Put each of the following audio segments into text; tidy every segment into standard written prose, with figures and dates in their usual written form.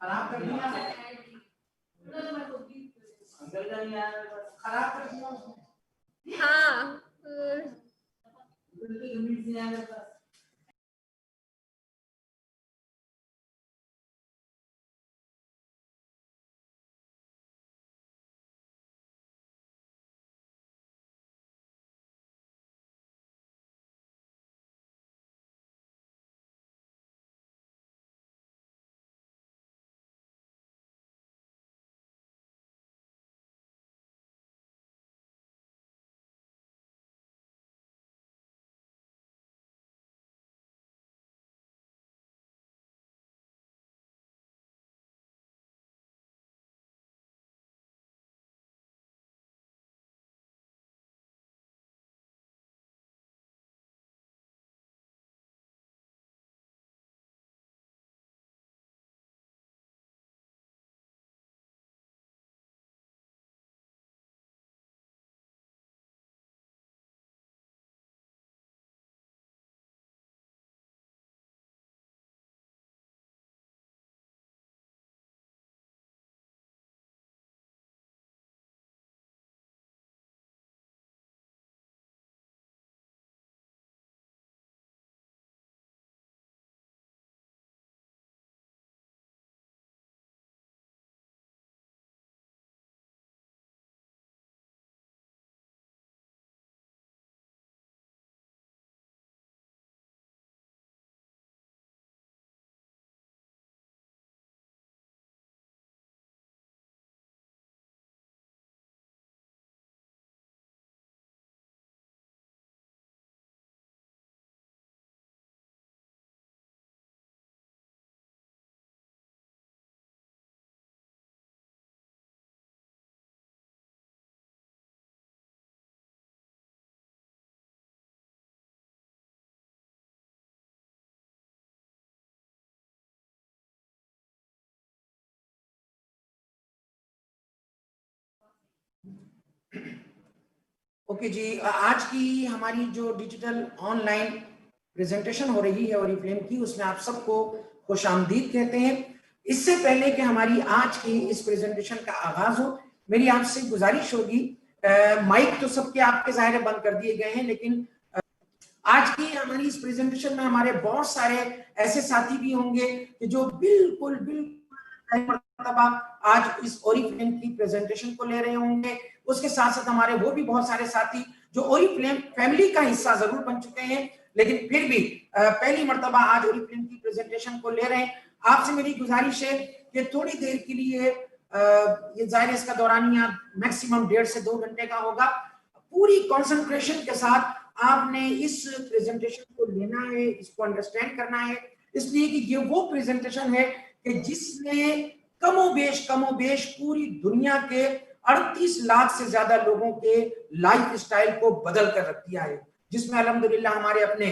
खराब कर दिया, खराब कर दिया उसने। हाँ ओके जी, आज की हमारी जो डिजिटल ऑनलाइन प्रेजेंटेशन हो रही है ओरिफ्लेम की, उसमें आप सबको खुशामदीद कहते हैं। इससे पहले कि हमारी आज की इस प्रेजेंटेशन का आगाज हो, मेरी आपसे गुजारिश होगी, माइक तो सबके आपके ज़ाहिर बंद कर दिए गए हैं, लेकिन आज की हमारी इस प्रेजेंटेशन में हमारे बहुत सारे ऐसे साथी भी होंगे कि जो बिल्कुल मरतबा आज इस ओरिफ्लेम की प्रेजेंटेशन को ले रहे होंगे। उसके साथ साथ हमारे वो भी बहुत सारे साथी जो ओरिफ्लेम फैमिली का हिस्सा जरूर बन चुके हैं, लेकिन फिर भी पहली मरतबा आज ओरिफ्लेम की प्रेजेंटेशन को ले रहे हैं। आपसे मेरी गुजारिश है कि थोड़ी देर के लिए ये जाहिर इसका दौरानिया मैक्सिमम 1.5 से 2 घंटे का होगा। पूरी कंसंट्रेशन के साथ आपने इस प्रेजेंटेशन को लेना है, इसको अंडरस्टैंड करना है, इसलिए कि ये वो प्रेजेंटेशन है कि जिसने कमोबेश पूरी दुनिया के 38 लाख से ज्यादा लोगों के लाइफ स्टाइल को बदल कर रख दिया है, जिसमें अल्हम्दुलिल्लाह हमारे अपने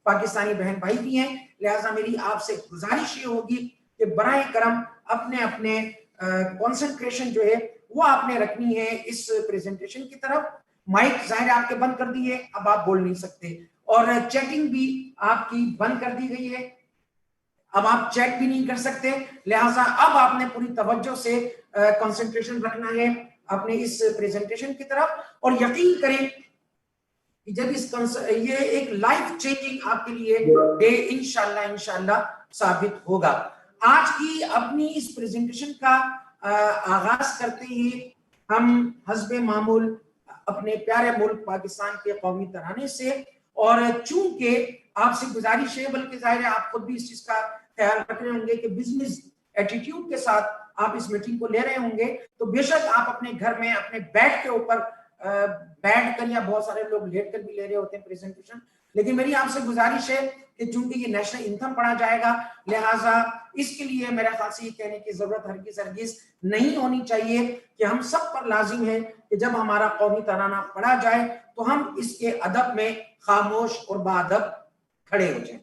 पाकिस्तानी बहन भाई भी हैं। लिहाजा मेरी आपसे गुजारिश ये होगी कि बराए करम अपने अपने कंसंट्रेशन जो है वो आपने रखनी है इस प्रेजेंटेशन की तरफ। माइक जाहिर आपके बंद कर दिए, अब आप बोल नहीं सकते, और चैटिंग भी आपकी बंद कर दी गई है, अब आप चैट भी नहीं कर सकते। लिहाजा अब आपने पूरी तवज्जो से कंसंट्रेशन रखना है अपने इस प्रेजेंटेशन की तरफ, और यकीन करें कि जब ये एक लाइफ चेंजिंग आपके लिए डे इंशाल्लाह साबित होगा। आज की अपनी इस प्रेजेंटेशन का आगाज करते ही हम हस्बे मामूल अपने प्यारे मुल्क पाकिस्तान के कौमी तराने से, और चूंकि आपसे गुजारिश है, बल्कि जाहिर है आप खुद भी इस चीज का ख्याल रख रहे होंगे कि बिजनेस एटीट्यूड के साथ आप इस मीटिंग को ले रहे होंगे, तो बेशक आप अपने घर में अपने बेड के ऊपर बैठ कर, या बहुत सारे लोग लेट कर भी ले रहे होते हैं प्रेजेंटेशन, लेकिन मेरी आपसे गुजारिश है कि चूंकि ये नेशनल इंथम पढ़ा जाएगा, लिहाजा इसके लिए मेरा ख्याल से ये कहने की जरूरत हरगिज नहीं होनी चाहिए कि हम सब पर लाजिम है कि जब हमारा कौमी तराना पढ़ा जाए तो हम इसके अदब में खामोश और बाअदब खड़े हो जाए।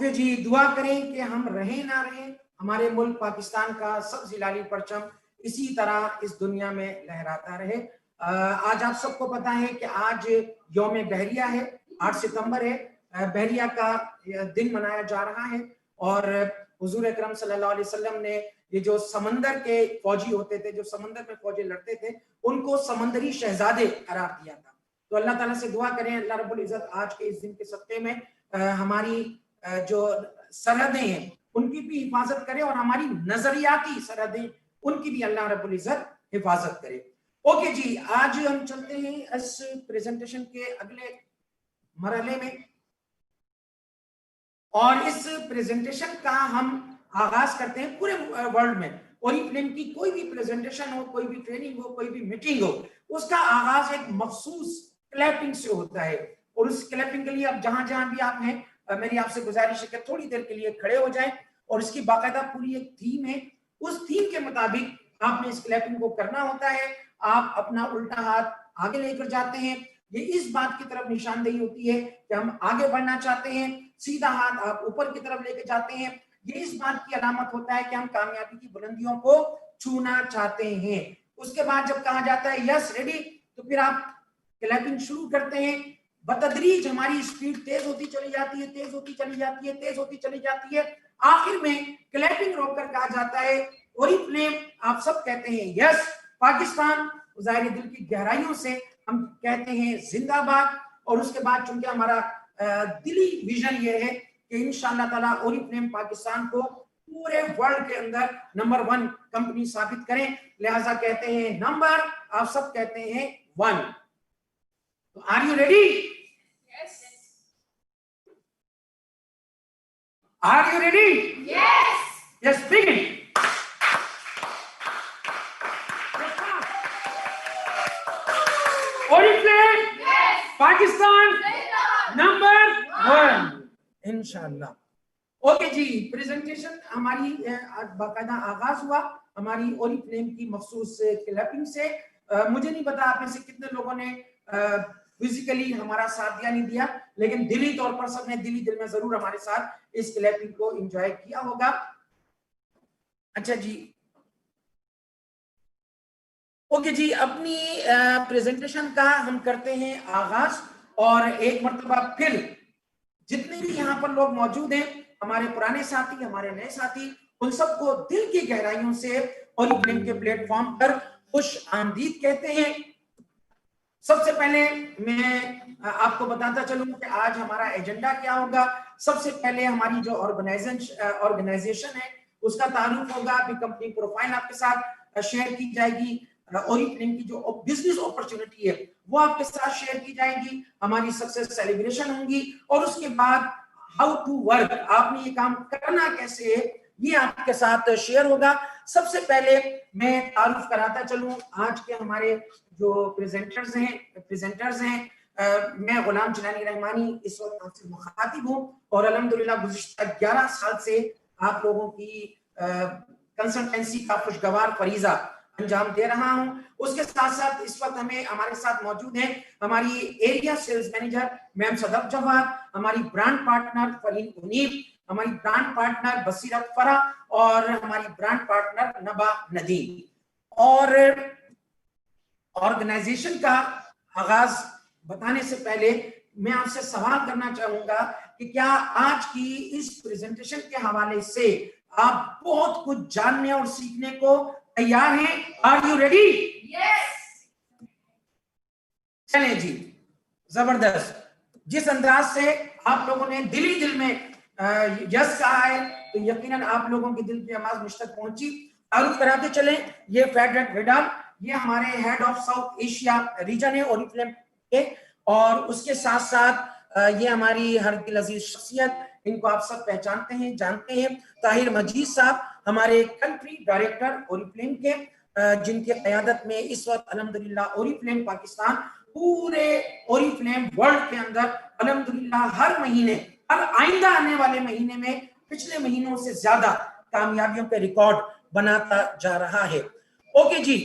ओके जी, दुआ करें कि हम रहे ना रहे, हमारे मुल्क पाकिस्तान का सब्ज़ हिलाली परचम इसी तरह इस दुनिया में लहराता रहे। आज आप सबको पता है कि आज यौम बहरिया है, 8 सितंबर है। बहरिया का दिन मनाया जा रहा है और हुजूर अकरम सल्लल्लाहु अलैहि वसल्लम ने ये जो समंदर के फौजी होते थे, जो समंदर में फौजी लड़ते थे, उनको समंदरी शहजादे करार दिया था। तो अल्लाह ताला से दुआ करें अल्लाह रब्बुल इज्जत आज के इस दिन के सत्ते में हमारी जो सरहदें हैं उनकी भी हिफाजत करे और हमारी नजरियाती सरहदें उनकी भी अल्लाह रब्बुल इज्जत हिफाजत करे। ओके जी, आज हम चलते हैं इस प्रेजेंटेशन के अगले मरहले में और इस प्रेजेंटेशन का हम आगाज करते हैं पूरे वर्ल्ड में। ओरिफ्लेम की कोई भी प्रेजेंटेशन हो, कोई भी ट्रेनिंग हो, कोई भी मीटिंग हो, उसका आगाज एक मखसूस क्लैपिंग से होता है और उस क्लैपिंग के लिए अब जहां जहां भी आप हैं, मेरी आपसे गुजारिश है कि थोड़ी देर के लिए खड़े हो जाएं और इसकी बाकायदा पूरी एक थीम है, उस थीम के मुताबिक आपने इस क्लैपिंग को करना होता है। आप अपना उल्टा हाथ आगे लेकर जाते हैं, ये इस बात की तरफ निशानदेही होती है कि हम आगे बढ़ना चाहते हैं। सीधा हाथ आप ऊपर की तरफ लेके जाते हैं, ये इस बात की अलामत होता है कि हम कामयाबी की बुलंदियों को छूना चाहते हैं। उसके बाद जब कहा जाता है यस रेडी, तो फिर आप क्लैपिंग शुरू करते हैं। बतदरीज हमारी स्पीड तेज होती चली जाती है, तेज होती चली जाती है, तेज होती चली जाती है। आखिर में क्लैपिंग रोककर कहा जाता है ओरिफ्लेम, आप सब कहते हैं यस पाकिस्तान, ज़ाहिर दिल की गहराइयों से हम कहते हैं जिंदाबाद। और उसके बाद चूंकि हमारा दिली विजन ये है कि इंशाअल्लाह ताला ओरिफ्लेम पाकिस्तान को पूरे वर्ल्ड के अंदर नंबर 1 कंपनी साबित करें, लिहाजा कहते हैं नंबर, आप सब कहते हैं 1। तो are you ready? Yes. Are you ready? Yes. Yes, begin. Oriflame Yes. Pakistan Zindabad. Number 1 इंशाअल्लाह। ओके जी, प्रेजेंटेशन हमारी आज बाकायदा आगाज हुआ हमारी ओरिफ्लेम की मखसूस क्लैपिंग से। मुझे नहीं पता आप में से कितने लोगों ने फिजिकली हमारा साथ दिया नहीं दिया, लेकिन दिली तौर पर सबने दिली दिल में जरूर हमारे साथ इस क्लैपिंग को एंजॉय किया होगा। अच्छा जी, ओके जी, अपनी प्रेजेंटेशन का हम करते हैं आगाज और एक मर्तबा फिर जितने भी यहाँ पर लोग मौजूद हैं, हमारे पुराने साथी, हमारे नए साथी, उन सबको दिल की गहराइयों से ओरिफ्लेम के प्लेटफॉर्म पर खुश आमदीद कहते हैं। सबसे पहले मैं आपको बताता चलूं कि आज हमारा एजेंडा क्या होगा। सबसे पहले हमारी जो ऑर्गेनाइजेशन है उसका तारुफ होगा, अभी कंपनी प्रोफाइल आपके साथ शेयर की जाएगी, ओरिफ्लेम की जो बिजनेस अपॉर्चुनिटी है वो आपके साथ शेयर की जाएगी, हमारी सक्सेस सेलिब्रेशन होंगी और उसके बाद हाउ टू वर्क, आपने ये काम करना कैसे है, ये आपके साथ शेयर होगा। सबसे पहले मैं तारुफ कराता चलूं आज के हमारे जो प्रेजेंटर्स हैं। मैं गुलाम जिलानी रहमानी इस वक्त आपसे मुखातिब हूं और अल्हम्दुलिल्लाह गुज़िश्ता 11 साल से आप लोगों की कंसल्टेंसी का खुशगवार फरीजा अंजाम दे रहा हूं। उसके साथ साथ इस वक्त हमारे साथ मौजूद हैं हमारी area sales manager ma'am Sadaf Jawad, हमारी ब्रांड पार्टनर फरीन मुनीब, हमारी ब्रांड पार्टनर बसीरत फरा और हमारी ब्रांड पार्टनर नबा नदीम। और ऑर्गेनाइजेशन का आगाज बताने से पहले मैं आपसे सवाल करना चाहूंगा कि क्या आज की इस प्रेजेंटेशन के हवाले से आप बहुत कुछ जानने और सीखने को तैयार हैं? Are you ready? Yes. चलें जी, जबरदस्त। जिस अंदाज से आप लोगों ने दिली दिल में यस कहा है तो यकीनन आप लोगों की दिल की आवाज मुझ तक पहुंची। तारुफ कराते चले, ये फेडरल विडाल, ये हमारे head of south Asia region है ओरिफ्लेम के, और उसके साथ साथ ये हमारी हर दिल अजीज शख्सियत, इनको आप सब पहचानते हैं, जानते हैं, ताहिर मजीद साहब, हमारे कंट्री डायरेक्टर ओरिफ्लेम के, जिनकी क़यादत में इस वक्त अल्हम्दुलिल्लाह ओरिफ्लेम पाकिस्तान पूरे ओरिफ्लेम वर्ल्ड के अंदर अल्हम्दुलिल्लाह हर महीने, हर आइंदा आने वाले महीने में पिछले महीनों से ज्यादा कामयाबियों के रिकॉर्ड बनाता जा रहा है। ओके जी,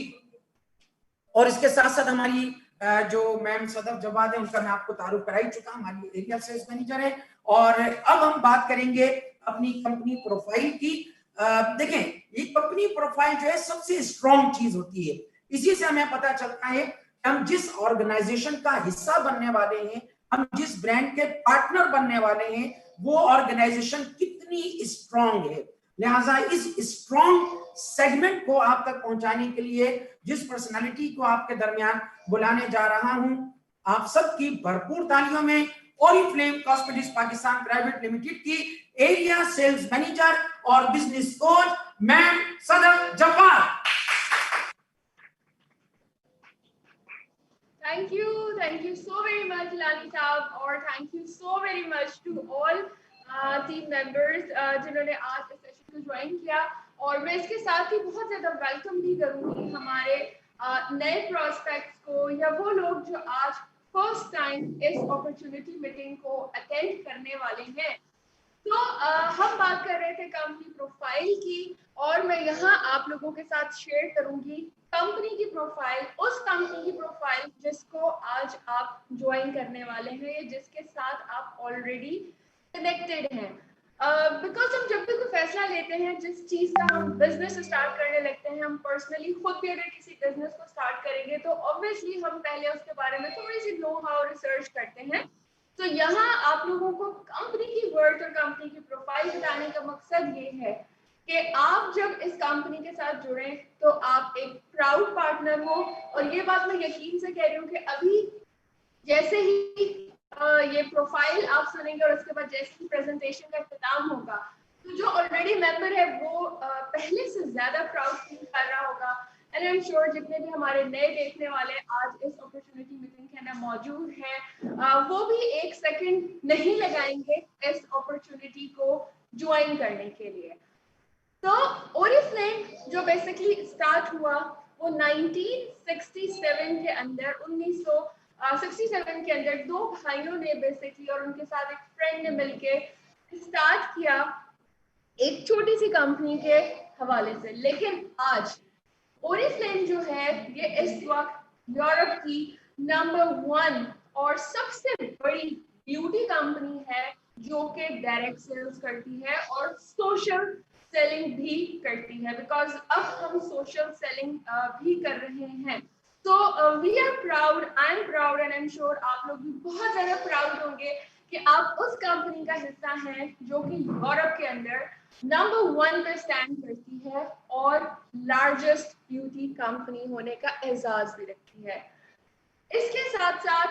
और इसके साथ साथ हमारी जो मैम सदफ जवाद है उनका मैं आपको तारुफ करा ही चुका, हमारी एरिया सेल्स मैनेजर है। और अब हम बात करेंगे अपनी कंपनी प्रोफाइल की। देखें, ये कंपनी प्रोफाइल जो है सबसे स्ट्रॉन्ग चीज होती है, इसी से हमें पता चलता है कि हम जिस ऑर्गेनाइजेशन का हिस्सा बनने वाले हैं, हम जिस ब्रांड के पार्टनर बनने वाले हैं, वो ऑर्गेनाइजेशन कितनी स्ट्रॉन्ग है। लिहाजा इस स्ट्रॉन्ग सेगमेंट को आप तक पहुंचाने के लिए जिस पर्सनालिटी को आपके दरमियान बुलाने जा रहा हूं, आप सबकी भरपूर तालियों में Oriflame cosmetics Pakistan private limited की एरिया सेल्स मैनेजर और business coach ma'am Sadaf Jawad. Thank you so very much, Lani साहब, और thank you so very much to all team members जिन्होंने आज इस सेशन को ज्वाइन किया। और मैं इसके साथ ही बहुत ज़्यादा वेलकम भी करूँगी हमारे नए प्रोस्पेक्ट्स को, या वो लोग जो आज फर्स्ट टाइम इस अपॉर्चुनिटी मीटिंग को अटेंड करने वाले हैं। तो हम बात कर रहे थे कंपनी प्रोफाइल की, और मैं यहाँ आप लोगों के साथ शेयर करूंगी कंपनी की प्रोफाइल, उस कंपनी की प्रोफाइल जिसको आज आप ज्वाइन करने वाले हैं, या जिसके साथ आप ऑलरेडी कनेक्टेड हैं। बिकॉज हम जब भी कोई फैसला लेते हैं, जिस चीज़ का हम बिजनेस स्टार्ट करने लगते हैं, हम पर्सनली खुद भी अगर किसी बिजनेस को स्टार्ट करेंगे तो ऑब्वियसली हम पहले उसके बारे में थोड़ी सी नो हाउ रिसर्च करते हैं। तो यहाँ आप लोगों को कंपनी की वर्थ और कंपनी की प्रोफाइल बताने का मकसद ये है कि आप जब इस कंपनी के साथ जुड़े तो आप एक प्राउड पार्टनर हो। और ये बात मैं यकीन से कह रही हूँ कि अभी जैसे ही ये प्रोफाइल आप सुनेंगे और उसके बाद जैसे ही प्रेजेंटेशन का इख्तिताम होगा, तो जो ऑलरेडी मेंबर है वो पहले से ज्यादा प्राउड फील कर रहा होगा। एंड आई एम श्योर जितने भी हमारे नए देखने वाले आज इस अपॉर्चुनिटी मीटिंग के अंदर मौजूद हैं, वो भी एक सेकंड नहीं लगाएंगे इस अपॉर्चुनिटी को ज्वाइन करने के लिए। तो ओरिफ्लेम जो बेसिकली स्टार्ट हुआ वो 1967 के अंदर, 1967 के अंदर दो भाइयों ने बेसिकली और उनके साथ एक फ्रेंड ने मिलके स्टार्ट किया एक छोटी सी कंपनी के हवाले से। लेकिन आज ओरिफ्लेम जो है ये इस वक्त यूरोप की नंबर 1 और सबसे बड़ी ब्यूटी कंपनी है जो कि डायरेक्ट सेल्स करती है और सोशल सेलिंग भी करती है, बिकॉज अब हम सोशल सेलिंग भी कर रहे हैं। तो we are proud, I am proud and I am sure आप लोग भी बहुत ज़्यादा प्राउड होंगे कि आप उस कंपनी का हिस्सा हैं जो कि यूरोप के अंदर नंबर 1 पे स्टैंड करती है और लार्जेस्ट ब्यूटी कंपनी होने का एजाज भी रखती है। इसके साथ साथ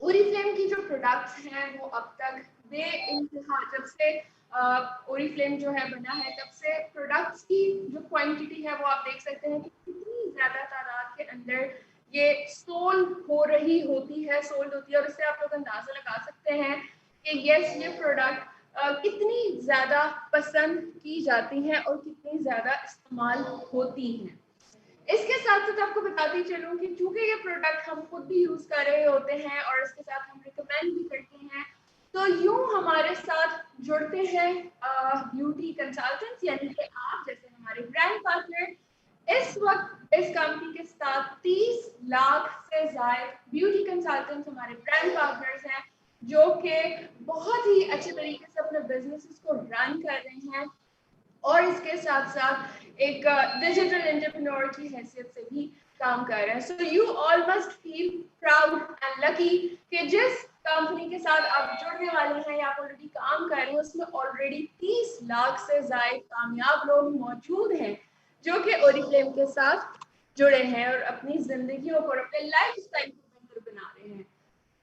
ओरिफ्लेम की जो प्रोडक्ट्स हैं वो अब तक बेइंतहा, जब से ओरिफ्लेम जो है बना है तब से प्रोडक्ट्स की जो क्वांटिटी है वो आप देख सकते हैं कि कितनी ज़्यादा तादाद के अंदर ये सोल्ड होती है। और इससे आप लोग अंदाज़ा लगा सकते हैं कि यस, ये प्रोडक्ट कितनी ज़्यादा पसंद की जाती हैं और कितनी ज़्यादा इस्तेमाल होती हैं। इसके साथ साथ आपको बताती चलूँ कि चूंकि ये प्रोडक्ट हम खुद भी यूज़ कर रहे होते हैं और इसके साथ हम रिकमेंड भी करते हैं, तो यूं हमारे साथ जुड़ते हैं ब्यूटी कंसल्टेंट्स, यानी कि आप जैसे हमारे ब्रांड पार्टनर। इस वक्त इस कंपनी के साथ 30 लाख से ज्यादा ब्यूटी कंसल्टेंट्स हमारे ब्रांड पार्टनर्स हैं जो कि बहुत ही अच्छे तरीके से अपने बिजनेसेस को रन कर रहे हैं और इसके साथ साथ एक डिजिटल एंटरप्रेन्योर की हैसियत से भी काम कर रहे हैं। So you all must feel proud and lucky कि जिस कंपनी के साथ आप जुड़ने वाले हैं या आप ऑलरेडी काम कर रहे हैं उसमें ऑलरेडी 30 लाख से ज्यादा कामयाब लोग मौजूद हैं जो कि ओरिफ्लेम के साथ जुड़े हैं और अपनी जिंदगियों को, अपने लाइफ स्टाइल को बेहतर बना रहे हैं।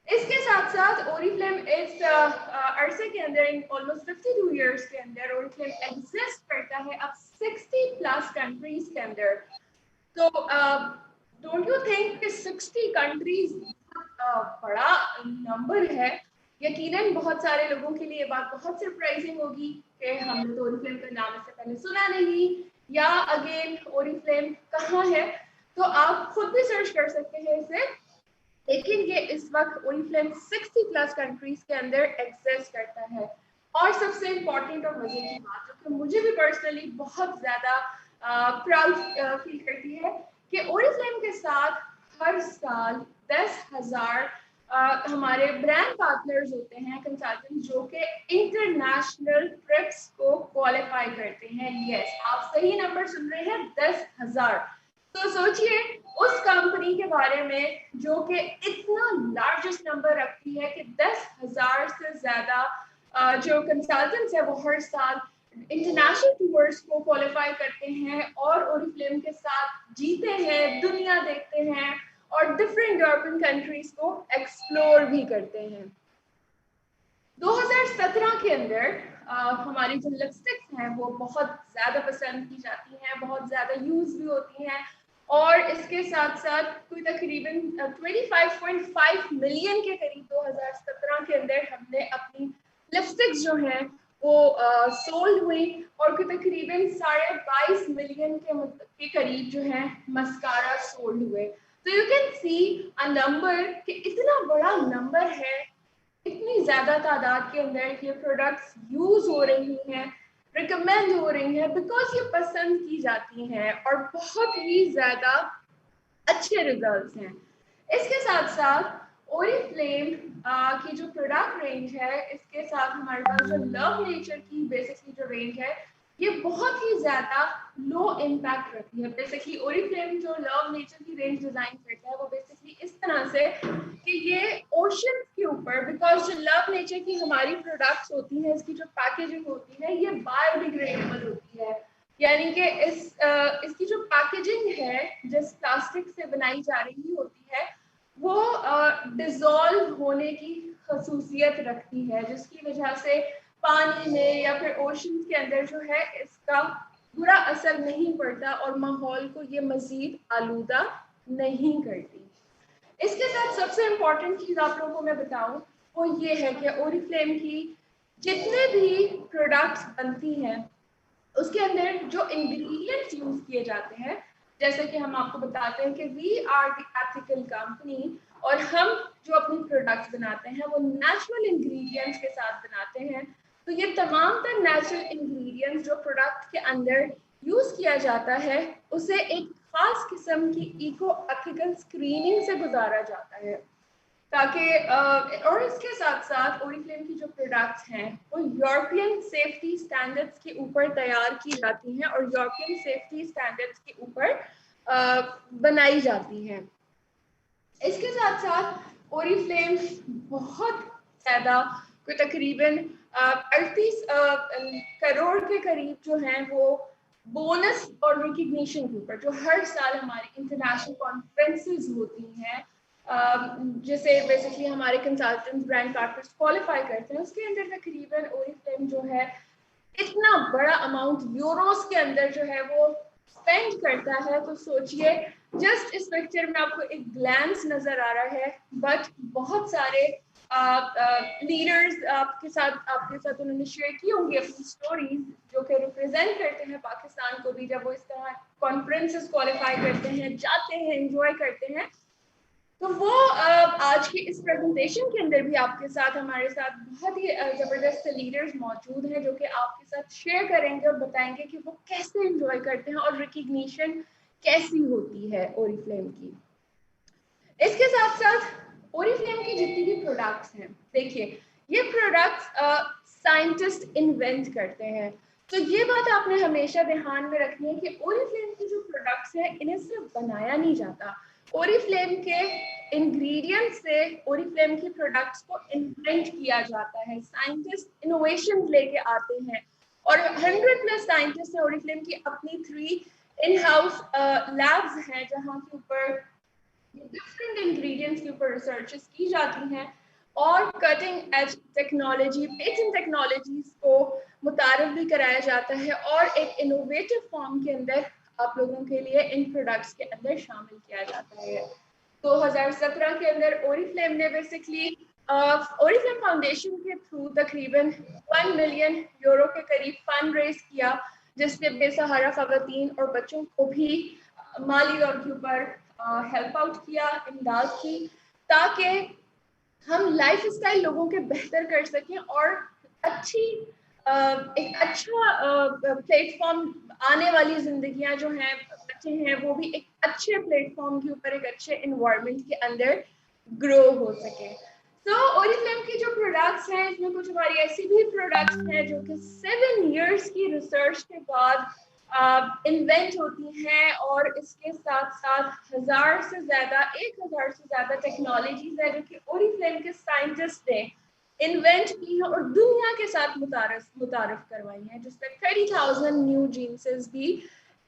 इसके साथ साथ ओरिफ्लेम इस अरसे के अंदर, इन ऑलमोस्ट 52 इयर्स के अंदर ओरिफ्लेम एग्जिस्ट करता है अब 60+ कंट्रीज के अंदर। तो डोंट यू थिंक कि 60 कंट्रीज बड़ा नंबर है? यकीनन बहुत सारे लोगों के लिए बात बहुत सरप्राइजिंग होगी कि हमने तो ओरिफ्लेम का नाम इससे पहले सुना नहीं, या अगेन ओरिफ्लेम कहाँ है। तो आप खुद भी सर्च कर सकते हैं इसे, लेकिन ये इस वक्त ओरिफ्लेम 60+ कंट्रीज के अंदर एग्जिस्ट करता है। और सबसे इम्पोर्टेंट और मजे की बात जो कि मुझे भी पर्सनली बहुत ज़्यादा प्राउड फील करती है कि ओरिफ्लेम के साथ हर साल 10,000 हमारे ब्रांड पार्टनर्स होते हैं कंसल्टेंट जो कि इंटरनेशनल ट्रिप्स को क्वालिफाई करते हैं। यस, आप सही नंबर सुन रहे हैं, 10,000। तो सोचिए उस कंपनी के बारे में जो कि इतना लार्जेस्ट नंबर रखती है कि 10,000 से ज्यादा जो कंसल्टेंट्स है वो हर साल इंटरनेशनल टूर्स को क्वालिफाई करते हैं और ओरिफ्लेम के साथ जीते हैं, दुनिया देखते हैं और डिफरेंट यूरोपियन कंट्रीज को एक्सप्लोर भी करते हैं। 2017 के अंदर हमारी जो लिपस्टिक्स हैं वो बहुत ज़्यादा पसंद की जाती हैं, बहुत ज़्यादा यूज़ भी होती हैं और इसके साथ साथ कोई तकरीबन 25.5 मिलियन के करीब 2017 के अंदर हमने अपनी लिपस्टिक्स जो हैं वो सोल्ड हुई और कोई तकरीबन 22.5 मिलियन के करीब जो है मस्कारा सोल्ड हुए। तो you can see a number कि इतना बड़ा नंबर है, इतनी ज्यादा तादाद के अंदर ये प्रोडक्ट्स यूज हो रही हैं, रिकमेंड हो रही हैं बिकॉज ये पसंद की जाती हैं और बहुत ही ज्यादा अच्छे रिजल्ट्स हैं। इसके साथ साथ ओरिफ्लेम की जो प्रोडक्ट रेंज है, इसके साथ हमारे पास जो लव नेचर की बेसिकली जो रेंज है ये बहुत ही ज्यादा लो इम्पैक्ट रखती है। बेसिकली ओरिफ्लेम जो लव नेचर की रेंज डिजाइन करता है वो बेसिकली इस तरह से कि ये ओशन के ऊपर, बिकॉज जो लव नेचर की हमारी प्रोडक्ट्स होती हैं इसकी जो पैकेजिंग होती है ये बायोडिग्रेडेबल होती है, यानी कि इसकी जो पैकेजिंग है जिस प्लास्टिक से बनाई जा रही होती है वो डिसॉल्व होने की खसूसियत रखती है, जिसकी वजह से पानी में या फिर ओशन के अंदर जो है इसका बुरा असर नहीं पड़ता और माहौल को ये मजीद आलूदा नहीं करती। इसके साथ सबसे इम्पोर्टेंट चीज़ आप लोगों को मैं बताऊं वो ये है कि ओरिफ्लेम की जितने भी प्रोडक्ट्स बनती हैं उसके अंदर जो इंग्रेडिएंट्स यूज किए जाते हैं, जैसे कि हम आपको बताते हैं कि we are the ethical company और हम जो अपनी प्रोडक्ट्स बनाते हैं वो नेचुरल इंग्रेडिएंट्स के साथ बनाते हैं। तो ये तमाम तर नेचुरल इंग्रेडिएंट्स जो प्रोडक्ट के अंदर यूज किया जाता है उसे एक खास किस्म की इको एथिकल स्क्रीनिंग से गुजारा जाता है ताकि और इसके साथ साथ ओरिफ्लेम की जो प्रोडक्ट्स हैं वो यूरोपियन सेफ्टी स्टैंडर्ड्स के ऊपर तैयार की जाती हैं और यूरोपियन सेफ्टी स्टैंडर्ड्स के ऊपर बनाई जाती हैं। इसके साथ साथ ओरिफ्लेम बहुत ज़्यादा कोई तकरीबन 38 करोड़ के करीब जो हैं वो बोनस और रिकग्निशन के ऊपर जो हर साल हमारी इंटरनेशनल कॉन्फ्रेंसेस होती हैं जैसे बेसिकली हमारे कंसल्टेंट्स ब्रांड पार्टनर्स क्वालिफाई करते हैं उसके अंदर तकरीबन ओरिफ्लेम जो है इतना बड़ा अमाउंट यूरोस के अंदर जो है वो स्पेंड करता है। तो सोचिए जस्ट इस पिक्चर में आपको एक ग्लैंस नजर आ रहा है बट बहुत सारे लीडर्स आपके साथ उन्होंने शेयर की होंगी अपनी स्टोरीज जो कि रिप्रेजेंट करते हैं पाकिस्तान को भी जब वो इस तरह कॉन्फ्रेंसेस क्वालिफाई करते हैं, जाते हैं, एंजॉय करते हैं। तो वो आज की इस प्रेजेंटेशन के अंदर भी आपके साथ हमारे साथ बहुत ही ज़बरदस्त लीडर्स मौजूद हैं जो कि आपके साथ शेयर करेंगे और बताएंगे कि वो कैसे एंजॉय करते हैं और रिकग्निशन कैसी होती है ओरिफ्लेम की। इसके साथ साथ ओरिफ्लेम की जितनी भी प्रोडक्ट्स हैं, देखिए ये प्रोडक्ट्स साइंटिस्ट इन्वेंट करते हैं। तो ये बात आपने हमेशा ध्यान में रखनी है कि ओरिफ्लेम की जो प्रोडक्ट्स हैं इन्हें सिर्फ बनाया नहीं जाता, ओरिफ्लेम के इंग्रेडिएंट से ओरिफ्लेम की प्रोडक्ट्स को इन्वेंट किया जाता है। साइंटिस्ट इनोवेशन लेके आते हैं और 100+ साइंटिस्ट हैं। ओरिफ्लेम की अपनी 3 इन हाउस लैब्स हैं जहाँ के ऊपर डिफरेंट इंग्रेडिएंट्स के ऊपर रिसर्चेस की जाती हैं और cutting edge technology, patent technologies को मुतारिफ भी कराया जाता है और एक इनोवेटिव फॉर्म के अंदर आप लोगों के लिए इन प्रोडक्ट्स के अंदर शामिल किया जाता है। 2017 के अंदर ओरिफ्लेम ने बेसिकली ओरिफ्लेम फाउंडेशन के थ्रू तकरीबन 1 मिलियन यूरो के करीब फंड रेज किया जिससे बेसहारा खवातीन और बच्चों को भी माली तौर के ऊपर हेल्प आउट किया, इमदाद की, ताकि हम लाइफ स्टाइल लोगों के बेहतर कर सकें और एक अच्छा प्लेटफॉर्म, आने वाली जिंदगियां जो हैं बच्चे हैं वो भी एक अच्छे प्लेटफॉर्म के ऊपर एक अच्छे इन्वायरमेंट के अंदर ग्रो हो सके। तो ओरिफ्लेम की जो प्रोडक्ट्स हैं, इसमें कुछ हमारी ऐसी भी प्रोडक्ट्स हैं जो कि 7 इयर्स की रिसर्च के बाद इन्वेंट होती हैं, और इसके साथ साथ 1000 से ज़्यादा टेक्नोलॉजीज है जो कि ओरिफ्लेम के साइंटिस्ट ने इन्वेंट की है और दुनिया के साथ मुतारफ करवाई हैं, जिसमें 30,000 न्यू जीन्सेस भी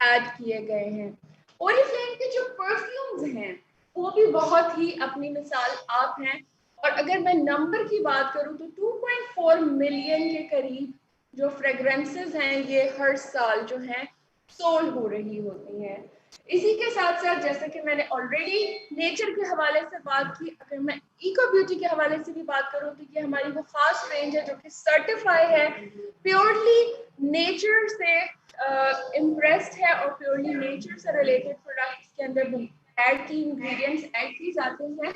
ऐड किए गए हैं। ओरिफ्लेम के जो परफ्यूम्स हैं वो भी बहुत ही अपनी मिसाल आप हैं, और अगर मैं नंबर की बात करूं तो 2.4 मिलियन के करीब जो फ्रेग्रेंसेस हैं ये हर साल जो हैं सोल्ड हो रही होती हैं। इसी के साथ साथ जैसे कि मैंने ऑलरेडी नेचर के हवाले से बात की, अगर मैं इको ब्यूटी के हवाले से भी बात करूं तो ये हमारी वो खास रेंज है जो कि सर्टिफाई है, प्योरली नेचर से इम्प्रेस्ड है, और प्योरली नेचर से रिलेटेड प्रोडक्ट्स के अंदर ऐड की इंग्रेडिएंट्स ऐड की जाते हैं।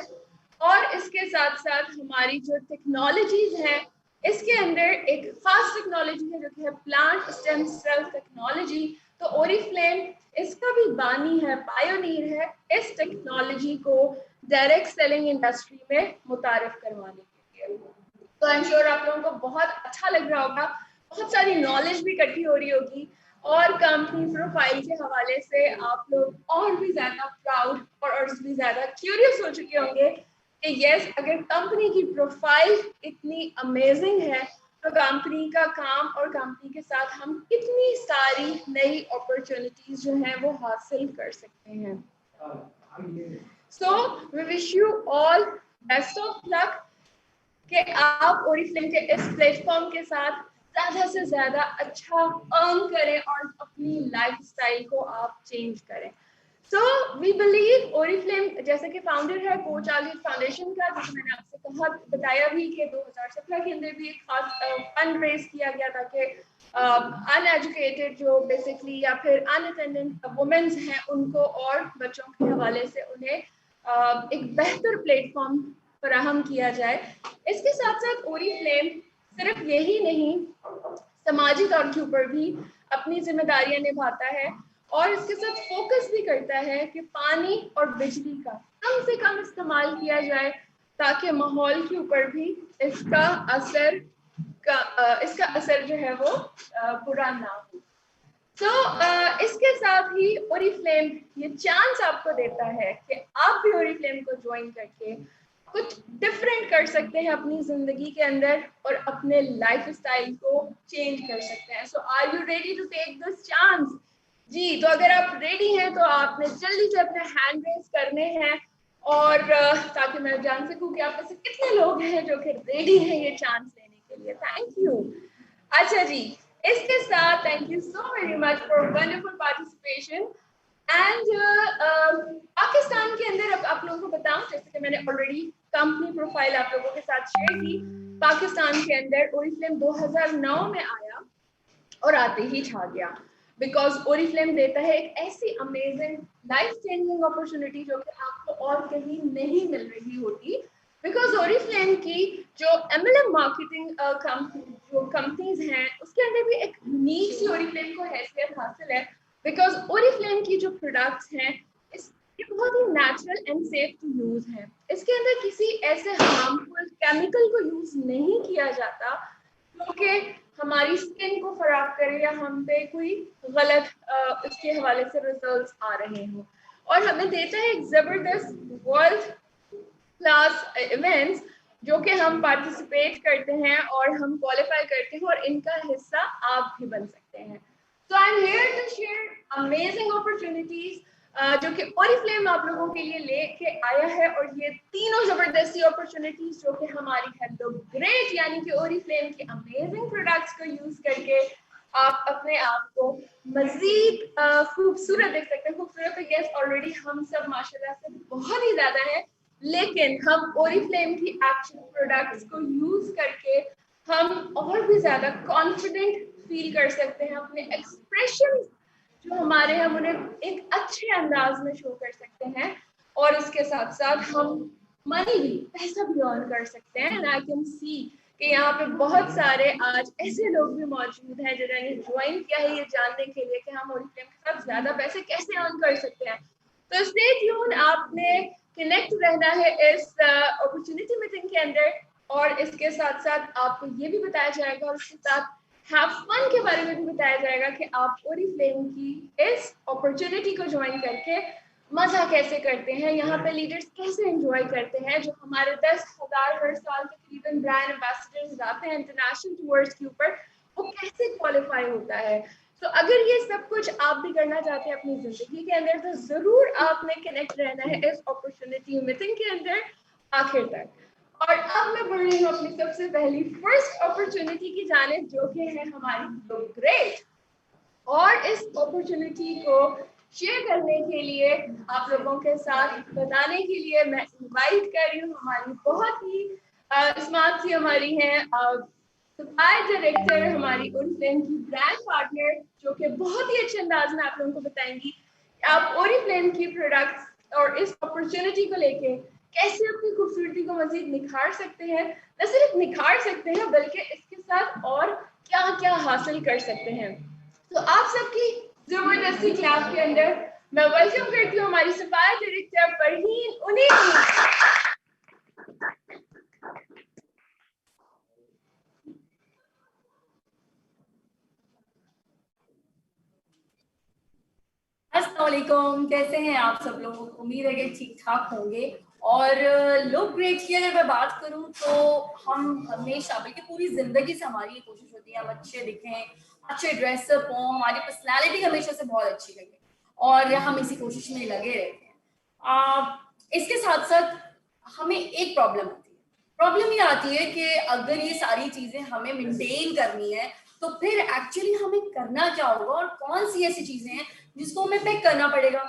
और इसके साथ साथ हमारी जो टेक्नोलॉजीज हैं, इसके अंदर एक खास टेक्नोलॉजी है जो कि है प्लांट स्टेम सेल टेक्नोलॉजी। तो ओरिफ्लेम इसका भी बानी है, पायोनियर है इस टेक्नोलॉजी को डायरेक्ट सेलिंग इंडस्ट्री में मुतारिफ करवाने के लिए। तो आई एम श्योर आप लोगों को बहुत अच्छा लग रहा होगा, बहुत सारी नॉलेज भी इकट्ठी हो रही होगी, और कंपनी प्रोफाइल के हवाले से आप लोग और भी ज्यादा प्राउड और भी ज्यादा क्यूरियस हो चुके होंगे कि यस, अगर कंपनी की प्रोफाइल इतनी अमेजिंग है तो कंपनी का काम और कंपनी के साथ हम कितनी सारी नई अपॉर्चुनिटीज जो हैं वो हासिल कर सकते हैं। So we wish you all best of luck कि आप ओरिफ्लेम के इस प्लेटफॉर्म के साथ ज्यादा से ज्यादा अच्छा अर्न करें और अपनी लाइफस्टाइल को आप चेंज करें। सो वी बिलीव ओरिफ्लेम जैसे कि फाउंडर है कोच आलिफ फाउंडेशन का, जैसे मैंने आपसे कहा बताया भी कि 2017 के अंदर भी एक खास फंड रेज किया गया ताकि अनएजुकेटेड जो बेसिकली या फिर अनअटेंडेंट वुमेन्स हैं उनको और बच्चों के हवाले से उन्हें एक बेहतर प्लेटफॉर्म फराहम किया जाए। इसके साथ साथ ओरिफ्लेम सिर्फ यही नहीं, सामाजिक तौर के ऊपर भी अपनी जिम्मेदारियां निभाता है, और इसके साथ फोकस भी करता है कि पानी और बिजली का कम से कम इस्तेमाल किया जाए ताकि माहौल के ऊपर भी इसका असर जो है वो बुरा ना हो। तो इसके साथ ही ओरिफ्लेम ये चांस आपको देता है कि आप भी ओरिफ्लेम को ज्वाइन करके कुछ डिफरेंट कर सकते हैं अपनी जिंदगी के अंदर और अपने लाइफस्टाइल को चेंज कर सकते हैं। So are you ready to take this chance? जी, तो अगर आप रेडी हैं तो आपने जल्दी से अपने हैंड रेज करने हैं, और ताकि मैं जान सकूं कि आप में से कितने लोग हैं जो कि रेडी हैं ये चांस लेने के लिए। Thank you. अच्छा जी, इसके साथ thank you so very much for wonderful participation. And Pakistan के अंदर अब आप लोगों को बताऊं, जैसे कि मैंने ऑलरेडी कंपनी प्रोफाइल आप लोगों के साथ शेयर की, पाकिस्तान के अंदर ओरिफ्लेम 2009 में आया और आते ही छा गया, बिकॉज ओरिफ्लेम देता है एक ऐसी अमेजिंग लाइफ चेंजिंग अपॉर्चुनिटी जो कि आपको और कहीं नहीं मिल रही होती। बिकॉज ओरिफ्लेम की जो MLM मार्केटिंग जो कंपनीज हैं उसके अंदर भी एक यूनिक सी ओरिफ्लेम को हैसियत हासिल है, बिकॉज ओरिफ्लेम की जो प्रोडक्ट्स हैं ये बहुत ही natural and safe to use है। इसके अंदर किसी ऐसे हार्मफुल केमिकल को यूज नहीं किया जाता क्योंकि हमारी स्किन को खराब करे या हम पे कोई गलत उसके हवाले से रिजल्ट्स आ रहे हों, और हमें देता है एक जबरदस्त वर्ल्ड क्लास इवेंट्स जो कि हम पार्टिसिपेट करते हैं और हम क्वालिफाई करते हैं और इनका हिस्सा आप भी बन सकते हैं। So I'm here to share amazing opportunities जो कि ओरिफ्लेम आप लोगों के लिए लेके आया है, और ये तीनों जबरदस्ती अपॉर्चुनिटीज जो कि हमारी है तो ग्रेट, यानी कि ओरिफ्लेम के अमेजिंग प्रोडक्ट्स को यूज करके आप अपने आप को मजीद खूबसूरत देख सकते हैं। खूबसूरत तो यस ऑलरेडी हम सब माशाल्लाह से बहुत ही ज्यादा है, लेकिन हम ओरिफ्लेम की एक्चुअल प्रोडक्ट्स को यूज करके हम और भी ज्यादा कॉन्फिडेंट फील कर सकते हैं, अपने एक्सप्रेशन जो हमारे हम उन्हें एक अच्छे अंदाज में शो कर सकते हैं, और इसके साथ साथ हम मनी भी, पैसा भी अर्न कर सकते हैं। एंड आई कैन सी कि यहाँ पे बहुत सारे आज ऐसे लोग भी मौजूद हैं जिन्होंने ज्वाइन किया है ये जानने के लिए कि हम ओरिफ्लेम के साथ ज्यादा पैसे कैसे अर्न कर सकते हैं। तो स्टे ट्यून, आपने कनेक्ट रहना है इस अपॉर्चुनिटी मीटिंग के अंदर, और इसके साथ साथ आपको ये भी बताया जाएगा और उसके साथ हैव फन के बारे में भी बताया जाएगा कि आप ओरिफ्लेम की इस अपॉर्चुनिटी को ज्वाइन करके मजा कैसे करते हैं, यहाँ पे लीडर्स कैसे एंजॉय करते हैं, जो हमारे 10,000 हर साल तकरीबन ब्रांड एम्बेसडर्स जाते हैं इंटरनेशनल टूर्स के ऊपर, वो कैसे क्वालिफाई होता है। तो अगर ये सब कुछ आप भी करना चाहते हैं अपनी जिंदगी के अंदर, तो जरूर आपने कनेक्ट रहना है इस अपॉर्चुनिटी मीटिंग के अंदर आखिर तक। और अब मैं बढ़ रही हूँ अपनी सबसे पहली फर्स्ट अपॉर्चुनिटी की जानिब, जो कि है हमारी ग्रेट। और इस अपॉर्चुनिटी को शेयर करने के लिए, आप लोगों के साथ बताने के लिए मैं इनवाइट कर रही हूँ हमारी बहुत ही स्मार्ट सी हमारी हैं सप्लाई डायरेक्टर, हमारी ओरिफ्लेम की ब्रांड पार्टनर, जो कि बहुत ही अच्छे अंदाज में आप लोगों को बताएंगी कि आप ओरिफ्लेम की प्रोडक्ट्स और इस अपॉर्चुनिटी को लेके कैसे अपनी खूबसूरती को मजीद निखार सकते हैं, न सिर्फ निखार सकते हैं बल्कि इसके साथ और क्या क्या हासिल कर सकते हैं। तो आप सबकी जबरदस्ती क्लास के अंदर मैं वेलकम करती हूँ हमारी सप्लाई डायरेक्टर फरहीन उन्हें। अस्सलाम वालेकुम, कैसे हैं आप सब लोग? उम्मीद है कि ठीक ठाक होंगे। और लुक ग्रेट की अगर मैं बात करूं तो हम हमेशा, बल्कि पूरी जिंदगी से हमारी ये कोशिश होती है हम अच्छे दिखें, अच्छे ड्रेसअप हों, हमारी पर्सनालिटी हमेशा से बहुत अच्छी लगे और हम इसी कोशिश में लगे रहते हैं। इसके साथ साथ हमें एक प्रॉब्लम ये आती है कि अगर ये सारी चीजें हमें मेंटेन करनी है तो फिर एक्चुअली हमें करना क्या होगा और कौन सी ऐसी चीजें हैं जिसको हमें पिक करना पड़ेगा।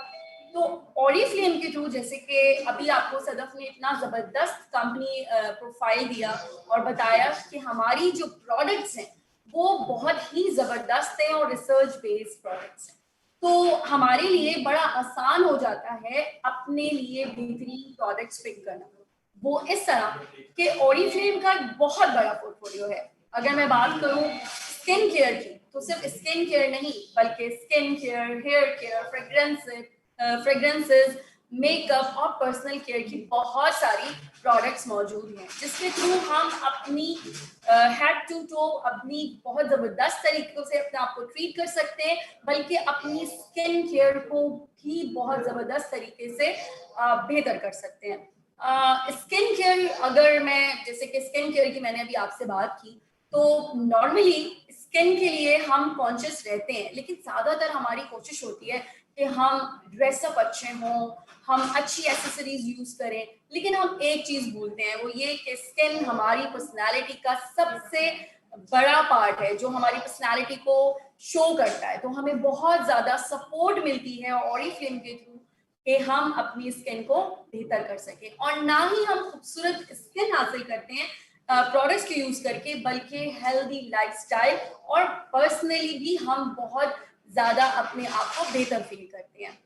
तो ओरिफ्लेम के थ्रू, जैसे कि अभी आपको सदफ ने इतना जबरदस्त कंपनी प्रोफाइल दिया और बताया कि हमारी जो प्रोडक्ट्स हैं वो बहुत ही जबरदस्त हैं और रिसर्च बेस्ड प्रोडक्ट्स हैं, तो हमारे लिए बड़ा आसान हो जाता है अपने लिए बेहतरीन प्रोडक्ट्स पिक करना। वो इस तरह कि ओरिफ्लेम का एक बहुत बड़ा पोर्टफोलियो है। अगर मैं बात करूं स्किन केयर की, तो सिर्फ स्किन केयर नहीं बल्कि skin care, hair care, fragrances, makeup और पर्सनल केयर की बहुत सारी प्रोडक्ट्स मौजूद हैं, जिसके थ्रू हम अपनी हेड टू टो अपनी बहुत जबरदस्त तरीकों से अपने आप को ट्रीट कर सकते हैं, बल्कि अपनी स्किन केयर को भी बहुत जबरदस्त तरीके से बेहतर कर सकते हैं। स्किन केयर, अगर मैं, जैसे कि स्किन केयर की मैंने अभी आपसे बात की, तो नॉर्मली स्किन के लिए हम कॉन्शियस रहते हैं, लेकिन ज्यादातर हमारी कोशिश होती है कि हम ड्रेसअप अच्छे हों, हम अच्छी एक्सेसरीज यूज करें, लेकिन हम एक चीज भूलते हैं, वो ये कि स्किन हमारी पर्सनालिटी का सबसे बड़ा पार्ट है जो हमारी पर्सनालिटी को शो करता है। तो हमें बहुत ज्यादा सपोर्ट मिलती है ओरिफ्लेम के थ्रू कि हम अपनी स्किन को बेहतर कर सकें, और ना ही हम खूबसूरत स्किन हासिल करते हैं प्रोडक्ट्स के यूज करके, बल्कि हेल्दी लाइफस्टाइल और पर्सनली भी हम बहुत ज्यादा अपने आप को बेहतर फील करते हैं।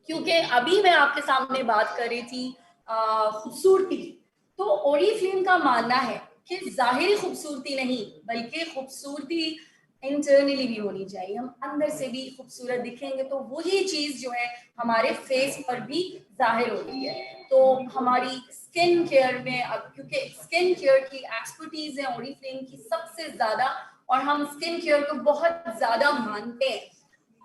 क्योंकि अभी मैं आपके सामने बात कर रही थी खूबसूरती की, तो ओरिफ्लेम का मानना है कि जाहिरी खूबसूरती नहीं बल्कि खूबसूरती इंटरनली भी होनी चाहिए। हम अंदर से भी खूबसूरत दिखेंगे तो वही चीज जो है हमारे फेस पर भी जाहिर होती है। तो हमारी स्किन केयर में, क्योंकि स्किन केयर की एक्सपर्टीज है ओरिफ्लेम की सबसे ज्यादा, और हम स्किन केयर को बहुत ज्यादा मानते हैं।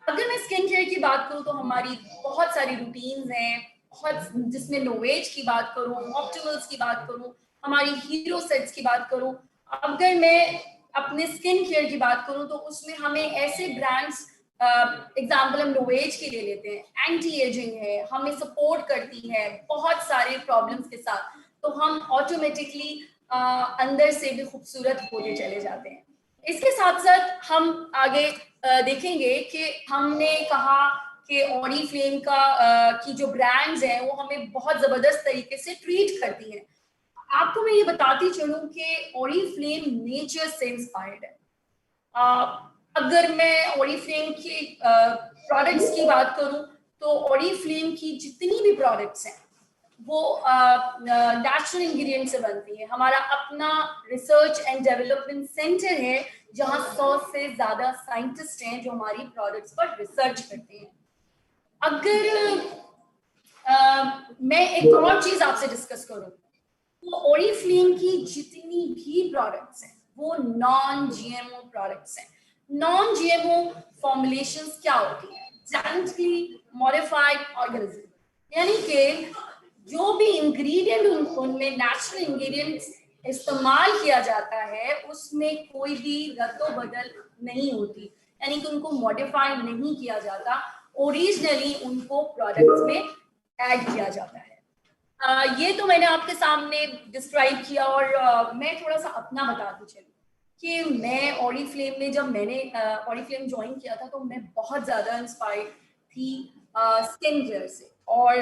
अगर मैं स्किन केयर की बात करूं तो हमारी बहुत सारी रूटीन्स हैं, बहुत, जिसमें नोवेज की बात करूं, ऑप्टिमल्स की बात करूं, हमारी हीरो सेट्स की बात करूं। अगर मैं अपने स्किन केयर की बात करूं तो उसमें हमें ऐसे ब्रांड्स, एग्जाम्पल हम नोवेज की ले लेते हैं, एंटी एजिंग है, हमें सपोर्ट करती है बहुत सारे प्रॉब्लम्स के साथ, तो हम ऑटोमेटिकली अंदर से भी खूबसूरत होते चले जाते हैं। इसके साथ साथ हम आगे देखेंगे कि हमने कहा कि ओरिफ्लेम की जो ब्रांड्स हैं वो हमें बहुत जबरदस्त तरीके से ट्रीट करती हैं। आपको मैं ये बताती चलूं कि ओरिफ्लेम नेचर से इंस्पायर्ड है। अगर मैं ओरिफ्लेम की प्रोडक्ट्स की बात करूं तो ओरिफ्लेम की जितनी भी प्रोडक्ट्स हैं वो नेचुरल इंग्रेडिएंट से बनती है। हमारा अपना रिसर्च एंड डेवलपमेंट सेंटर है जहां 100 से ज्यादा साइंटिस्ट हैं जो हमारी प्रोडक्ट्स पर रिसर्च करते हैं। अगर मैं एक और चीज आपसे डिस्कस करूं, तो ओरिफ्लेम की जितनी भी प्रोडक्ट्स हैं वो नॉन जीएमओ प्रोडक्ट्स हैं। नॉन जीएमओ फॉर्मुलेशंस क्या होती है? जेनेटिकली मॉडिफाइड ऑर्गेनिज्म, यानी कि जो भी इंग्रेडिएंट उनमें नेचुरल इंग्रेडिएंट्स इस्तेमाल किया जाता है उसमें कोई भी रद्दो बदल नहीं होती, यानी कि उनको मॉडिफाइड नहीं किया जाता, ओरिजिनली उनको प्रोडक्ट्स में ऐड किया जाता है। ये तो मैंने आपके सामने डिस्क्राइब किया, और मैं थोड़ा सा अपना बताती चलूं कि मैं ओरिफ्लेम में, जब मैंने ओरिफ्लेम ज्वाइन किया था तो मैं बहुत ज़्यादा इंस्पायर्ड थी स्किन केयर से, और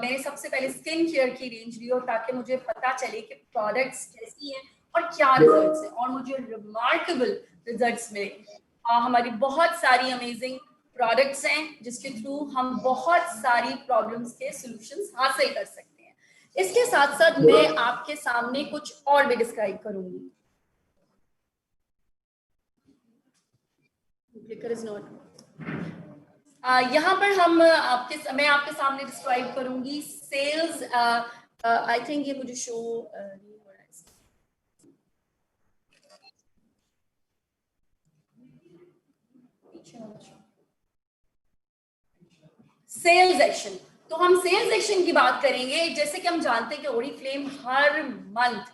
मैंने सबसे पहले स्किन केयर की रेंज ली, और ताकि मुझे पता चले कि प्रोडक्ट्स कैसी हैं और क्या रिजल्ट्स हैं, और मुझे रिमार्केबल रिजल्ट्स मिले। हमारी बहुत सारी अमेजिंग प्रोडक्ट्स हैं जिसके थ्रू हम बहुत सारी प्रॉब्लम्स के सॉल्यूशंस हासिल कर सकते हैं। इसके साथ साथ मैं आपके सामने कुछ और भी डिस्क्राइब करूंगी। यहाँ पर मैं आपके सामने डिस्क्राइब करूंगी सेल्स। आई थिंक ये मुझे शो नहीं हो रहा है। सेल्स एक्शन, तो हम सेल्स एक्शन की बात करेंगे। जैसे कि हम जानते हैं कि ओरिफ्लेम हर मंथ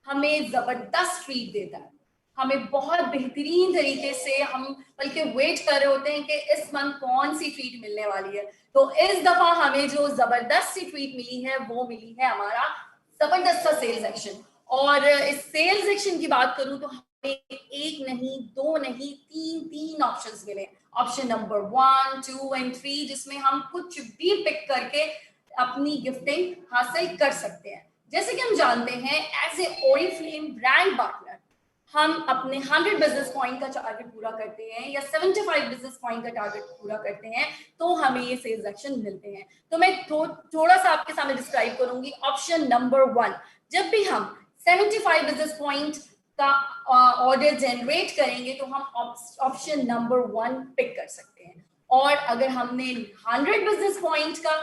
हमें जबरदस्त ट्रीट देता है, हमें बहुत बेहतरीन तरीके से, हम बल्कि वेट कर रहे होते हैं कि इस मंथ कौन सी ट्रीट मिलने वाली है। तो इस दफा हमें जो जबरदस्त सी ट्रीट मिली है वो मिली है हमारा जबरदस्त सा सेल्स एक्शन। और इस सेल्स एक्शन की बात करूं तो हमें एक नहीं, दो नहीं, तीन ऑप्शंस मिले। ऑप्शन नंबर 1, 2 एंड 3, जिसमें हम कुछ भी पिक करके अपनी गिफ्टिंग हासिल कर सकते हैं। जैसे कि हम जानते हैं as a Oriflame brand partner हम अपने 100 बिजनेस पॉइंट का टारगेट पूरा करते हैं या 75 बिजनेस पॉइंट का टारगेट पूरा करते हैं तो हमें ये सेल्स एक्शन मिलते हैं। तो मैं थोड़ा सा आपके सामने डिस्क्राइब करूंगी। ऑप्शन नंबर 1, जब भी हम 75 बिजनेस पॉइंट का ऑर्डर जनरेट करेंगे तो हम ऑप्शन नंबर 1 पिक कर सकते हैं। और अगर हमने 100 बिजनेस पॉइंट का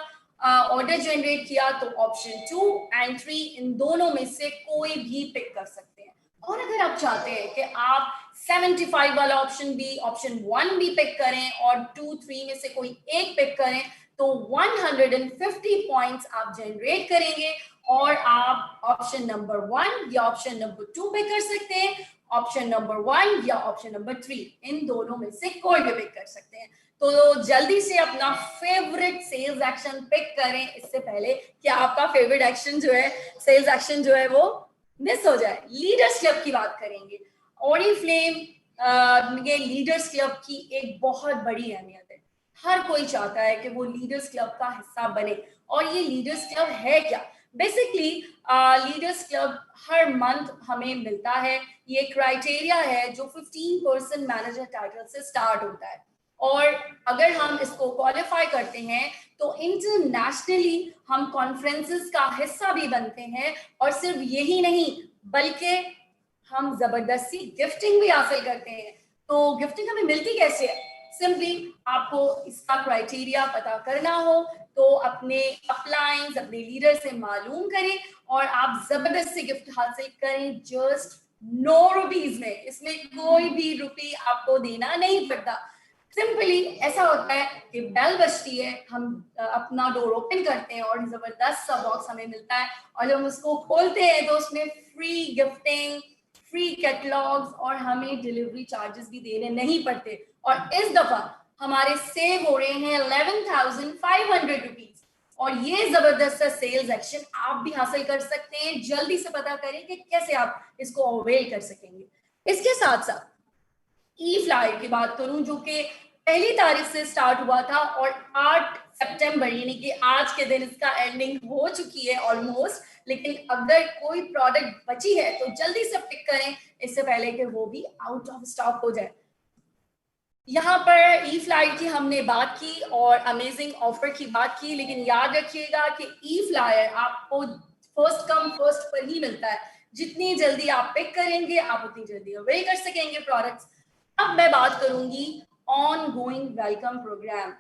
ऑर्डर जनरेट किया तो ऑप्शन 2 एंड 3 इन दोनों में से कोई भी पिक कर सकते हैं। और अगर आप चाहते हैं कि आप 75 वाला ऑप्शन भी, ऑप्शन 1 भी पिक करें और 2, 3 में से कोई एक पिक करें तो 150 पॉइंट्स आप जनरेट करेंगे और आप ऑप्शन नंबर 1 या ऑप्शन नंबर 2 पिक कर सकते हैं, ऑप्शन नंबर 1 या ऑप्शन नंबर 3 इन दोनों में से कोई भी पिक कर सकते हैं। तो जल्दी से अपना फेवरेट सेल्स एक्शन पिक करें इससे पहले कि आपका फेवरेट एक्शन जो है, सेल्स एक्शन जो है वो मिस हो जाए। लीडर्स क्लब की बात करेंगे। ओरिफ्लेम ये लीडर्स क्लब की एक बहुत बड़ी अहमियत है। हर कोई चाहता है कि वो लीडर्स क्लब का हिस्सा बने। और ये लीडर्स क्लब है क्या? बेसिकली लीडर्स क्लब हर मंथ हमें मिलता है। ये क्राइटेरिया है जो 15% मैनेजर टाइटल से स्टार्ट होता है, और अगर हम इसको क्वालिफाई करते हैं तो इंटरनेशनली हम कॉन्फ्रेंसेस का हिस्सा भी बनते हैं। और सिर्फ यही नहीं बल्कि हम जबरदस्ती गिफ्टिंग भी हासिल करते हैं। तो गिफ्टिंग हमें मिलती कैसे है? सिंपली आपको इसका क्राइटेरिया पता करना हो तो अपने अपलाइंस, अपने लीडर से मालूम करें और आप जबरदस्ती गिफ्ट हासिल करें जस्ट नो रुपीज में। इसमें कोई भी रुपी आपको देना नहीं पड़ता। सिंपली ऐसा होता है कि बेल बजती है, हम अपना डोर ओपन करते हैं और जबरदस्त सा बॉक्स हमें मिलता है, और जब हम उसको खोलते हैं तो उसमें फ्री गिफ्टिंग, फ्री कैटलॉग्स और हमें डिलीवरी चार्जेस भी देने नहीं पड़ते। और इस दफा हमारे सेव हो रहे हैं 11,500 रुपीज। और ये जबरदस्त सा सेल्स एक्शन आप भी हासिल कर सकते हैं। जल्दी से पता करें कि कैसे आप इसको अवेल कर सकेंगे। इसके साथ साथ ई फ्लायर की बात करूं जो कि 1 तारीख से स्टार्ट हुआ था और 8 सितंबर यानी कि आज के दिन इसका एंडिंग हो चुकी है ऑलमोस्ट। लेकिन अगर कोई प्रोडक्ट बची है तो जल्दी से पिक करें इससे पहले कि वो भी आउट ऑफ स्टॉक हो जाए। यहाँ पर ई फ्लायर की हमने बात की और अमेजिंग ऑफर की बात की, लेकिन याद रखिएगा कि ई फ्लायर आपको फर्स्ट कम फर्स्ट पर ही मिलता है। जितनी जल्दी आप पिक करेंगे आप उतनी जल्दी अवेल कर सकेंगे प्रोडक्ट्स। अब मैं बात करूंगी ऑन गोइंग वेलकम प्रोग्राम।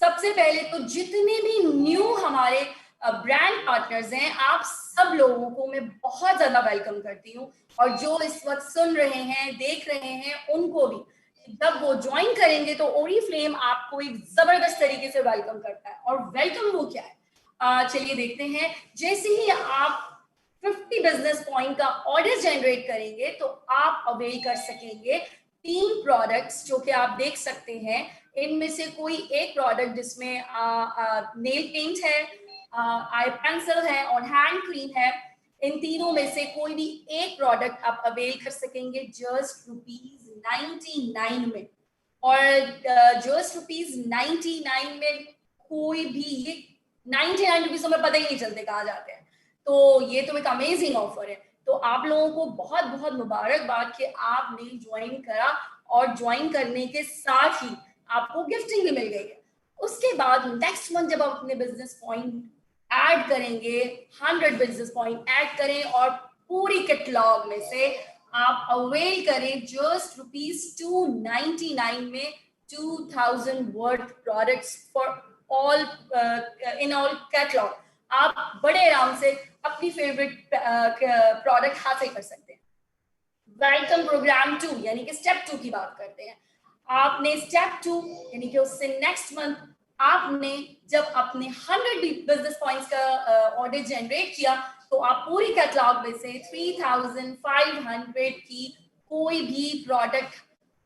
सबसे पहले तो जितने भी न्यू हमारे ब्रांड पार्टनर्स हैं, आप सब लोगों को मैं बहुत ज्यादा वेलकम करती हूँ, और जो इस वक्त सुन रहे हैं, देख रहे हैं, उनको भी जब वो ज्वाइन करेंगे तो ओरिफ्लेम आपको एक जबरदस्त तरीके से वेलकम करता है। और वेलकम वो क्या है, चलिए देखते हैं। जैसे ही आप 50 बिजनेस पॉइंट का ऑर्डर जनरेट करेंगे तो आप अवेल कर सकेंगे 3 प्रोडक्ट्स, जो कि आप देख सकते हैं। इनमें से कोई एक प्रोडक्ट जिसमें नेल पेंट है, आई पेंसिल है और हैंड क्रीम है, इन तीनों में से कोई भी एक प्रोडक्ट आप अवेल कर सकेंगे जस्ट ₹99 में। और जस्ट ₹99 में कोई भी, ये 99 रुपीज हमें पता ही नहीं चलते कहाँ जाते हैं, तो ये तो एक अमेजिंग ऑफर है। तो आप लोगों को बहुत बहुत मुबारकबाद कि आपने ज्वाइन करा, और ज्वाइन करने के साथ ही आपको गिफ्टिंग भी मिल गई है। उसके बाद नेक्स्ट मंथ जब आप अपने बिजनेस पॉइंट ऐड करेंगे, 100 बिजनेस पॉइंट ऐड करें और पूरी कैटलॉग में से आप अवेल करें जस्ट ₹299 में 2000 worth products for all in all catalogue. आप बड़े आराम से अपनी फेवरेट प्रोडक्ट हासिल कर सकते हैं। वेलकम प्रोग्राम 2 यानी कि स्टेप 2 की बात करते हैं। आपने स्टेप 2 यानी कि उससे नेक्स्ट मंथ आपने जब अपने 100 बिजनेस पॉइंट्स का ऑर्डर जनरेट किया, तो आप पूरी कैटलॉग में से 3500 की कोई भी प्रोडक्ट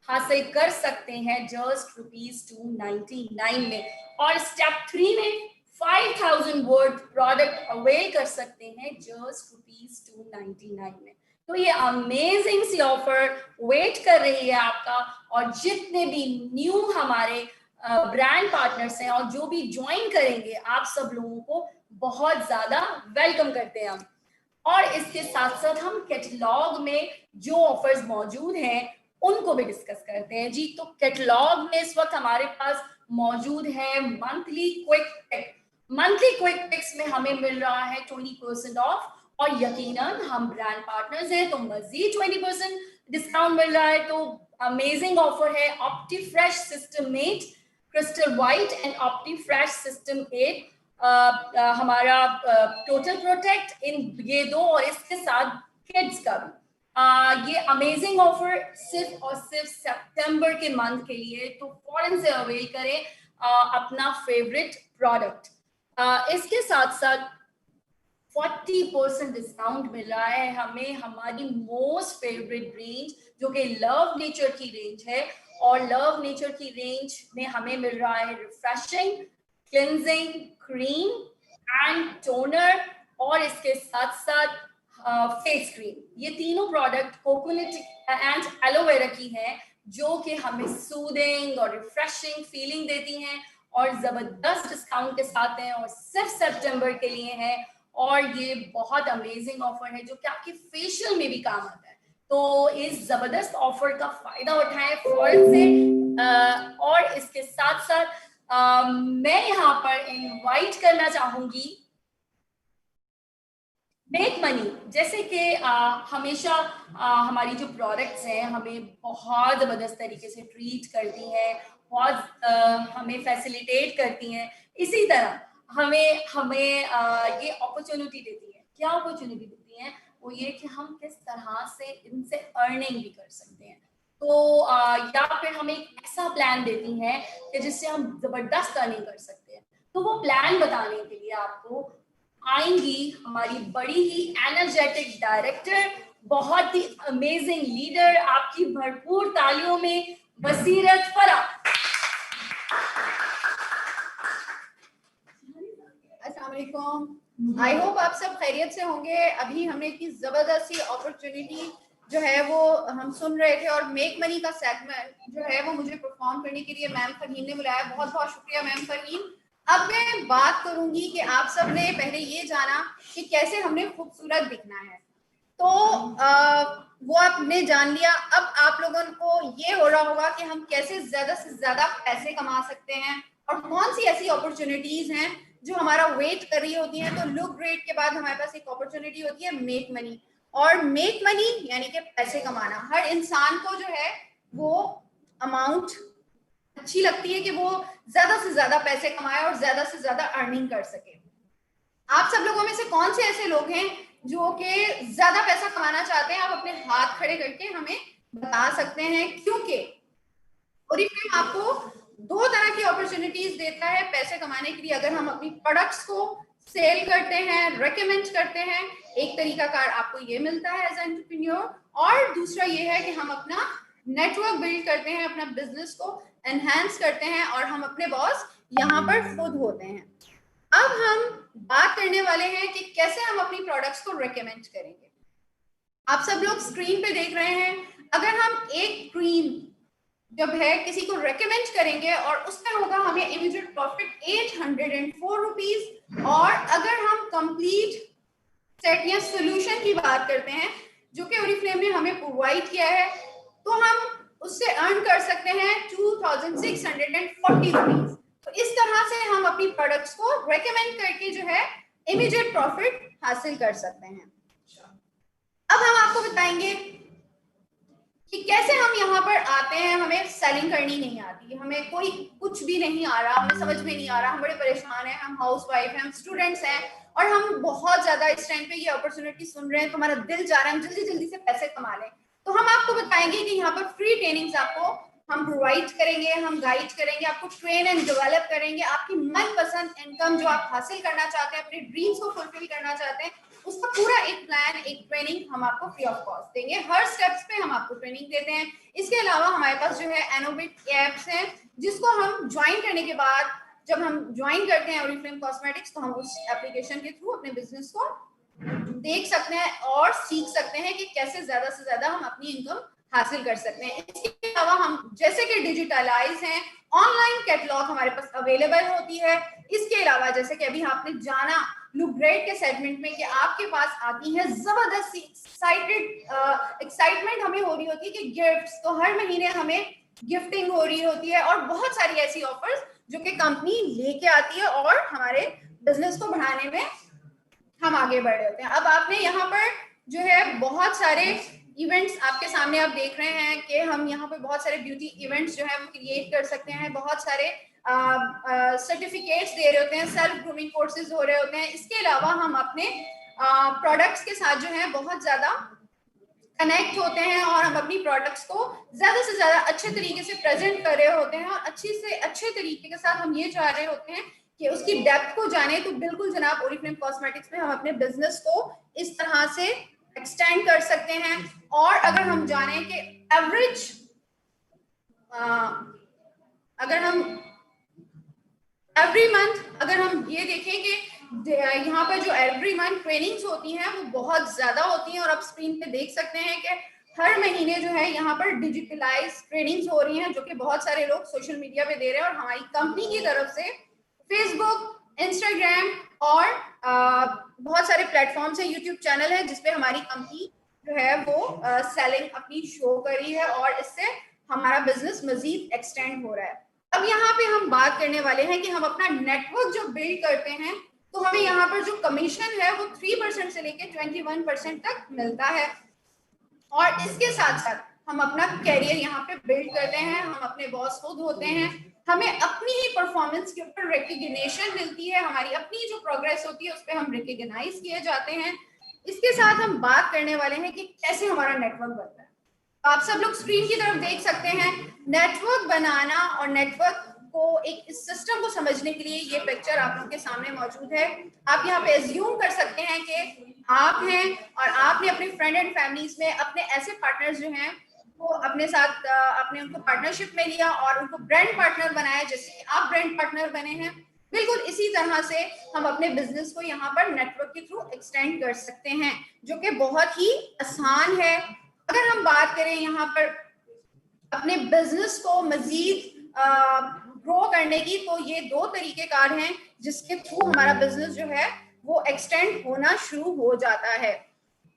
हासिल कर सकते हैं जस्ट ₹299 में। और स्टेप 3 में 5000 वर्थ प्रोडक्ट अवेल कर सकते हैं जस्ट ₹299 में। तो ये अमेजिंग सी ऑफर वेट कर रही है आपका। और जितने भी न्यू हमारे ब्रांड पार्टनर्स हैं और जो भी ज्वाइन करेंगे, आप सब लोगों को बहुत ज्यादा वेलकम करते हैं हम। और इसके साथ साथ हम कैटलॉग में जो ऑफर्स मौजूद हैं उनको भी डिस्कस करते हैं जी। तो कैटलॉग में इस वक्त हमारे पास मौजूद है monthly quick pick. Monthly quick picks में हमें मिल रहा है 20% ऑफ, और यकीनन हम ब्रांड पार्टनर्स हैं तो मजीद 20% डिस्काउंट मिल रहा है। तो अमेजिंग ऑफर है। Optifresh system 8 crystal white and Optifresh system 8 हमारा टोटल प्रोटेक्ट, इन ये दो, और इसके साथ किड्स का भी। ये अमेजिंग ऑफर सिर्फ और सिर्फ सितंबर के मंथ के लिए, तो फौरन से अवेल करें अपना फेवरेट प्रोडक्ट। इसके साथ साथ 40% डिस्काउंट मिल रहा है हमें हमारी मोस्ट फेवरेट रेंज, जो कि लव नेचर की रेंज है। और लव नेचर की रेंज में हमें मिल रहा है refreshing, cleansing cream and toner, और इसके साथ साथ फेस क्रीम। ये तीनों प्रोडक्ट कोकोनट एंड एलोवेरा की हैं, जो कि हमें सूदिंग और रिफ्रेशिंग फीलिंग देती हैं, और जबरदस्त डिस्काउंट के साथ हैं, और सिर्फ सितंबर के लिए हैं। और ये बहुत अमेजिंग ऑफर है जो कि आपके फेशियल में भी काम आता है। तो इस जबरदस्त ऑफर का फायदा उठाएं फौरन से। और इसके साथ साथ मैं यहाँ पर इनवाइट करना चाहूंगी मेक मनी। जैसे कि हमेशा हमारी जो प्रोडक्ट्स हैं हमें बहुत ज़बरदस्त तरीके से ट्रीट करती हैं, बहुत हमें फैसिलिटेट करती हैं। इसी तरह हमें ये अपॉर्चुनिटी देती है। क्या अपॉर्चुनिटी देती हैं? वो ये कि हम किस तरह से इनसे अर्निंग भी कर सकते हैं। तो या फिर हमें एक ऐसा प्लान देती हैं कि जिससे हम ज़बरदस्त अर्निंग कर सकते हैं। तो वो प्लान बताने के लिए आपको आएंगी हमारी बड़ी ही एनर्जेटिक डायरेक्टर, बहुत ही अमेजिंग लीडर, आपकी भरपूर तालियों में बसीरत फरा। अस्सलाम वालेकुम। आई होप आप सब खैरियत से होंगे। अभी हमने इतनी जबरदस्त सी अपॉर्चुनिटी जो है वो हम सुन रहे थे, और मेक मनी का सेगमेंट जो है वो मुझे परफॉर्म करने के लिए मैम फरहीन ने बुलाया। बहुत बहुत शुक्रिया मैम फरहीन। अब मैं बात करूंगी कि आप सब ने पहले ये जाना कि कैसे हमने खूबसूरत दिखना है, तो वो आपने जान लिया। अब आप लोगों को ये हो रहा होगा कि हम कैसे ज्यादा से ज्यादा पैसे कमा सकते हैं, और कौन सी ऐसी अपॉर्चुनिटीज हैं जो हमारा वेट कर रही होती हैं। तो लुक ग्रेट के बाद हमारे पास एक अपॉर्चुनिटी होती है मेक मनी, और मेक मनी यानी कि पैसे कमाना। हर इंसान को जो है वो अमाउंट अच्छी लगती है कि वो ज्यादा से ज्यादा पैसे कमाए और ज्यादा से ज्यादा अर्निंग कर सके। आप सब लोगों में से कौन से ऐसे लोग हैं जो कि ज्यादा पैसा कमाना चाहते हैं? आप अपने हाथ खड़े करके हमें बता सकते हैं, क्योंकि ओरिफ्लेम आपको दो तरह की अपॉर्चुनिटीज देता है पैसे कमाने के लिए। अगर हम अपनी प्रोडक्ट्स को सेल करते हैं, रेकमेंड करते हैं, एक तरीका कार आपको ये मिलता है एज एंटरप्रेन्योर, और दूसरा ये है कि हम अपना नेटवर्क बिल्ड करते हैं, अपना बिजनेस को एनहांस करते हैं और हम अपने बॉस यहाँ पर खुद होते हैं। अब हम बात करने वाले हैं कि कैसे हम अपनी प्रोडक्ट्स को रेकमेंड करेंगे। आप सब लोग स्क्रीन पे देख रहे हैं, अगर हम एक क्रीम जब है किसी को रेकमेंड करेंगे और उसमें होगा हमें इमीडिएट प्रॉफिट 804 रुपीज, और अगर हम कंप्लीट सेट या सोल्यूशन की बात करते हैं जो कि ओरिफ्लेम ने हमें प्रोवाइड किया है, तो हम उससे अर्न कर सकते हैं 2640 रुपीज। तो इस तरह से हम अपनी प्रोडक्ट्स को रेकमेंड करके जो है इमीडिएट प्रॉफिट हासिल कर सकते हैं। अब हम आपको बताएंगे कि कैसे हम यहाँ पर आते हैं। हमें सेलिंग करनी नहीं आती, हमें कोई कुछ भी नहीं आ रहा, हमें समझ में नहीं आ रहा, हम बड़े परेशान हैं, हम हाउसवाइफ हैं, हम स्टूडेंट्स हैं और हम बहुत ज्यादा इस टाइम पे ये अपॉर्चुनिटी सुन रहे हैं तो हमारा दिल चाह रहा है हम जल्दी जल्दी से पैसे कमा लें। तो हम आपको बताएंगे कि यहाँ पर फ्री ट्रेनिंग्स आपको हम प्रोवाइड करेंगे, हम गाइड करेंगे, आपको ट्रेन एंड डेवलप करेंगे। आपकी मनपसंद इनकम जो आप हासिल करना चाहते हैं, अपने ड्रीम्स को फुलफिल करना चाहते हैं, उसका पूरा एक प्लान, एक ट्रेनिंग हम आपको फ्री ऑफ कॉस्ट देंगे। हर स्टेप्स पे हम आपको ट्रेनिंग देते हैं। इसके अलावा हमारे पास जो है एनोबिट एप्स हैं जिसको हम ज्वाइन करने के बाद, जब हम ज्वाइन करते हैं ओरिफ्लेम कॉस्मेटिक्स, तो हम उस एप्लीकेशन के थ्रू अपने बिजनेस को देख सकते हैं और सीख सकते हैं कि कैसे ज्यादा से ज्यादा हम अपनी इनकम हासिल कर सकते हैं। इसके अलावा हम जैसे कि डिजिटलाइज हैं, ऑनलाइन कैटलॉग हमारे पास अवेलेबल होती है। इसके अलावा जैसे कि अभी आपने जाना लुब्रेट के सेगमेंट में कि आपके पास आती है जबरदस्त एक्साइटमेंट हमें हो रही होती है कि गिफ्ट्स, तो हर महीने हमें गिफ्टिंग हो रही होती है और बहुत सारी ऐसी ऑफर्स जो कि कंपनी लेके आती है और हमारे बिजनेस को बढ़ाने में हम आगे बढ़ रहे होते हैं। अब आपने यहाँ पर जो है बहुत सारे इवेंट्स आपके सामने आप देख रहे हैं कि हम यहाँ पे बहुत सारे ब्यूटी इवेंट्स जो है वो क्रिएट कर सकते हैं। बहुत सारे सर्टिफिकेट्स दे रहे होते हैं, सेल्फ ग्रूमिंग कोर्सेज हो रहे होते हैं। इसके अलावा हम अपने प्रोडक्ट्स के साथ जो है बहुत ज्यादा कनेक्ट होते हैं और हम अपनी प्रोडक्ट्स को ज्यादा से ज्यादा अच्छे तरीके से प्रेजेंट कर रहे होते हैं और अच्छे से अच्छे तरीके के साथ हम ये चाह रहे होते हैं कि उसकी डेप्थ को जाने। तो बिल्कुल जनाब, ओरिफ्लेम कॉस्मेटिक्स में हम अपने बिजनेस को इस तरह से एक्सटेंड कर सकते हैं। और अगर हम जाने कि एवरेज, अगर हम एवरी मंथ अगर हम ये देखें कि यहाँ पर जो एवरी मंथ ट्रेनिंग्स होती हैं वो बहुत ज्यादा होती हैं और आप स्क्रीन पे देख सकते हैं कि हर महीने जो है यहाँ पर डिजिटलाइज ट्रेनिंग्स हो रही हैं जो कि बहुत सारे लोग सोशल मीडिया पे दे रहे हैं। और हमारी कंपनी की तरफ से फेसबुक, इंस्टाग्राम और बहुत सारे प्लेटफॉर्म्स हैं, यूट्यूब चैनल है जिसपे हमारी कंपनी जो है वो सेलिंग अपनी शो करी है और इससे हमारा बिजनेस मजीद एक्सटेंड हो रहा है। अब यहाँ पे हम बात करने वाले हैं कि हम अपना नेटवर्क जो बिल्ड करते हैं तो हमें यहाँ पर जो कमीशन है वो 3% से लेके 21% तक मिलता है। और इसके साथ साथ हम अपना कैरियर यहाँ पे बिल्ड करते हैं, हम अपने बॉस खुद होते हैं, हमें अपनी ही परफॉर्मेंस के ऊपर रिकॉग्निशन मिलती है, हमारी अपनी जो प्रोग्रेस होती है उस पर हम रिकॉग्नाइज किए जाते हैं। इसके साथ हम बात करने वाले हैं कि कैसे हमारा नेटवर्क बनता है। आप सब लोग स्क्रीन की तरफ देख सकते हैं, नेटवर्क बनाना और नेटवर्क को एक इस सिस्टम को समझने के लिए ये पिक्चर आप लोगों के सामने मौजूद है। आप यहाँ पे एज्यूम कर सकते हैं कि आप हैं और आपने अपने फ्रेंड एंड फैमिलीज में अपने ऐसे पार्टनर्स जो हैं वो अपने साथ आपने उनको पार्टनरशिप में लिया और उनको ब्रांड पार्टनर बनाया, जैसे कि आप ब्रांड पार्टनर बने हैं। बिल्कुल इसी तरह से हम अपने बिजनेस को यहाँ पर नेटवर्क के थ्रू एक्सटेंड कर सकते हैं, जो कि बहुत ही आसान है। अगर हम बात करें यहाँ पर अपने बिजनेस को मजीद ग्रो करने की, तो ये दो तरीकेकार हैं जिसके थ्रू हमारा बिजनेस जो है वो एक्सटेंड होना शुरू हो जाता है।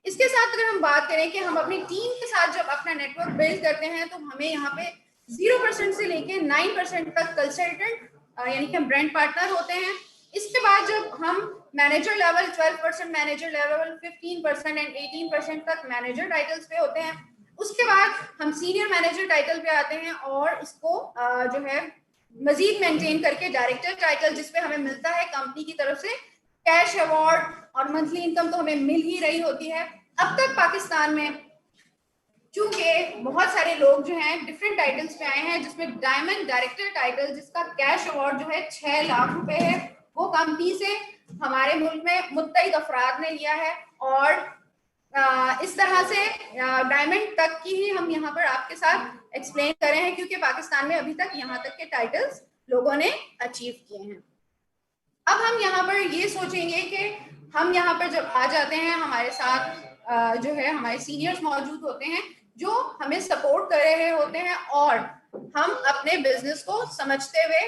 इसके साथ अगर हम बात करें कि हम अपनी टीम के साथ जब अपना नेटवर्क बिल्ड करते हैं तो हमें यहाँ पे 0% से लेके 9% तक कंसल्टेंट यानी कि हम ब्रांड पार्टनर होते हैं। इसके बाद जब हम manager level 12% manager level 15% and 18% तक मैनेजर टाइटल्स पे होते हैं। उसके बाद हम सीनियर मैनेजर टाइटल पे आते हैं और इसको जो है मजीद मेंटेन करके डायरेक्टर टाइटल, जिसपे हमें मिलता है कंपनी की तरफ से कैश अवार्ड और मंथली इनकम तो हमें मिल ही रही होती है। अब तक पाकिस्तान में चूंकि बहुत सारे लोग जो हैं डिफरेंट टाइटल्स पे आए हैं, जिसमें डायमंड डायरेक्टर टाइटल जिसका कैश अवार्ड जो है 6 लाख रुपए है, वो कंपनी से हमारे मुल्क में मुत्तहिद अफराद ने लिया है। और इस तरह से डायमंड तक की ही हम यहाँ पर आपके साथ एक्सप्लेन कर रहे हैं, क्योंकि पाकिस्तान में अभी तक यहाँ तक के टाइटल्स लोगों ने अचीव किए हैं। अब हम यहाँ पर ये सोचेंगे कि हम यहाँ पर जब आ जाते हैं, हमारे साथ जो है हमारे सीनियर्स मौजूद होते हैं जो हमें सपोर्ट कर रहे होते हैं, और हम अपने बिजनेस को समझते हुए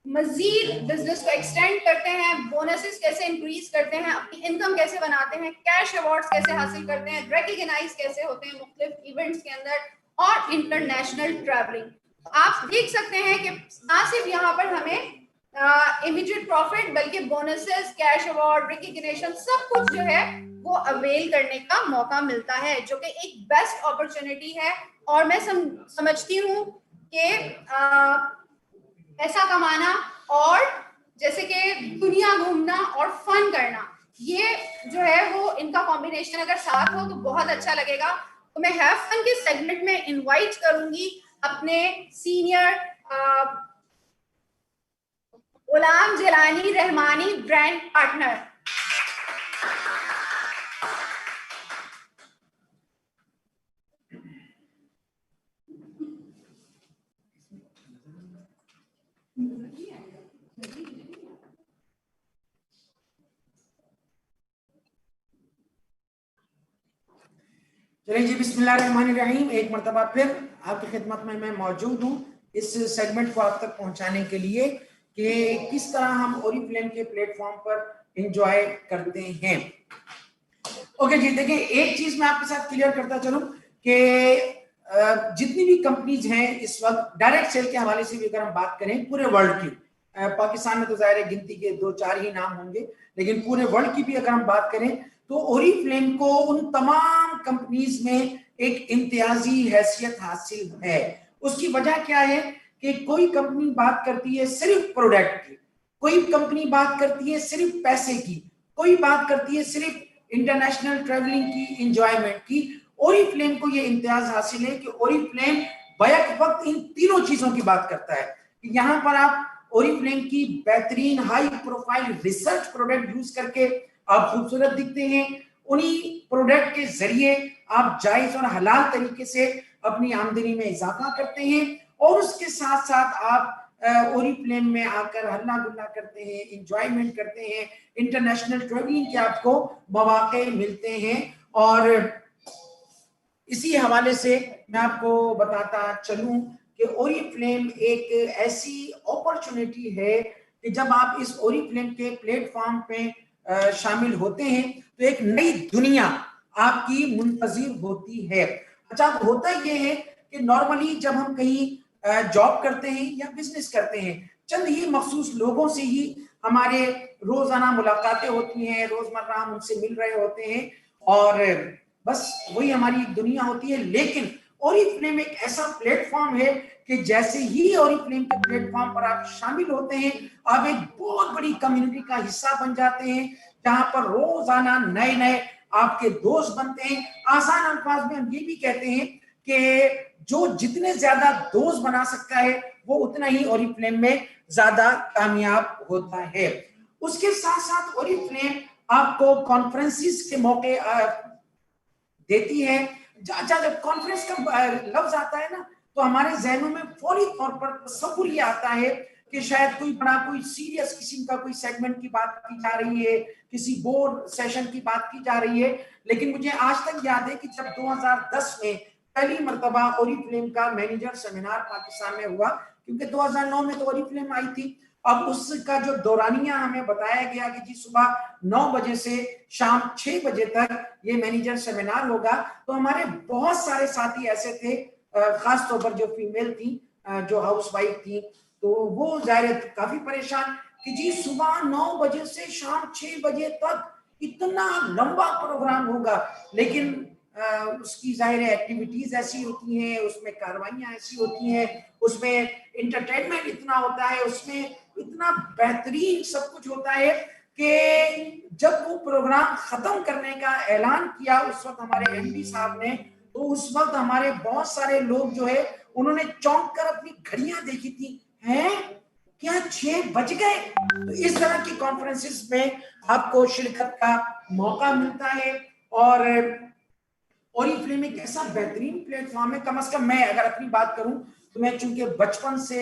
मजीद बिजनेस को एक्सटेंड करते हैं, बोनसेस कैसे इंक्रीज करते हैं, अपनी इनकम कैसे बनाते हैं, कैश अवार्ड्स कैसे हासिल करते हैं, रिकॉग्नाइज कैसे होते हैं मुख्तलिफ इवेंट्स के अंदर, और इंटरनेशनल ट्रैवलिंग। आप देख सकते हैं कि ना सिर्फ यहाँ पर हमें इमीडिएट प्रॉफिट, बल्कि बोनसेस, कैश अवार्ड, रिकॉग्निशन सब कुछ जो है वो अवेल करने का मौका मिलता है, जो कि एक बेस्ट अपॉर्चुनिटी है। और मैं समझती हूँ कि पैसा कमाना और जैसे कि दुनिया घूमना और फन करना, ये जो है वो इनका कॉम्बिनेशन अगर साथ हो तो बहुत अच्छा लगेगा। तो मैं हैव फन के सेगमेंट में इनवाइट करूंगी अपने सीनियर गुलाम जिलानी रहमानी ब्रांड पार्टनर। चलिए जी, बिस्मिल्लाहिर्रहमानिर्रहीम। एक मरतबा फिर आपकी खिदमत में मैं मौजूद हूँ इस सेगमेंट को आप तक पहुंचाने के लिए कि किस तरह हम ओरिफ्लेम के प्लेटफॉर्म पर एंजॉय करते हैं। ओके जी, देखिए एक चीज मैं आपके साथ क्लियर करता चलूं कि जितनी भी कंपनीज हैं इस वक्त डायरेक्ट सेल के हवाले से भी अगर हम बात करें पूरे वर्ल्ड की, पाकिस्तान में तो जाहिर है गिनती के 2-4 ही नाम होंगे, लेकिन पूरे वर्ल्ड की भी अगर हम बात करें तो ओरिफ्लेम को उन तमाम कंपनीज में एक इम्तियाजी हैसियत हासिल है। उसकी वजह क्या है कि कोई कंपनी बात करती है सिर्फ प्रोडक्ट की, कोई कंपनी बात करती है सिर्फ पैसे की, कोई बात करती है सिर्फ इंटरनेशनल ट्रैवलिंग की, एंजॉयमेंट की। ओरिफ्लेम को ये इम्तियाज हासिल है कि ओरिफ्लेम बैक वक्त इन तीनों चीजों की बात करता है। यहाँ पर आप ओरिफ्लेम की बेहतरीन high profile research product use करके आप खूबसूरत दिखते हैं। उन्हीं प्रोडक्ट के जरिए आप जायज और हलाल तरीके से अपनी आमदनी में इजाफा करते हैं, और उसके साथ साथ आप ओरिफ्लेम में आकर हल्ला गुल्ला करते हैं, इंजॉयमेंट करते हैं, इंटरनेशनल ट्रैवलिंग के आपको मौके मिलते हैं। और इसी हवाले से मैं आपको बताता चलूं कि ओरिफ्लेम एक ऐसी अपॉर्चुनिटी है कि जब आप इस ओरिफ्लेम के प्लेटफॉर्म पे शामिल होते हैं तो एक नई दुनिया आपकी मुंतजिर होती है। अच्छा, होता ये है कि नॉर्मली जब हम कहीं जॉब करते हैं या बिजनेस करते हैं, चंद ही मखसूस लोगों से ही हमारे रोजाना मुलाकातें होती हैं, रोजमर्रा हम उनसे मिल रहे होते हैं और बस वही हमारी दुनिया होती है। लेकिन ओरिफ्लेम एक ऐसा प्लेटफॉर्म है कि जैसे ही ओरिफ्लेम के प्लेटफॉर्म पर आप शामिल होते हैं, आप एक बहुत बड़ी कम्युनिटी का हिस्सा बन जाते हैं, जहां पर रोजाना नए नए आपके दोस्त बनते हैं। आसान अल्फाज में हम ये भी कहते हैं कि जो जितने ज्यादा दोस्त बना सकता है वो उतना ही ओरिफ्लेम में ज्यादा कामयाब होता है। उसके साथ साथ ओरिफ्लेम आपको कॉन्फ्रेंसिस के मौके देती है। जब कॉन्फ्रेंस का लफ्ज आता है ना, तो हमारे जहनों में फौरी तौर पर तसव्वुर ये आता है कि शायद कोई सीरियस किस्म का कोई सेगमेंट की बात की जा रही है, किसी बोर्ड सेशन की बात की जा रही है। लेकिन मुझे आज तक याद है कि जब 2010 में पहली मर्तबा ओरिफ्लेम का मैनेजर सेमिनार पाकिस्तान में हुआ, क्योंकि 2009 में तो ओरिफ्लेम आई थी, अब उसका जो दौरानिया हमें बताया गया कि जी सुबह 9 बजे से शाम 6 बजे तक ये मैनेजर सेमिनार होगा, तो हमारे बहुत सारे साथी ऐसे थे, खास तौर पर जो फीमेल थी, जो हाउसवाइफ थी, तो वो जाहिर काफी परेशान कि जी सुबह 9 बजे से शाम 6 बजे तक इतना लंबा प्रोग्राम होगा। लेकिन उसकी जाहिर है एक्टिविटीज ऐसी होती हैं, उसमें कार्रवाइयाँ ऐसी होती हैं, उसमें एंटरटेनमेंट इतना होता है, उसमें इतना बेहतरीन सब कुछ होता है कि जब वो प्रोग्राम खत्म करने का ऐलान किया उस वक्त हमारे एमडी साहब ने, तो उस वक्त हमारे बहुत सारे लोग जो है उन्होंने चौंक कर अपनी घड़ियां देखी थी, हैं क्या 6 बज गए। तो इस तरह की कॉन्फ्रेंसेस में आपको शिरकत का मौका मिलता है। और ओरिफ्लेम एक ऐसा बेहतरीन प्लेटफॉर्म है, कम से कम मैं अगर अपनी बात करूं तो मैं चूंकि बचपन से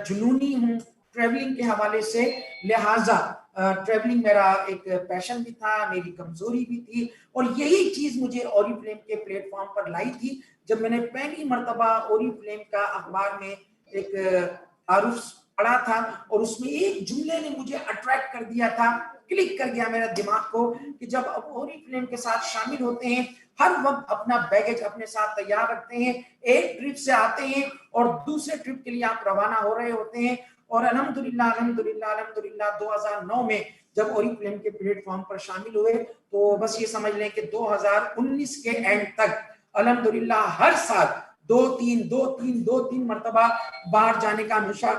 जुनूनी हूं ट्रैवलिंग के हवाले से, लिहाजा ट्रैवलिंग मेरा एक पैशन भी था, मेरी कमजोरी भी थी, और यही चीज मुझे ओरिफ्लेम के प्लेटफॉर्म पर लाई थी। जब मैंने पहली मर्तबा ओरिफ्लेम का अखबार में एक तारुफ पढ़ा था और उसमें एक जुमले ने मुझे अट्रैक्ट कर दिया था, क्लिक कर गया मेरा दिमाग को, कि जब अब ओरिफ्लेम के साथ शामिल होते हैं हर वक्त अपना बैगेज अपने साथ तैयार रखते हैं, एक ट्रिप से आते हैं और दूसरे ट्रिप के लिए आप रवाना हो रहे होते हैं। और अल्हम्दुलिल्लाह अल्हम्दुलिल्लाह अल्हम्दुलिल्लाह 2009 में जब ओरिफ्लेम के प्लेटफॉर्म पर शामिल हुए तो बस ये समझ लें कि 2019 के एंड तक अल्हम्दुलिल्लाह हर साल 2-3 मरतबा बाहर जाने का हमेशा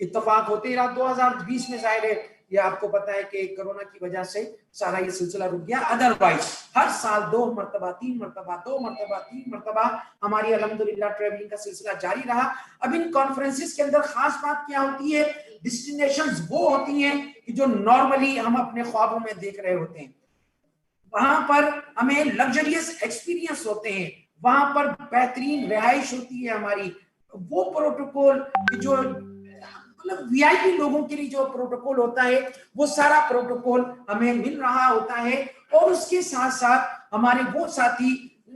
इत्तेफाक होते ही रहा। 2020 में जाहिर है ये आपको पता है कि कोरोना की वजह से सारा ये सिलसिला रुक गया, अदरवाइज हर साल 2 मरतबा 3 मरतबा 2 मरतबा 3 मरतबा हमारी अल्हम्दुलिल्लाह ट्रैवलिंग का सिलसिला जारी रहा। अब इन कॉन्फ्रेंसेस के अंदर खास बात क्या होती है, डेस्टिनेशंस वो होती हैं कि जो नॉर्मली हम अपने ख्वाबों में देख रहे होते हैं, वहां पर हमें लग्जरियस एक्सपीरियंस होते हैं, वहां पर बेहतरीन रिहाइश होती है हमारी, वो प्रोटोकॉल जो मतलब वीआईपी लोगों के लिए जो प्रोटोकॉल होता है वो सारा प्रोटोकॉल हमें मिल रहा होता है। और उसके साथ साथ हमारे वो साथी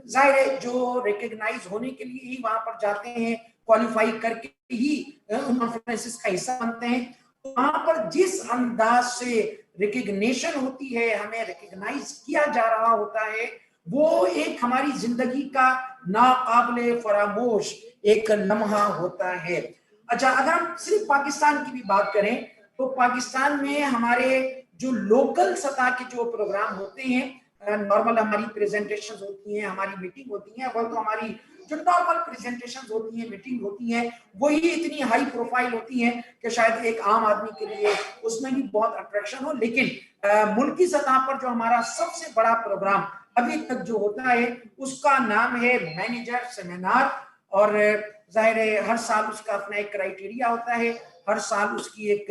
जाहिर है जो रिकॉग्नाइज होने के लिए ही वहां पर जाते हैं, क्वालिफाई करके ही उन कॉन्फ्रेंसेस का हिस्सा बनते हैं। तो वहां पर जिस अंदाज से रिकॉग्निशन होती है, हमें रिकॉग्नाइज किया जा रहा होता है, वो एक हमारी जिंदगी का नाकाबिले फरामोश एक लम्हा होता है। अच्छा, अगर हम सिर्फ पाकिस्तान की भी बात करें तो पाकिस्तान में हमारे जो लोकल सतह के जो प्रोग्राम होते हैं, नॉर्मल हमारी प्रेजेंटेशंस होती हैं, हमारी मीटिंग होती है, वो तो हमारी जो नॉर्मल प्रेजेंटेशंस होती हैं, मीटिंग होती है, वो ही इतनी हाई प्रोफाइल होती हैं कि शायद एक आम आदमी के लिए उसमें भी बहुत अट्रैक्शन हो। लेकिन मुल्की सतह पर जो हमारा सबसे बड़ा प्रोग्राम अभी तक जो होता है उसका नाम है मैनेजर सेमिनार। और जाहिर है हर साल उसका अपना एक क्राइटेरिया होता है, हर साल उसकी एक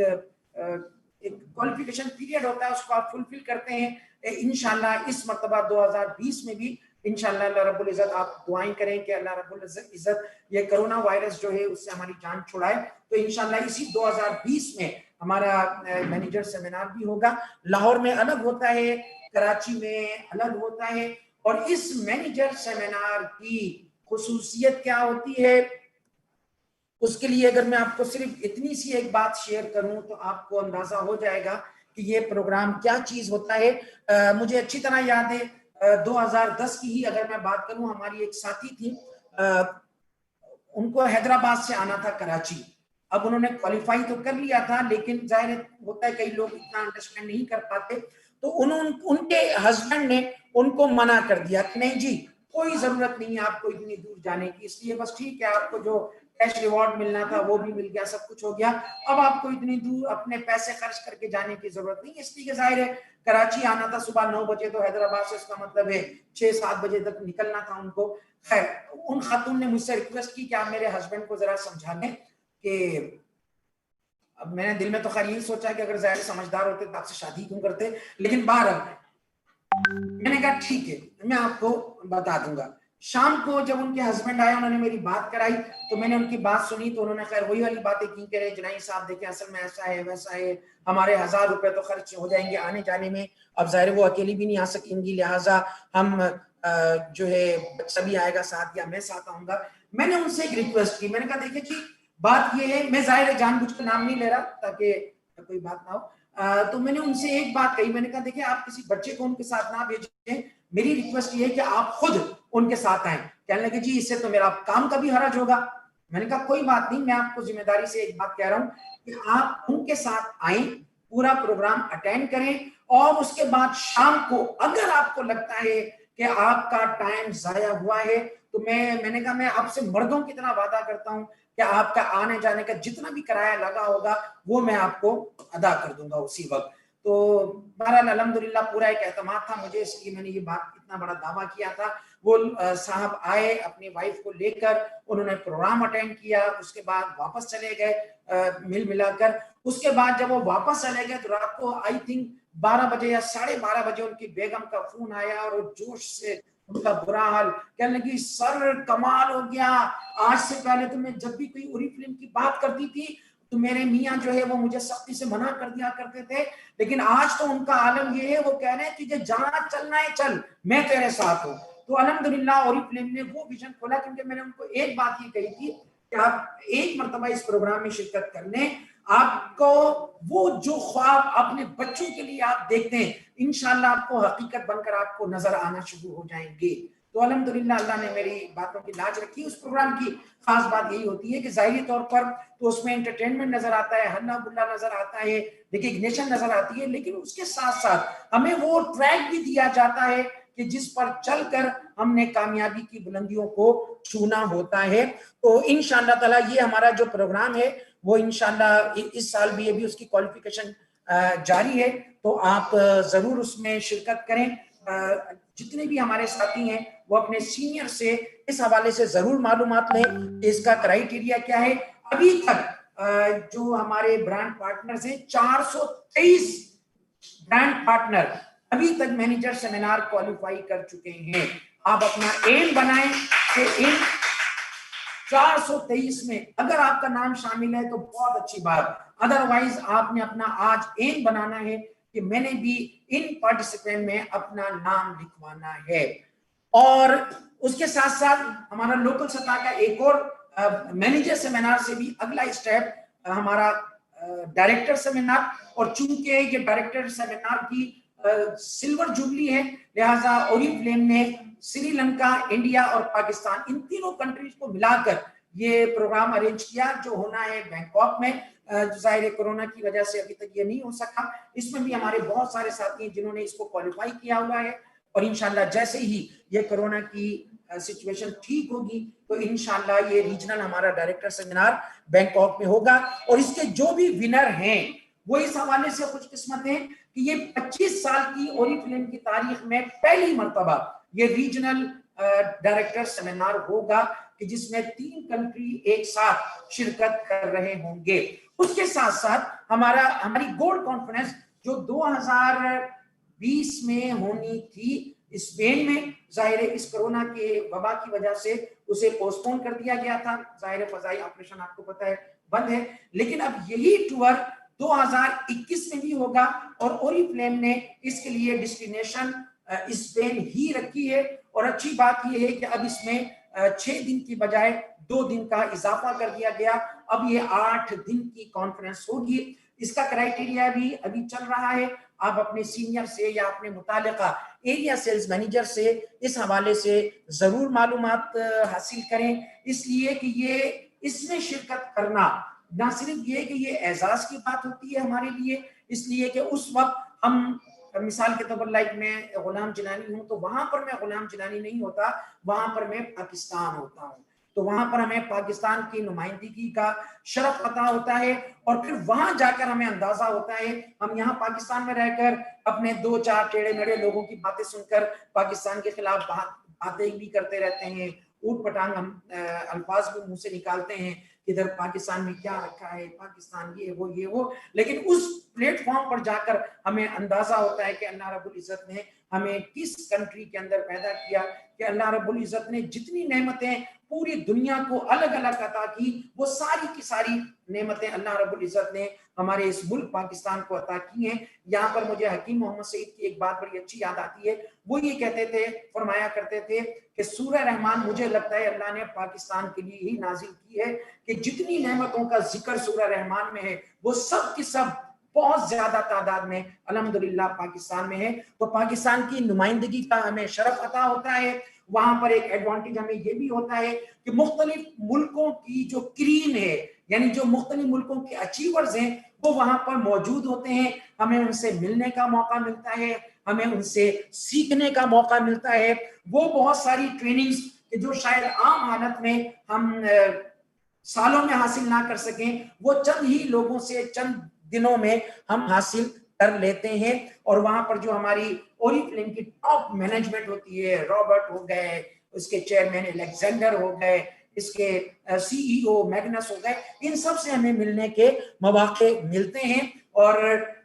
क्वालिफिकेशन पीरियड होता है, उसको आप फुलफिल करते हैं। इंशाल्लाह इस मर्तबा 2020 में भी इंशाल्लाह अल्लाह रब्बुल इज्जत, आप दुआएं करें कि अल्लाह रब्बुल इज्जत ये कोरोना वायरस जो है उससे हमारी जान छुड़ाए। तो इंशाल्लाह इसी 2020 में हमारा मैनेजर सेमिनार भी होगा। लाहौर में अलग होता है, कराची में अलग होता है। और इस मैनेजर सेमिनार की खुसूसियत क्या होती है, उसके लिए अगर मैं आपको सिर्फ इतनी सी एक बात शेयर करूं तो आपको अंदाजा हो जाएगा कि ये प्रोग्राम क्या चीज होता है। मुझे अच्छी तरह याद है 2010 की ही अगर मैं बात करूं, हमारी एक साथी थी, उनको हैदराबाद से आना था कराची। अब उन्होंने क्वालिफाई तो कर लिया था, लेकिन जाहिर होता है कई लोग इतना अंडरस्टैंड नहीं कर पाते, तो उनके हस्बैंड ने उनको मना कर दिया कि नहीं जी, कोई जरूरत नहीं है आपको इतनी दूर जाने की, इसलिए बस ठीक है, आपको जो कैश रिवॉर्ड मिलना था वो भी मिल गया, सब कुछ हो गया, अब आपको इतनी दूर अपने पैसे खर्च करके जाने की जरूरत नहीं। इसलिए जाहिर है कराची आना था सुबह 9 बजे, तो हैदराबाद से इसका मतलब है 6-7 बजे तक निकलना था उनको। खैर, उन खातून ने मुझसे रिक्वेस्ट की कि आप मेरे हस्बैंड को जरा समझा दें कि, अब मैंने दिल में तो खैर यही सोचा कि अगर जाहिर समझदार होते तो आपसे शादी क्यों करते, लेकिन बहरहाल मैंने कहा ठीक है मैं आपको बता दूंगा। शाम को जब उनके हस्बैंड आए, उन्होंने मेरी बात कराई, तो मैंने उनकी बात सुनी, तो उन्होंने खैर वही वाली बातें की, कह रहे जुनाई साहब देखें असल में ऐसा है वैसा है, हमारे 1000 रुपए तो खर्च हो जाएंगे आने जाने में, अब जाहिर वो अकेली भी नहीं आ सकेंगी, लिहाजा हम जो है बच्चा भी आएगा साथ या मैं साथ आऊंगा। मैंने उनसे एक रिक्वेस्ट की, मैंने कहा देखिए जी बात ये है, मैं जाहिर है जानबूझ कर नाम नहीं ले रहा ताकि कोई बात ना हो, तो मैंने उनसे एक बात कही, मैंने कहा देखिए आप किसी बच्चे को उनके साथ ना भेजें, मेरी रिक्वेस्ट ये है कि आप खुद उनके साथ आए। कहने लगे जी इससे तो मेरा काम का भी हर्ज होगा। मैंने कहा कोई बात नहीं, मैं आपको जिम्मेदारी से एक बात कह रहा हूं कि आप उनके साथ आए, पूरा प्रोग्राम अटेंड करें, और उसके बाद शाम को अगर आपको लगता है कि आपका टाइम जाया हुआ है, तो मैंने कहा मैं आपसे मर्दों की तरह वादा करता हूं कि आपका आने जाने का जितना भी किराया लगा होगा वो मैं आपको अदा कर दूंगा उसी वक्त। तो बहरहाल अल्हम्दुलिल्लाह पूरा एक एतमाद था मुझे, इसलिए मैंने ये बात इतना बड़ा दावा किया था। वो साहब आए अपनी वाइफ को लेकर, उन्होंने प्रोग्राम अटेंड किया, उसके बाद वापस चले गए मिल मिलाकर। उसके बाद जब वो वापस चले गए तो रात को आई थिंक 12 बजे या 12:30 बजे उनकी बेगम का फोन आया और वो जोश से उनका बुरा हाल, कहने लगी सर कमाल हो गया, आज से पहले तो मैं जब भी कोई उरी फिल्म की बात करती थी तो मेरे मियाँ जो है वो मुझे सख्ती से मना कर दिया करते थे, लेकिन आज तो उनका आलम ये है, वो कह रहे हैं तुझे जहां चलना है चल, मैं तेरे साथ हूँ। तो अल्हम्दुलिल्लाह उरी फिल्म ने वो विजन खोला, क्योंकि मैंने उनको एक बात ये कही थी कि आप एक मरतबा इस प्रोग्राम में शिरकत करने, आपको वो जो ख्वाब अपने बच्चों के लिए आप देखते हैं इंशाल्लाह आपको हकीकत बनकर आपको नजर आना शुरू हो जाएंगे। तो अल्हम्दुलिल्लाह अल्लाह ने मेरी बातों की लाज रखी। उस प्रोग्राम की खास बात यही होती है कि जाहिरी तौर पर तो उसमें एंटरटेनमेंट नजर आता है, हल्ला गुल्ला नजर आता है, रिकग्निशन नजर आती है, लेकिन उसके साथ साथ हमें वो ट्रैक भी दिया जाता है कि जिस पर चलकर हमने कामयाबी की बुलंदियों को छूना होता है। तो इंशाअल्लाह ताला ये हमारा जो प्रोग्राम है वो इंशाअल्लाह इस साल भी अभी उसकी क्वालिफिकेशन जारी है, तो आप जरूर उसमें शिरकत करें। जितने भी हमारे साथी हैं वो अपने सीनियर से इस हवाले से जरूर मालूमात लें कि इसका क्राइटेरिया क्या है। अभी तक जो हमारे ब्रांड पार्टनर्स हैं 423 ब्रांड पार्टनर अभी तक मैनेजर सेमिनार क्वालिफाई कर चुके हैं। आप अपना एम बनाएं कि इन 423 में अगर आपका नाम शामिल है तो बहुत अच्छी बात, अदरवाइज आपने अपना आज एम बनाना है कि मैंने भी इन पार्टिसिपेंट में अपना नाम लिखवाना है। और उसके साथ साथ हमारा लोकल सतह का एक और मैनेजर सेमिनार से भी अगला स्टेप हमारा डायरेक्टर सेमिनार, और चूंकि ये डायरेक्टर सेमिनार की सिल्वर जुबली है, लिहाजा ओरिफ्लेम ने श्रीलंका, इंडिया और पाकिस्तान इन तीनों कंट्रीज को मिलाकर ये प्रोग्राम अरेंज किया जो होना है बैंकॉक में। जाहिर कोरोना की वजह से अभी तक ये नहीं हो सका। इसमें भी हमारे बहुत सारे साथी हैं जिन्होंने इसको क्वालिफाई किया हुआ है, और इंशाल्लाह जैसे ही ये कोरोना की सिचुएशन ठीक होगी तो इंशाल्लाह ये रीजनल हमारा डायरेक्टर सेमिनार बैंकॉक में होगा। और इसके जो भी विनर हैं वो इस हवाले से खुशकिस्मत हैं कि ये 25 साल की ओरिफ्लेम की तारीख में पहली मर्तबा ये रीजनल डायरेक्टर सेमिनार होगा कि जिसमें 3 कंट्री एक साथ शिरकत कर रहे होंगे। उसके साथ साथ हमारी गोल्ड कॉन्फ्रेंस जो 2020 में होनी थी स्पेन में, जाहिर इस कोरोना के वबा की वजह से उसे पोस्टपोन कर दिया गया था। जाहिर फजाई ऑपरेशन आपको पता है बंद है, लेकिन अब यही टूर 2021 में भी होगा और ओरिफ्लेम ने इसके लिए डेस्टिनेशन स्पेन ही रखी है। और अच्छी बात यह है कि अब इसमें 6 दिन की बजाय 2 दिन का इजाफा कर दिया गया, अब ये 8 दिन की कॉन्फ्रेंस होगी। इसका क्राइटेरिया भी अभी चल रहा है, आप अपने सीनियर से या अपने मुतालिका एरिया सेल्स मैनेजर से इस हवाले से जरूर मालूमात हासिल करें, इसलिए कि ये इसमें शिरकत करना ना सिर्फ ये कि ये एजाज की बात होती है हमारे लिए, इसलिए कि उस वक्त हम मिसाल के तौर पर लाइक मैं गुलाम जिलानी हूं तो वहां पर मैं गुलाम जिलानी नहीं होता, वहां पर मैं पाकिस्तान होता हूं, तो वहां पर हमें पाकिस्तान की नुमाइंदगी का शरफ पता होता है और फिर वहां जाकर हमें अंदाजा होता है। हम यहाँ पाकिस्तान में रहकर अपने 2-4 टेढ़े मेढ़े लोगों की बातें सुनकर पाकिस्तान के खिलाफ बातें भी करते रहते हैं, ऊट पटांग हम अल्फाज भी मुंह से निकालते हैं कि इधर पाकिस्तान में क्या रखा है, पाकिस्तान ये वो, लेकिन उस प्लेटफॉर्म पर जाकर हमें अंदाजा होता है कि अल्लाह रब्बुल इज्जत ने हमें किस कंट्री के अंदर पैदा किया, कि अल्लाह रब्बुल इज्जत ने जितनी नेमतें पूरी दुनिया को अलग अलग अता की वो सारी की सारी नेमतें अल्लाह रब्बुल इज्जत ने हमारे इस मुल्क पाकिस्तान को अता की हैं। यहाँ पर मुझे हकीम मोहम्मद सईद की एक बात बड़ी अच्छी याद आती है, वो ये कहते थे, फरमाया करते थे कि सूरह रहमान मुझे लगता है अल्लाह ने पाकिस्तान के लिए ही नाजिल की है कि जितनी नेमतों का जिक्र सूरह रहमान में है वो सब की सब बहुत ज्यादा तादाद में अल्हम्दुलिल्लाह पाकिस्तान में है। तो पाकिस्तान की नुमाइंदगी का हमें शरफ अता होता है। वहां पर एक एडवांटेज हमें ये भी होता है कि मुख्तलिफ मुल्कों की जो क्रीन है, यानी जो मुख्तलिफ मुल्कों के अचीवर्स हैं वो वहां पर मौजूद होते हैं, हमें उनसे मिलने का मौका मिलता है, हमें उनसे सीखने का मौका मिलता है। वो बहुत सारी ट्रेनिंग्स जो शायद आम हालत में हम सालों में हासिल ना कर सकें, वो चंद ही लोगों से चंद दिनों में हम हासिल कर लेते हैं। और वहां पर जो हमारी ओरिफ्लेम की टॉप मैनेजमेंट होती है, रॉबर्ट हो गए, उसके चेयरमैन अलेक्जेंडर हो गए, इसके सीईओ मैग्नस हो गए, इन सब से हमें मिलने के मौके मिलते हैं। और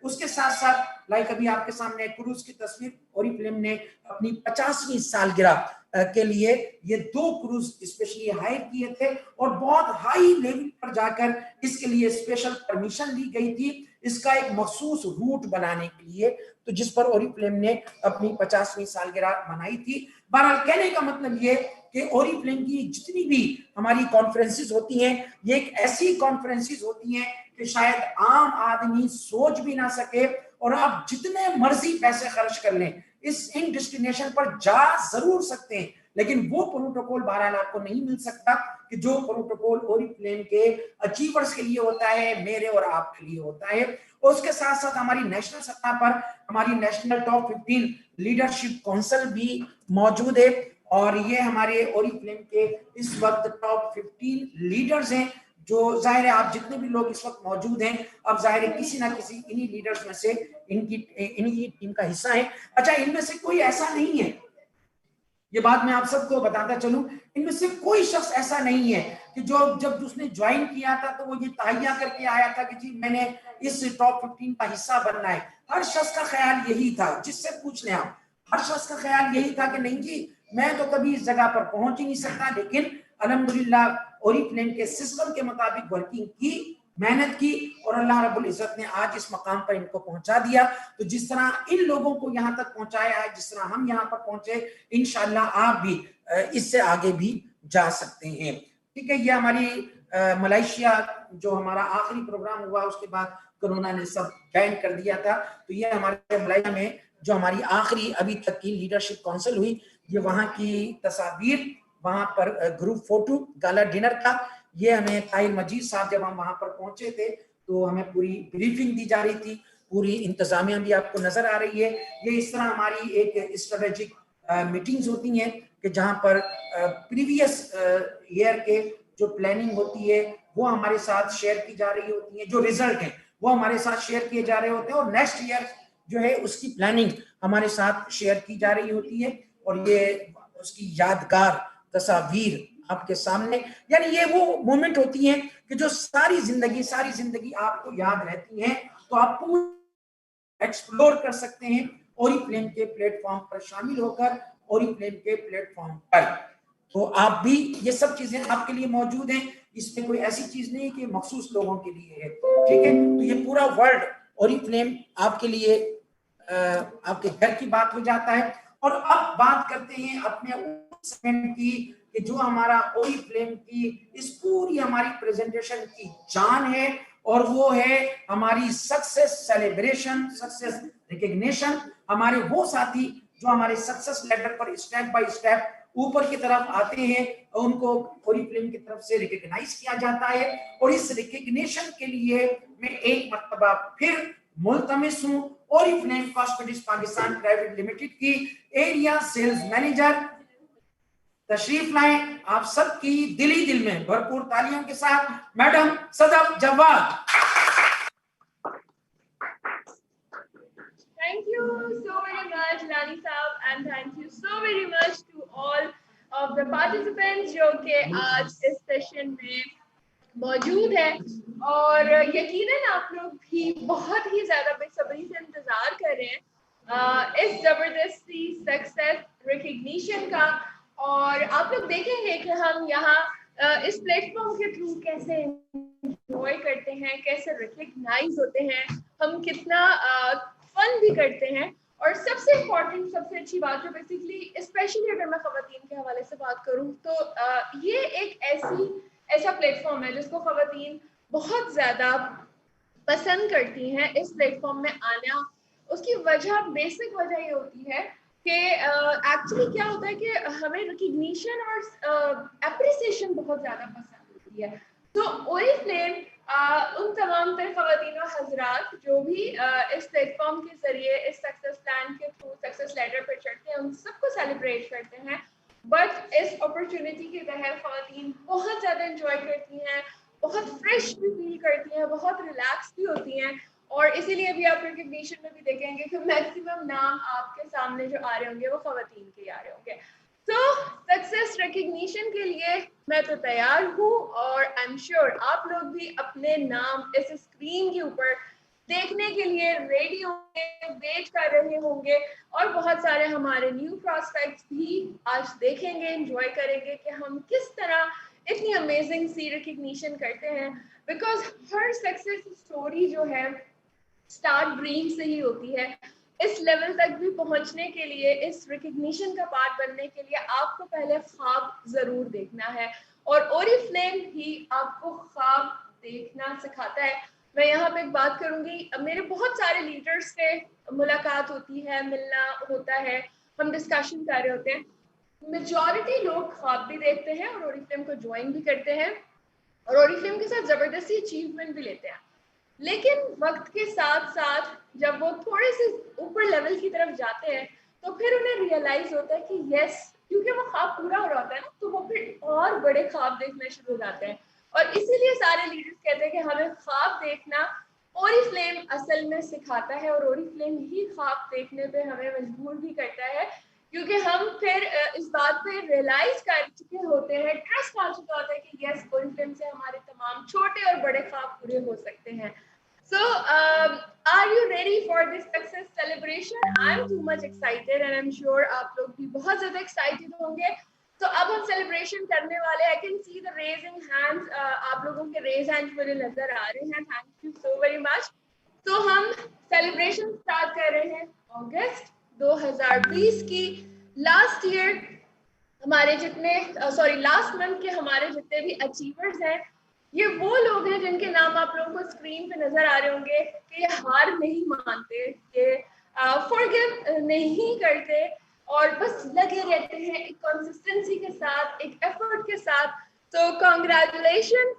उसके साथ साथ लाइक अभी आपके सामने क्रूज की तस्वीर, ओरिफ्लेम ने अपनी 50वीं सालगिरह के लिए ये 2 क्रूज स्पेशली हायर किए थे और बहुत हाई लेवल पर जाकर इसके लिए स्पेशल परमिशन ली गई थी, इसका एक मखसूस रूट बनाने के लिए, तो जिस पर ओरिफ्लेम ने अपनी 50वीं सालगिरह मनाई थी। बहरहाल कहने का मतलब ये कि ओरिफ्लेम की जितनी भी हमारी कॉन्फ्रेंसेस होती हैं, ये एक ऐसी कॉन्फ्रेंसेस होती हैं कि शायद आम आदमी सोच भी ना सके, और आप जितने मर्जी पैसे खर्च कर लें इन डेस्टिनेशन पर जा जरूर सकते हैं, लेकिन वो प्रोटोकॉल बहरहाल आपको नहीं मिल सकता कि जो प्रोटोकॉल ओरिफ्लेम के अचीवर्स के लिए होता है, मेरे और आपके लिए होता है। और उसके साथ साथ हमारी नेशनल सतह पर हमारी नेशनल टॉप 15 लीडरशिप काउंसिल भी मौजूद है, और ये हमारे ओरिफ्लेम के इस वक्त टॉप 15 लीडर्स हैं, जो जाहिर है आप जितने भी लोग इस वक्त मौजूद हैं, अब जाहिर है किसी ना किसी इन्हीं लीडर्स में से इनकी टीम का हिस्सा है। अच्छा, इनमें से कोई ऐसा नहीं है, ये बात मैं आप सबको बताता चलूं, इनमें से कोई शख्स ऐसा नहीं है कि जो जब उसने ज्वाइन किया था तो वो ये तहैया करके आया था कि जी मैंने इस टॉप 15 का हिस्सा बनना है। हर शख्स का ख्याल यही था, जिससे पूछ लें आप, हर शख्स का ख्याल यही था कि नहीं जी मैं तो कभी इस जगह पर पहुंच ही नहीं सकता, लेकिन अल्हम्दुलिल्लाह ओरिफ्लेम के सिस्टम के मुताबिक वर्किंग की, मेहनत की, और अल्लाह रब्बुल इज्जत ने आज इस मकाम पर इनको पहुंचा दिया। तो जिस तरह इन लोगों को यहाँ तक पहुंचाया है, जिस तरह हम यहाँ पर पहुंचे, इंशाल्लाह आप भी इससे आगे भी जा सकते हैं। ठीक है, ये हमारी मलेशिया जो हमारा आखिरी प्रोग्राम हुआ, उसके बाद कोरोना ने सब बैन कर दिया था, तो ये हमारे मलेशिया में जो हमारी आखिरी अभी तक की लीडरशिप काउंसिल हुई, ये वहाँ की तस्वीर, वहाँ पर ग्रुप फोटो गाला डिनर का, ये हमें ताहिर मजीद साहब जब हम वहाँ पर पहुंचे थे तो हमें पूरी ब्रीफिंग दी जा रही थी, पूरी इंतजामिया भी आपको नजर आ रही है। ये इस तरह हमारी एक स्ट्रेटेजिक मीटिंग्स होती हैं कि जहाँ पर प्रीवियस ईयर के जो प्लानिंग होती है वो हमारे साथ शेयर की जा रही होती है, जो रिजल्ट है वो हमारे साथ शेयर किए जा रहे होते हैं, और नेक्स्ट ईयर जो है उसकी प्लानिंग हमारे साथ शेयर की जा रही होती है, और ये उसकी यादगार तस्वीर आपके सामने, यानी ये वो मोमेंट होती हैं कि जो सारी जिंदगी आपको याद रहती हैं, तो आप पूरा एक्सप्लोर कर सकते हैं ओरिफ्लेम के प्लेटफॉर्म पर शामिल होकर, ओरिफ्लेम के प्लेटफॉर्म पर। तो आप भी, ये सब चीजें आपके लिए मौजूद हैं, इसमें कोई ऐसी चीज नहीं कि मखसूस लोगों के लिए है। ठीक है, तो ये पूरा वर्ल्ड ओरिफ्लेम आपके लिए आपके घर की बात हो जाता है। और अब बात करते हैं अपने उस सेगमेंट की कि जो हमारा ओरिफ्लेम की इस पूरी हमारी प्रेजेंटेशन की जान है, और वो है हमारी सक्सेस सेलिब्रेशन, सक्सेस रिकग्निशन। हमारे वो साथी जो हमारे सक्सेस लेटर पर स्टेप बाय स्टेप ऊपर की तरफ आते हैं, उनको ओरिफ्लेम की तरफ से रिकग्नाइज किया जाता है। और इस रिकग्निशन के लिए मैं एक मर्तबा फिर मुल्तमिस हूं Oriflame cosmetics Pakistan private limited की एरिया सेल्स मैनेजर तशरीफ लाएं, आप सबकी दिली दिल में भरपूर तालियों के साथ madam Sadaf Jawad. Thank you so very much, Lani Saab, and thank you so very much to all of the participants जो कि आज इस सेशन में मौजूद है। और यकीनन आप लोग भी बहुत ही ज़्यादा बेसब्री से इंतज़ार कर रहे हैं इस ज़बरदस्ती सक्सेस रिकग्निशन का। और आप लोग देखेंगे कि हम यहाँ इस प्लेटफॉर्म के थ्रू कैसे एंजॉय करते हैं, कैसे रिकग्नाइज होते हैं, हम कितना फन भी करते हैं। और सबसे इम्पोर्टेंट, सबसे अच्छी बात है बेसिकली, स्पेशली अगर मैं ख़वातीन के हवाले से बात करूँ तो ये एक ऐसा प्लेटफॉर्म है जिसको ख़वातीन बहुत ज़्यादा पसंद करती हैं इस प्लेटफॉर्म में आना। उसकी वजह, बेसिक वजह ये होती है कि एक्चुअली क्या होता है कि हमें रिकग्निशन और एप्रिसिएशन बहुत ज़्यादा पसंद होती है। तो ओरिफ्लेम उन तमाम तर ख़वातीन और हज़रात जो भी इस प्लेटफॉर्म के ज़रिए इस सक्सेस प्लान के थ्रू सक्सेस लेटर पर चढ़ते हैं, उन सबको सेलिब्रेट करते हैं। बट इस अपॉर्चुनिटी के तहत ख़वातीन बहुत ज़्यादा इंजॉय करती हैं, बहुत फ्रेश भी फील करती हैं, बहुत रिलैक्स भी होती हैं। और इसीलिए भी आप रिकग्निशन में भी देखेंगे कि मैक्सिमम नाम आपके सामने जो आ रहे होंगे वो ख़वातीन के आ रहे होंगे। तो सक्सेस रिकग्निशन के लिए मैं तो तैयार हूँ और आई एम श्योर आप लोग भी अपने नाम इस स्क्रीन के ऊपर देखने के लिए रेडी होंगे, वेट कर रहे होंगे और बहुत सारे हमारे न्यू प्रॉस्पेक्ट्स भी आज देखेंगे, एंजॉय करेंगे कि हम किस तरह इतनी अमेजिंग सी रिकग्निशन करते हैं। बिकॉज हर सक्सेस स्टोरी जो है स्टार्ट ड्रीम से ही होती है। इस लेवल तक भी पहुंचने के लिए, इस रिकग्निशन का पार्ट बनने के लिए आपको पहले ख्वाब जरूर देखना है और ओरिफ्लेम ही आपको ख्वाब देखना सिखाता है। मैं यहाँ पे एक बात करूंगी, मेरे बहुत सारे लीडर्स से मुलाकात होती है, मिलना होता है, हम डिस्कशन कर रहे होते हैं। मेजॉरिटी लोग ख्वाब भी देखते हैं और ओरिफ्लेम को ज्वाइन भी करते हैं और ओरिफ्लेम के साथ जबरदस्ती अचीवमेंट भी लेते हैं। लेकिन वक्त के साथ साथ जब वो थोड़े से ऊपर लेवल की तरफ जाते हैं तो फिर उन्हें रियलाइज होता है कि यस, क्योंकि वो ख्वाब पूरा हो रहा होता है ना, तो वो फिर और बड़े ख्वाब देखना शुरू हो जाते हैं। और इसीलिए सारे लीडर्स कहते हैं कि हमें ख्वाब देखना ओरिफ्लेम असल में सिखाता है और ओरिफ्लेम ही ख्वाब देखने पे हमें मजबूर भी करता है, क्योंकि हम फिर इस बात पे रियलाइज कर चुके होते हैं, ट्रस्ट आ चुका होता है कि यस, ओरिफ्लेम से हमारे तमाम छोटे और बड़े ख्वाब पूरे हो सकते हैं। So, are you ready for this success celebration? I'm too much excited and I'm sure आप लोग भी बहुत ज़्यादा excited होंगे। तो अब हम celebration करने वाले हैं। I can see the raising hands. आप लोगों के raise hands मुझे नजर आ रहे हैं। Thank you so very much. तो हम celebration start कर रहे हैं अगस्त 2020 की। Last year हमारे जितने लास्ट मंथ के हमारे जितने भी अचीवर्स हैं, ये वो लोग हैं जिनके नाम आप लोगों को स्क्रीन पे नजर आ रहे होंगे कि ये हार नहीं मानते, ये फॉरगिव नहीं करते और बस लगे रहते हैं एक कंसिस्टेंसी के साथ, एक एफर्ट के साथ। तो congratulation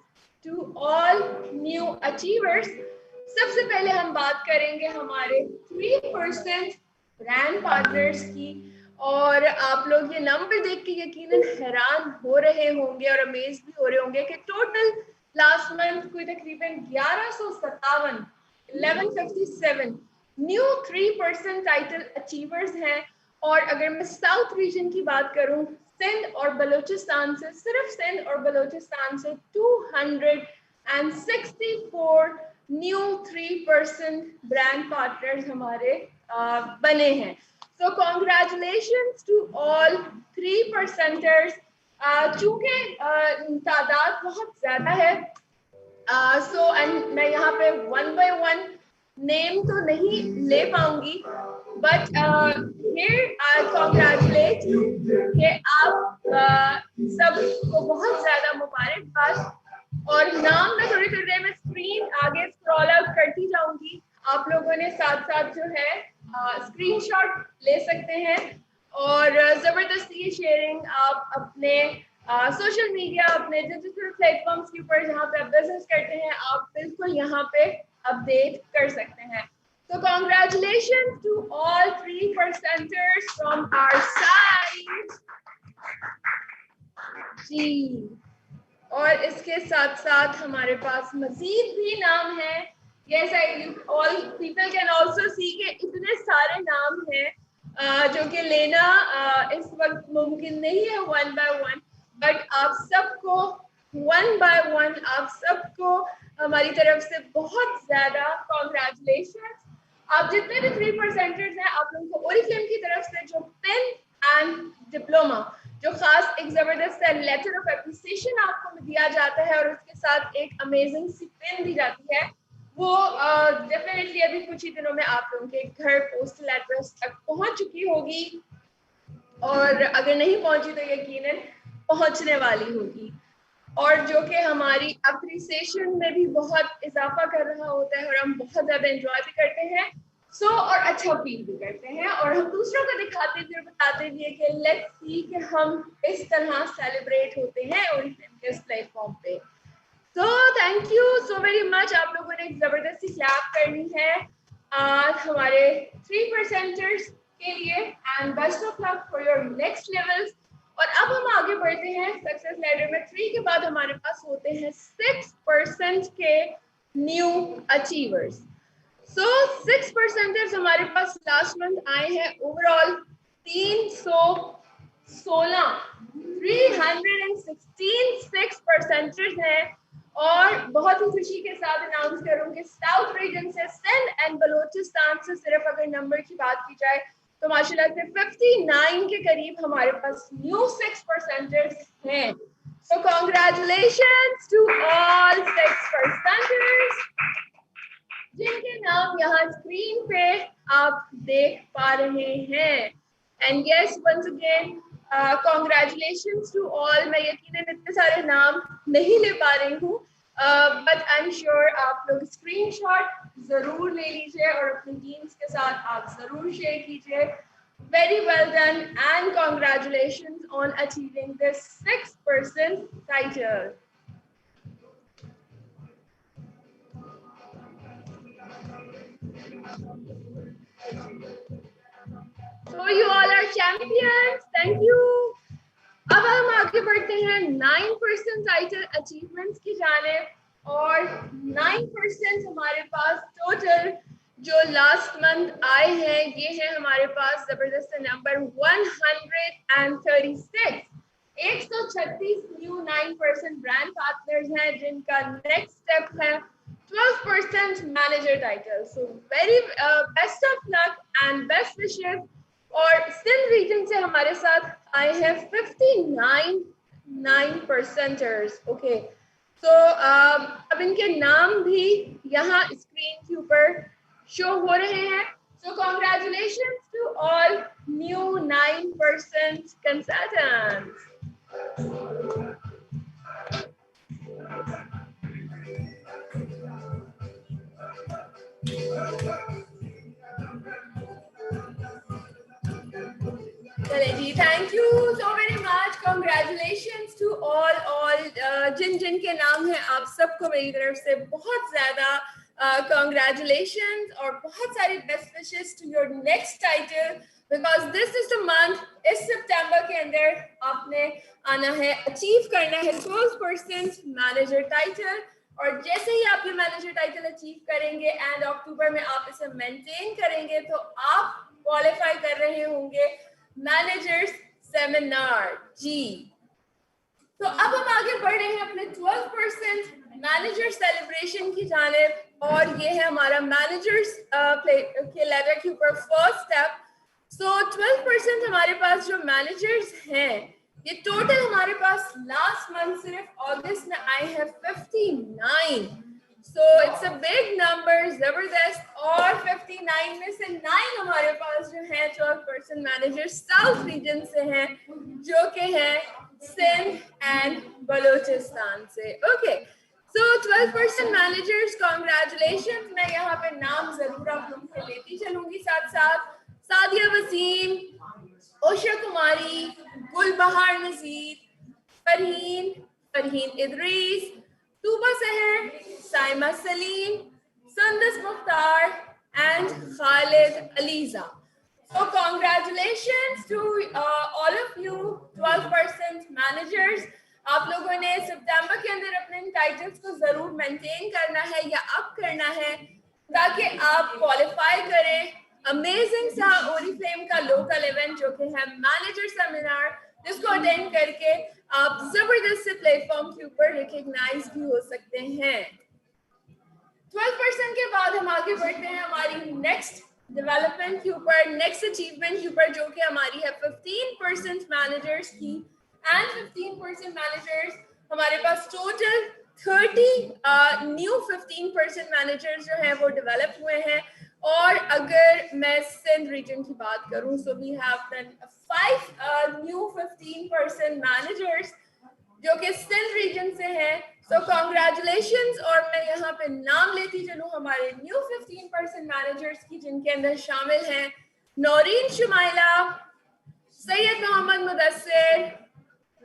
to all new achievers. सबसे पहले हम बात करेंगे हमारे 3% ब्रांड पार्टनर्स की और आप लोग ये नंबर देख के यकीनन हैरान हो रहे होंगे और अमेज भी हो रहे होंगे कि टोटल लास्ट मंथ कोई तकरीबन 1157 न्यू 3% टाइटल अचीवर्स हैं। और अगर मैं साउथ रीजन की बात करूं, सिंध और बलूचिस्तान से, सिर्फ सिंध और बलूचिस्तान से 264 न्यू 3% ब्रांड पार्टनर्स हमारे बने हैं। So congratulations to all 3%ers. चूंकि तादाद बहुत ज्यादा है, एंड मैं यहाँ पे 1 by 1 नेम तो नहीं ले पाऊंगी, but here I congratulate you कि आप सबको बहुत ज्यादा मुबारकबाद। और नाम मैं थोड़ी देर में स्क्रीन आगे स्क्रॉल आउट करती जाऊंगी, आप लोगों ने साथ साथ जो है स्क्रीनशॉट ले सकते हैं और जबरदस्ती ये शेयरिंग आप अपने सोशल मीडिया, अपने डिजिटल प्लेटफॉर्म्स के ऊपर जहाँ पे आप बिजनेस करते हैं, आप बिल्कुल यहाँ पे अपडेट कर सकते हैं। तो congratulations to all 3%ers from our side जी। और इसके साथ साथ हमारे पास मजीद भी नाम है। Yes, all people can also see कि इतने सारे नाम हैं जो कि लेना इस वक्त मुमकिन नहीं है 1 by 1, बट आप सबको 1 by 1 आप सबको हमारी तरफ से बहुत ज्यादा कॉन्ग्रेचुलेशन। आप जितने भी 3%ers हैं, आप लोगों को ओरिफ्लेम की तरफ से जो पेन एंड डिप्लोमा, जो खास एक जबरदस्त लेटर ऑफ एप्रिसिएशन आपको दिया जाता है और उसके साथ एक अमेजिंग सी पेन दी जाती है, वो डेफिनेटली अभी कुछ ही दिनों में आप लोगों के घर पोस्टल एड्रेस तक पहुंच चुकी होगी और अगर नहीं पहुंची तो यकीनन पहुंचने वाली होगी, और जो कि हमारी अप्रिसिएशन में भी बहुत इजाफा कर रहा होता है और हम बहुत ज़्यादा एंजॉय भी करते हैं और अच्छा फील भी करते हैं और हम दूसरों को दिखाते भी और बताते भी है कि लेट्स सी कि हम इस तरह सेलिब्रेट होते हैं ओरिफ्लेम के इस प्लेटफॉर्म पे। So thank you so very much. आप लोगों ने एक जबरदस्ती क्लैप करनी है आज हमारे 3 परसेंटर्स के लिए and best of luck for your next levels. और अब हम आगे बढ़ते हैं सक्सेस लेडर में। 3 के बाद हमारे पास होते हैं 6% के न्यू अचीवर्स। सो 6 परसेंटर्स हमारे पास लास्ट मंथ आए हैं ओवरऑल 316 परसेंटर्स हैं। और बहुत ही खुशी के साथ अनाउंस करूंगी साउथ रीजन से सिंध एंड बलोचिस्तान से सिर्फ अगर नंबर की बात की जाए तो माशाल्लाह से 59 के करीब हमारे पास न्यू 6 परसेंटर्स हैं। सो कांग्रेचुलेशंस टू ऑल 6 परसेंटर्स जिनके नाम यहाँ स्क्रीन पे आप देख पा रहे हैं। And yes once again congratulations to all. मैं यकीनन इतने सारे नाम नहीं ले पा रही हूँ बट आई एम श्योर आप लोग स्क्रीनशॉट जरूर ले लीजिए और अपनी टीम्स के साथ आप जरूर शेयर कीजिए। Very well done and congratulations on achieving this 6% title. So you all are champions. Thank you. अब हम आगे बढ़ते हैं 9% टाइटल अचीवमेंट्स की जानिब और 9% हमारे पास टोटल जो लास्ट मंथ आए हैं ये है हमारे पास जबरदस्त नंबर 136। 136 न्यू 9% ब्रांड पार्टनर्स हैं जिनका नेक्स्ट स्टेप है 12% manager title. So very best of luck and best wishes. और सिंध रीजन से हमारे साथ आए हैं 59 9%ers। ओके सो अब इनके नाम भी यहाँ स्क्रीन के ऊपर शो हो रहे हैं। So congratulations to all new 9% consultants. चले जी thank you so very much. Congratulations to all जिन के नाम है आप सबको मेरी तरफ से बहुत ज्यादा कांग्रेचुलेशंस और बहुत सारी best wishes to your next title because this is the month. इस सितंबर के अंदर आपने आना है अचीव करना है 12% मैनेजर टाइटल और जैसे ही आप ये मैनेजर टाइटल अचीव करेंगे एंड अक्टूबर में आप इसे मेंटेन करेंगे तो आप क्वालिफाई कर रहे होंगे मैनेजर्स सेमिनार जी। तो अब हम आगे बढ़ रहे हैं अपने 12% मैनेजर सेलिब्रेशन की जानिब और ये है हमारा मैनेजर्स के लेवल के ऊपर फर्स्ट स्टेप। सो 12% हमारे पास जो मैनेजर्स हैं ये टोटल हमारे पास लास्ट मंथ सिर्फ अगस्त में आए हैं 59। So it's a big number, जबरदस्त। और 59 में से 9 हमारे पास जो है 12% मैनेजर साउथ रीजन से हैं जो कि हैं सिंध एंड बलूचिस्तान से। Okay so 12% managers congratulations. मैं यहाँ पे नाम जरूर आप लोगों से लेती चलूंगी साथ साथ। सादिया वसीम, ओशा कुमारी, गुलबहार नजीर, फरहीन इदरीस, तूबा सहर, Saima Salim, संदस Mukhtar and Khalid Aliza. So congratulations to all of you 12% managers. आप लोगों ने सितंबर के अंदर अपने टाइटल्स को जरूर मेंटेन करना है या अप करना है ताकि आप क्वालिफाई करें अमेजिंग सा ओरिफ्लेम का लोकल इवेंट जो कि है मैनेजर सेमिनार जिसको अटेंड करके आप जबरदस्त से प्लेटफॉर्म के ऊपर रिकॉग्नाइज भी हो सकते हैं। 12% के बाद हम आगे बढ़ते हैं हमारी नेक्स्ट डेवलपमेंट के ऊपर, नेक्स्ट अचीवमेंट के ऊपर जो कि हमारी है 15% मैनेजर्स की एंड 15% मैनेजर्स हमारे पास टोटल 30 न्यू 15% मैनेजर्स जो हैं वो डेवलप हुए हैं। और अगर मैं सिंध रीजन की बात करूं so we have done 5 new 15% managers जो कि सिंध रीजन से हैं। So congratulations. और मैं यहाँ पे नाम लेती चलूँ हमारे न्यू 15% मैनेजर्स की जिनके अंदर शामिल हैं नौरीन शुमाइला, सैयद मोहम्मद मुदस्सिर,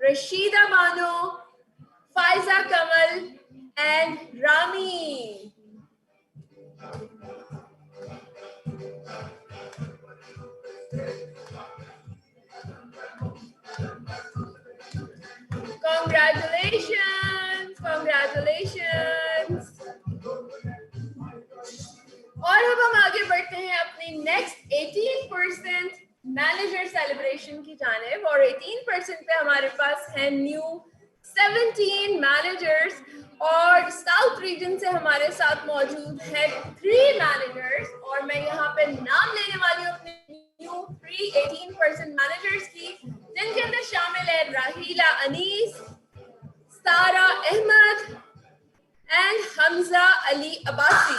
रशीदा बानो, फायजा कमल and Rami. Congratulations, congratulations. और अब हम आगे बढ़ते हैं अपनी नेक्स्ट 18% मैनेजर सेलिब्रेशन की जानिब, और 18% पे हमारे पास है न्यू 17 मैनेजर्स, और साउथ रीजन से हमारे साथ मौजूद है 3 मैनेजर्स, और मैं यहाँ पे नाम लेने वाली हूँ अपने न्यू 18% मैनेजर्स की, जिनके अंदर शामिल है राहीला अनीस, सारा Ahmad and Hamza Ali Abbasi.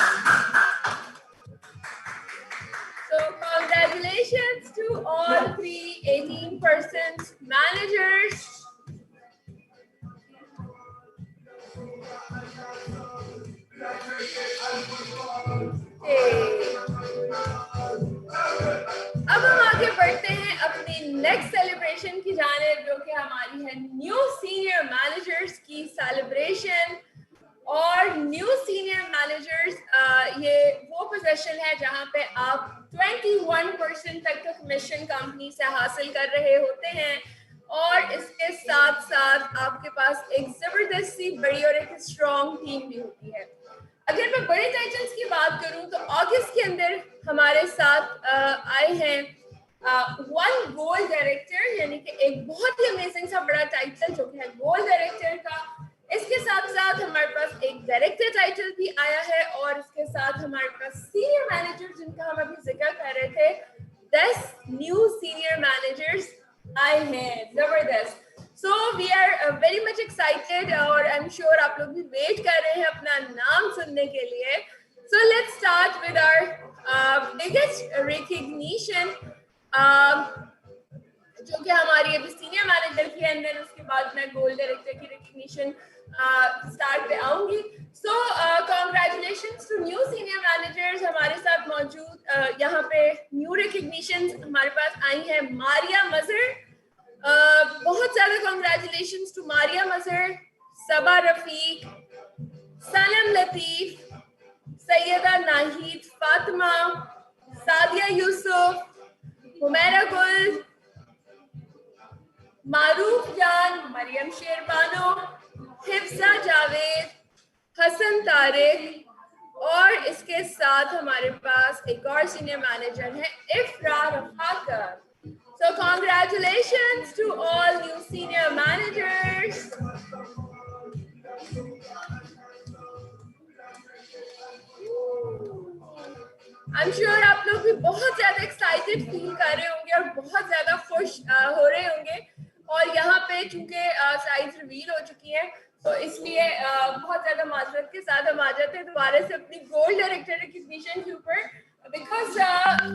So congratulations to all 3 18% managers. अब हम आगे बढ़ते हैं अपनी नेक्स्ट सेलिब्रेशन की जानिब, जो कि हमारी है न्यू सीनियर मैनेजर्स की सेलिब्रेशन। और न्यू सीनियर मैनेजर्स ये वो पोजीशन है जहां पे आप 21% तक का कमीशन कंपनी से हासिल कर रहे होते हैं, और इसके साथ साथ आपके पास एक जबरदस्त सी बड़ी और एक स्ट्रॉन्ग टीम भी होती है। अगर मैं बड़े टाइटल्स की बात करूं तो अगस्त के अंदर हमारे साथ आए हैं 1 गोल्ड डायरेक्टर, यानी कि एक बहुत ही अमेजिंग सा बड़ा टाइटल जो कि है गोल्ड डायरेक्टर का। इसके साथ साथ हमारे पास एक डायरेक्टर टाइटल भी आया है, और इसके साथ हमारे पास सीनियर मैनेजर जिनका हम अभी जिक्र कर रहे थे, 10 न्यू सीनियर मैनेजर्स आए हैं। जबरदस्त। So we are very much excited, और आई एम श्योर आप लोग भी वेट कर रहे हैं अपना नाम सुनने के लिए। So let's start with our biggest recognition, जो कि हमारी अभी सीनियर मैनेजर की है, एंड उसके बाद मैं गोल्ड डायरेक्टर की रिकग्निशन स्टार्ट पे आऊंगी। So congratulations to new senior managers. हमारे साथ मौजूद यहाँ पे न्यू रिकग्निशंस हमारे पास आई हैं मारिया मजहर, बहुत ज्यादा कॉन्ग्रेचुलेशंस टू मारिया मजहर, सबा रफीक, सनम लतीफ, सैयदा नाहिद फातिमा, सादिया यूसुफ, हुमैरा गुल, मारूफ जान, मरियम शेरबानो, हिफ्जा जावेद, हसन तारिक, और इसके साथ हमारे पास एक और सीनियर मैनेजर है इफ्रा रफाकर। So congratulations to all new senior managers. I'm sure आप लोग भी बहुत ज्यादा एक्साइटेड फील कर रहे होंगे और बहुत ज्यादा खुश हो रहे होंगे, और यहाँ पे चूंकि साइज रिवील हो चुकी है तो इसलिए बहुत ज्यादा माजरत के साथ हम आ जाते हैं दोबारा से अपनी गोल्ड डायरेक्टर रिकग्निशन के ऊपर, बिकॉज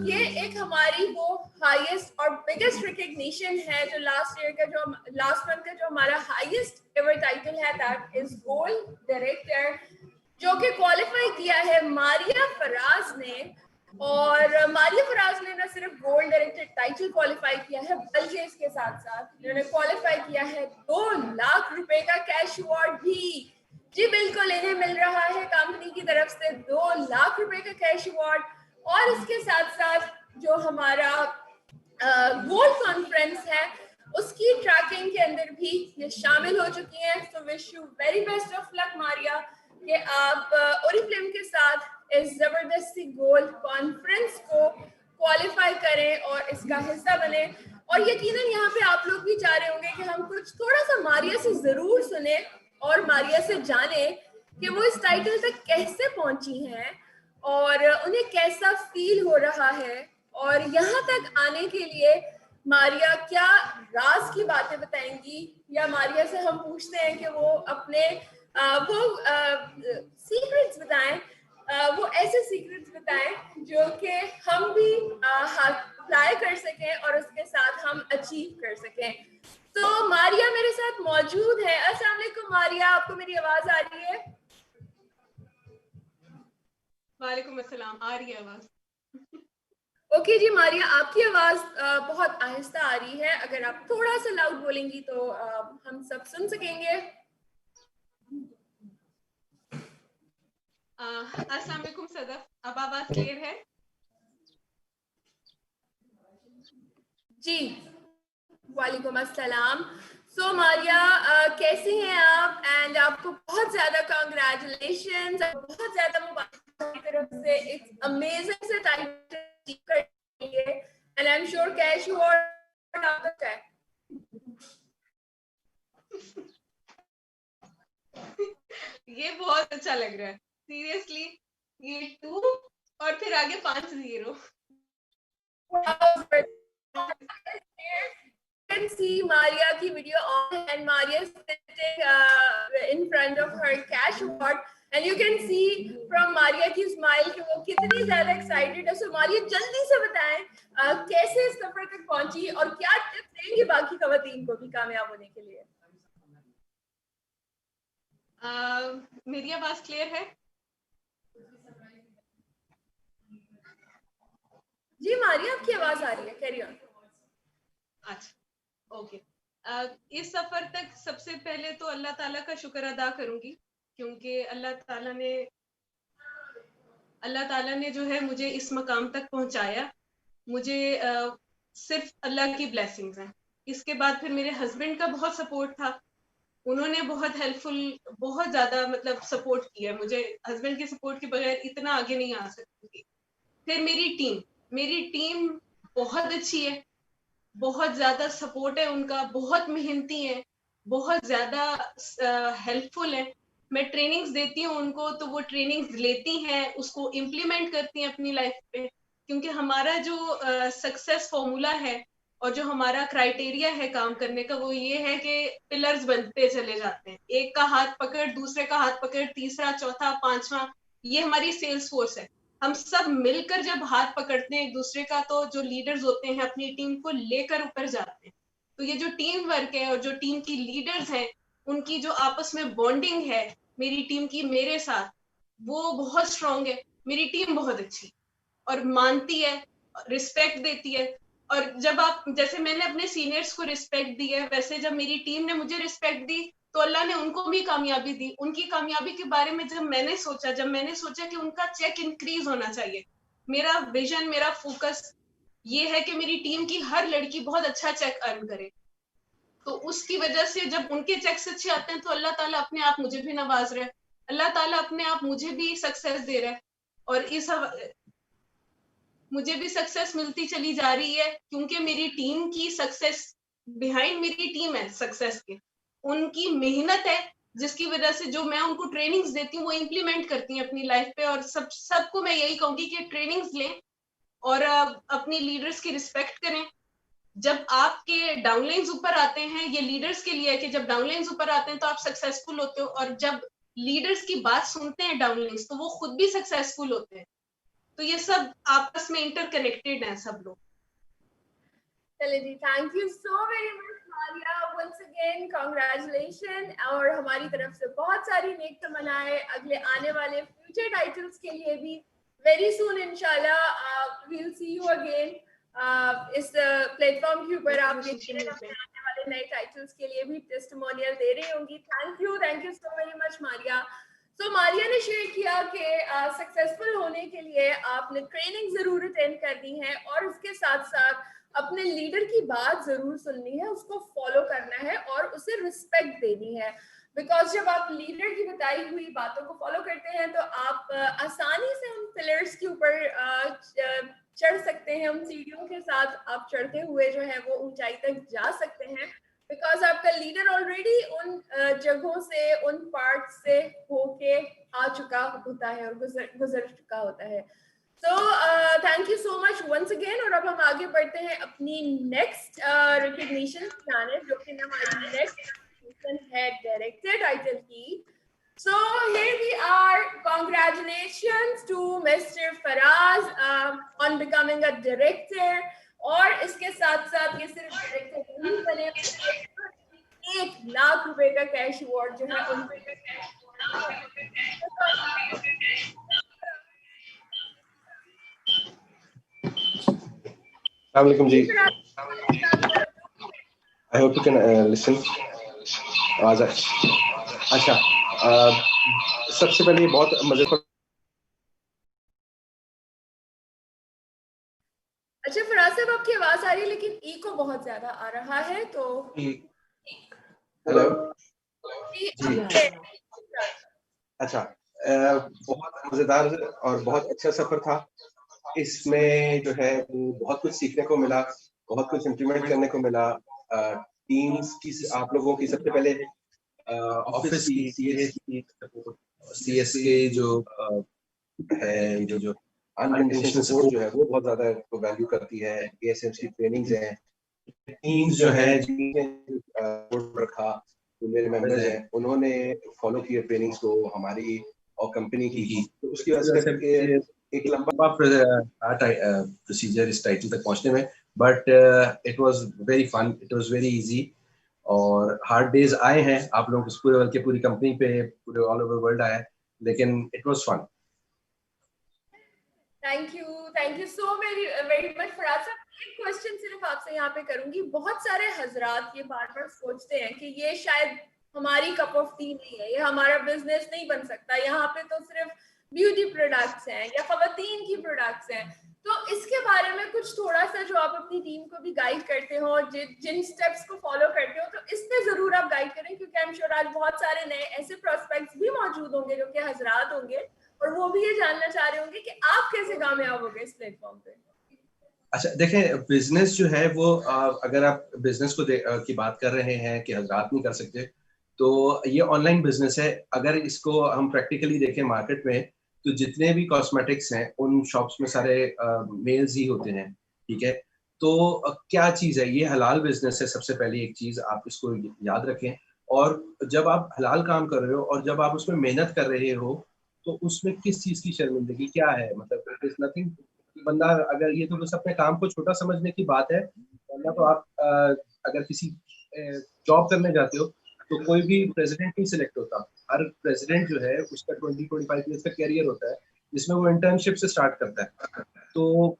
ये एक हमारी वो हाईएस्ट और बिगेस्ट रिकग्निशन है जो लास्ट मंथ का जो हमारा हाईएस्ट एवर टाइटल है, दैट इज गोल्ड डायरेक्टर, जो कि क्वालिफाई किया है मारिया फराज ने। और मारिया फराज ने न सिर्फ गोल्ड डायरेक्टर टाइटल क्वालिफाई किया है, बल्कि इसके साथ साथ इन्होंने क्वालिफाई किया है 2 लाख रुपए का कैश अवार्ड भी। जी बिल्कुल, इन्हें मिल रहा है कंपनी की तरफ से 2 लाख रुपए का कैश अवार्ड, और इसके साथ साथ जो हमारा गोल्ड कॉन्फ्रेंस है उसकी ट्रैकिंग के अंदर भी ये शामिल हो चुकी हैं। So wish you very best of luck Maria, कि आप ओरिफ्लेम के साथ इस जबरदस्ती गोल्ड कॉन्फ्रेंस को क्वालिफाई करें और इसका हिस्सा बने। और यकीनन यहाँ पे आप लोग भी चाह रहे होंगे कि हम कुछ थोड़ा सा मारिया से जरूर सुने और मारिया से जाने कि वो इस टाइटल तक कैसे पहुंची हैं और उन्हें कैसा फील हो रहा है, और यहाँ तक आने के लिए मारिया क्या राज की बातें बताएंगी, या मारिया से हम पूछते हैं कि वो अपने सीक्रेट्स बताएं, वो ऐसे सीक्रेट्स बताएं जो कि हम भी अप्लाई कर सकें और उसके साथ हम अचीव कर सकें। तो मारिया मेरे साथ मौजूद है। अस्सलाम वालेकुम मारिया, आपको मेरी आवाज आ रही है? वालेकुम अस्सलाम, आ रही है आवाज? ओके जी मारिया, आपकी आवाज बहुत आहिस्ता आ रही है, अगर आप थोड़ा सा लाउड बोलेंगी तो हम सब सुन सकेंगे। अस्सलाम वालेकुम सदफ, अब आवाज क्लियर है? जी, वालेकुम अस्सलाम। सो मारिया, कैसी हैं आप? एंड आपको बहुत ज्यादा कांग्रेचुलेशंस, बहुत ज्यादा मुबारक मेरी तरफ से इट्स अमेजिंग से टाइटल अचीव करने के लिए। And I am sure cash award आपका है। ये बहुत अच्छा लग रहा है सीरियसली। ये 2 और फिर आगे 5-0। You can see Maria की video on and Maria is sitting in front of her cash award and you can see from Maria की smile कि वो कितनी ज्यादा excited है। So Maria जल्दी से बताएं कैसे इस सफर तक पहुंची और क्या टिप्स देंगी बाकी खवातीन को भी कामयाब होने के लिए। मेरी आवाज क्लियर है? जी मारिया, आपकी आवाज आ रही है, कैरी ऑन। अच्छा, ओके। इस सफर तक सबसे पहले तो अल्लाह ताला का शुक्र अदा करूंगी, क्योंकि अल्लाह ताला ने जो है मुझे इस मकाम तक पहुंचाया। मुझे सिर्फ अल्लाह की ब्लेसिंग्स हैं। इसके बाद फिर मेरे हस्बैंड का बहुत सपोर्ट था, उन्होंने बहुत हेल्पफुल, बहुत ज्यादा मतलब सपोर्ट किया मुझे। हस्बैंड के सपोर्ट के बगैर इतना आगे नहीं आ सकती थी। फिर मेरी टीम बहुत अच्छी है, बहुत ज्यादा सपोर्ट है उनका, बहुत मेहनती है, बहुत ज्यादा हेल्पफुल है। मैं ट्रेनिंग्स देती हूँ उनको, तो वो ट्रेनिंग्स लेती हैं, उसको इम्प्लीमेंट करती हैं अपनी लाइफ पे। क्योंकि हमारा जो सक्सेस फॉर्मूला है और जो हमारा क्राइटेरिया है काम करने का, वो ये है कि पिलर्स बनते चले जाते हैं। एक का हाथ पकड़, दूसरे का हाथ पकड़, तीसरा, चौथा, पांचवा, ये हमारी सेल्स फोर्स है। हम सब मिलकर जब हाथ पकड़ते हैं एक दूसरे का, तो जो लीडर्स होते हैं अपनी टीम को लेकर ऊपर जाते हैं। तो ये जो टीम वर्क है और जो टीम की लीडर्स हैं, उनकी जो आपस में बॉन्डिंग है मेरी टीम की मेरे साथ, वो बहुत स्ट्रांग है। मेरी टीम बहुत अच्छी और मानती है, रिस्पेक्ट देती है। और जब आप, जैसे मैंने अपने सीनियर्स को रिस्पेक्ट दी है, वैसे जब मेरी टीम ने मुझे रिस्पेक्ट दी, तो अल्लाह ने उनको भी कामयाबी दी। उनकी कामयाबी के बारे में जब मैंने सोचा कि उनका चेक इंक्रीज होना चाहिए, मेरा विजन, मेरा फोकस ये है कि मेरी टीम की हर लड़की बहुत अच्छा चेक अर्न करे। तो उसकी वजह से जब उनके चेक्स अच्छे आते हैं, तो अल्लाह ताला अपने आप मुझे भी नवाज रहा है, अल्लाह ताला अपने आप मुझे भी सक्सेस दे रहा है। और मुझे भी सक्सेस मिलती चली जा रही है, क्योंकि मेरी टीम की सक्सेस, बिहाइंड मेरी टीम है सक्सेस के, उनकी मेहनत है, जिसकी वजह से जो मैं उनको ट्रेनिंग्स देती हूँ वो इम्प्लीमेंट करती हैं अपनी लाइफ पे। और सबको मैं यही कहूंगी कि ट्रेनिंग्स लें और अपनी लीडर्स की रिस्पेक्ट करें। जब आपके डाउनलाइंस ऊपर आते हैं, ये लीडर्स के लिए है कि जब डाउनलाइंस ऊपर आते हैं तो आप सक्सेसफुल होते हो, और जब लीडर्स की बात सुनते हैं डाउनलाइंस, तो वो खुद भी सक्सेसफुल होते हैं। तो ये सब आपस में इंटरकनेक्टेड हैं सब लोग। चलिए जी, thank you so very much Maria, once again congratulation. और हमारी तरफ से बहुत सारी नेक तमन्नाएं अगले आने वाले फ्यूचर टाइटल्स के लिए भी। वेरी सून इंशाल्लाह we will see you again इस प्लेटफॉर्म के ऊपर। आप आने वाले नए टाइटल्स के लिए भी टेस्टिमोनियल दे रही होंगी। Thank you so very much Maria. तो मारिया ने शेयर किया कि सक्सेसफुल होने के लिए आपने ट्रेनिंग जरूर अटेंड करनी है और उसके साथ साथ अपने लीडर की बात जरूर सुननी है, उसको फॉलो करना है और उसे रिस्पेक्ट देनी है। बिकॉज जब आप लीडर की बताई हुई बातों को फॉलो करते हैं तो आप आसानी से उन पिलर्स के ऊपर चढ़ सकते हैं, उन सीढ़ियों के साथ आप चढ़ते हुए जो है वो ऊंचाई तक जा सकते हैं। बिकॉज आपका लीडर ऑलरेडी उन जगहों से, उन पार्ट से होके आ चुका होता है और गुजर चुका होता है। So thank you so much once again। और अब हम आगे बढ़ते हैं अपनी नेक्स्ट रिकग्निशन जाने, जो कि हमारी नेक्स्ट है डायरेक्टर टाइटल की। So here we are, congratulations to Mr. Faraz on becoming a director। और इसके साथ साथ ये सिर्फ डायरेक्टर नहीं बने, 1 लाख रुपए का कैश अवार्ड जो है उनको Assalamualaikum ji. I hope you can listen। आवाज अच्छा, सबसे पहले बहुत मजेदार रही, लेकिन इको बहुत ज्यादा आ रहा है, तो हेलो जी, जी। अच्छा, बहुत मजेदार और बहुत अच्छा सफर था। इसमें जो है वो बहुत कुछ सीखने को मिला, बहुत कुछ इम्प्लीमेंट करने को मिला। टीम्स की, आप लोगों की सबसे पहले ऑफिस की सीएस के जो है, जो अनकंडीशनल सपोर्ट जो है वो बहुत ज्यादा वैल्यू करती है। एएसएम्स की ट्रेनिंग्स हैं, टीम्स जो है जिन्होंने सपोर्ट रखा, जो मेरे मेंबर्स हैं उन्होंने फॉलो किए ट्रेनिंग्स को हमारी और कंपनी की। तो उसकी वजह से एक लंबा प्रोसीजर इस टाइटल तक पहुंचने में, but it was very fun, it was very easy. और हार्ड डेज आए हैं आप लोगों को पूरे बल्कि पूरी कंपनी पे, पूरे ऑल ओवर वर्ल्ड आया है, लेकिन it was fun. Thank you so very much Faraz साहब। एक क्वेश्चन सिर्फ आपसे यहाँ पे करूंगी। बहुत सारे हजरात ये बार बार सोचते हैं कि ये शायद हमारी कप ऑफ टी नहीं है, ये हमारा बिजनेस नहीं बन सकता, यहाँ पे तो सिर्फ ब्यूटी प्रोडक्ट्स हैं या खवातीन की प्रोडक्ट्स हैं। तो इसके बारे में कुछ थोड़ा सा जो आप अपनी टीम को भी गाइड करते हो, जिन स्टेप्स को फॉलो करते हो, तो इस पे जरूर आप गाइड करें, क्योंकि आई एम श्योर आज बहुत सारे नए ऐसे प्रोस्पेक्ट्स भी मौजूद होंगे जो कि हजरात होंगे और वो भी ये जानना चाह रहे होंगे कि आप कैसे कामयाब हो गए इस प्लेटफॉर्म पे। अच्छा देखें, बिजनेस जो है वो अगर आप बिजनेस को की बात कर रहे हैं कि हजरात नहीं कर सकते, तो ये ऑनलाइन बिजनेस है। अगर इसको हम प्रैक्टिकली देखें मार्केट में, तो जितने भी कॉस्मेटिक्स हैं उन शॉप्स में सारे मेल्स ही होते हैं, ठीक है। तो क्या चीज़ है ये? हलाल बिजनेस है, सबसे पहली एक चीज़ आप इसको याद रखें। और जब आप हलाल काम कर रहे हो और जब आप उसमें मेहनत कर रहे हो, तो उसमें किस चीज़ की शर्मिंदगी क्या है? मतलब इट इज नथिंग। बंदा अगर ये तो बस अपने काम को छोटा समझने की बात है, वरना तो आप अगर किसी जॉब करने जाते हो तो कोई भी प्रेसिडेंट नहीं सिलेक्ट होता। हर प्रेसिडेंट जो है उसका 20-25 ईयर्स का कैरियर होता है, जिसमें वो इंटर्नशिप से स्टार्ट करता है। तो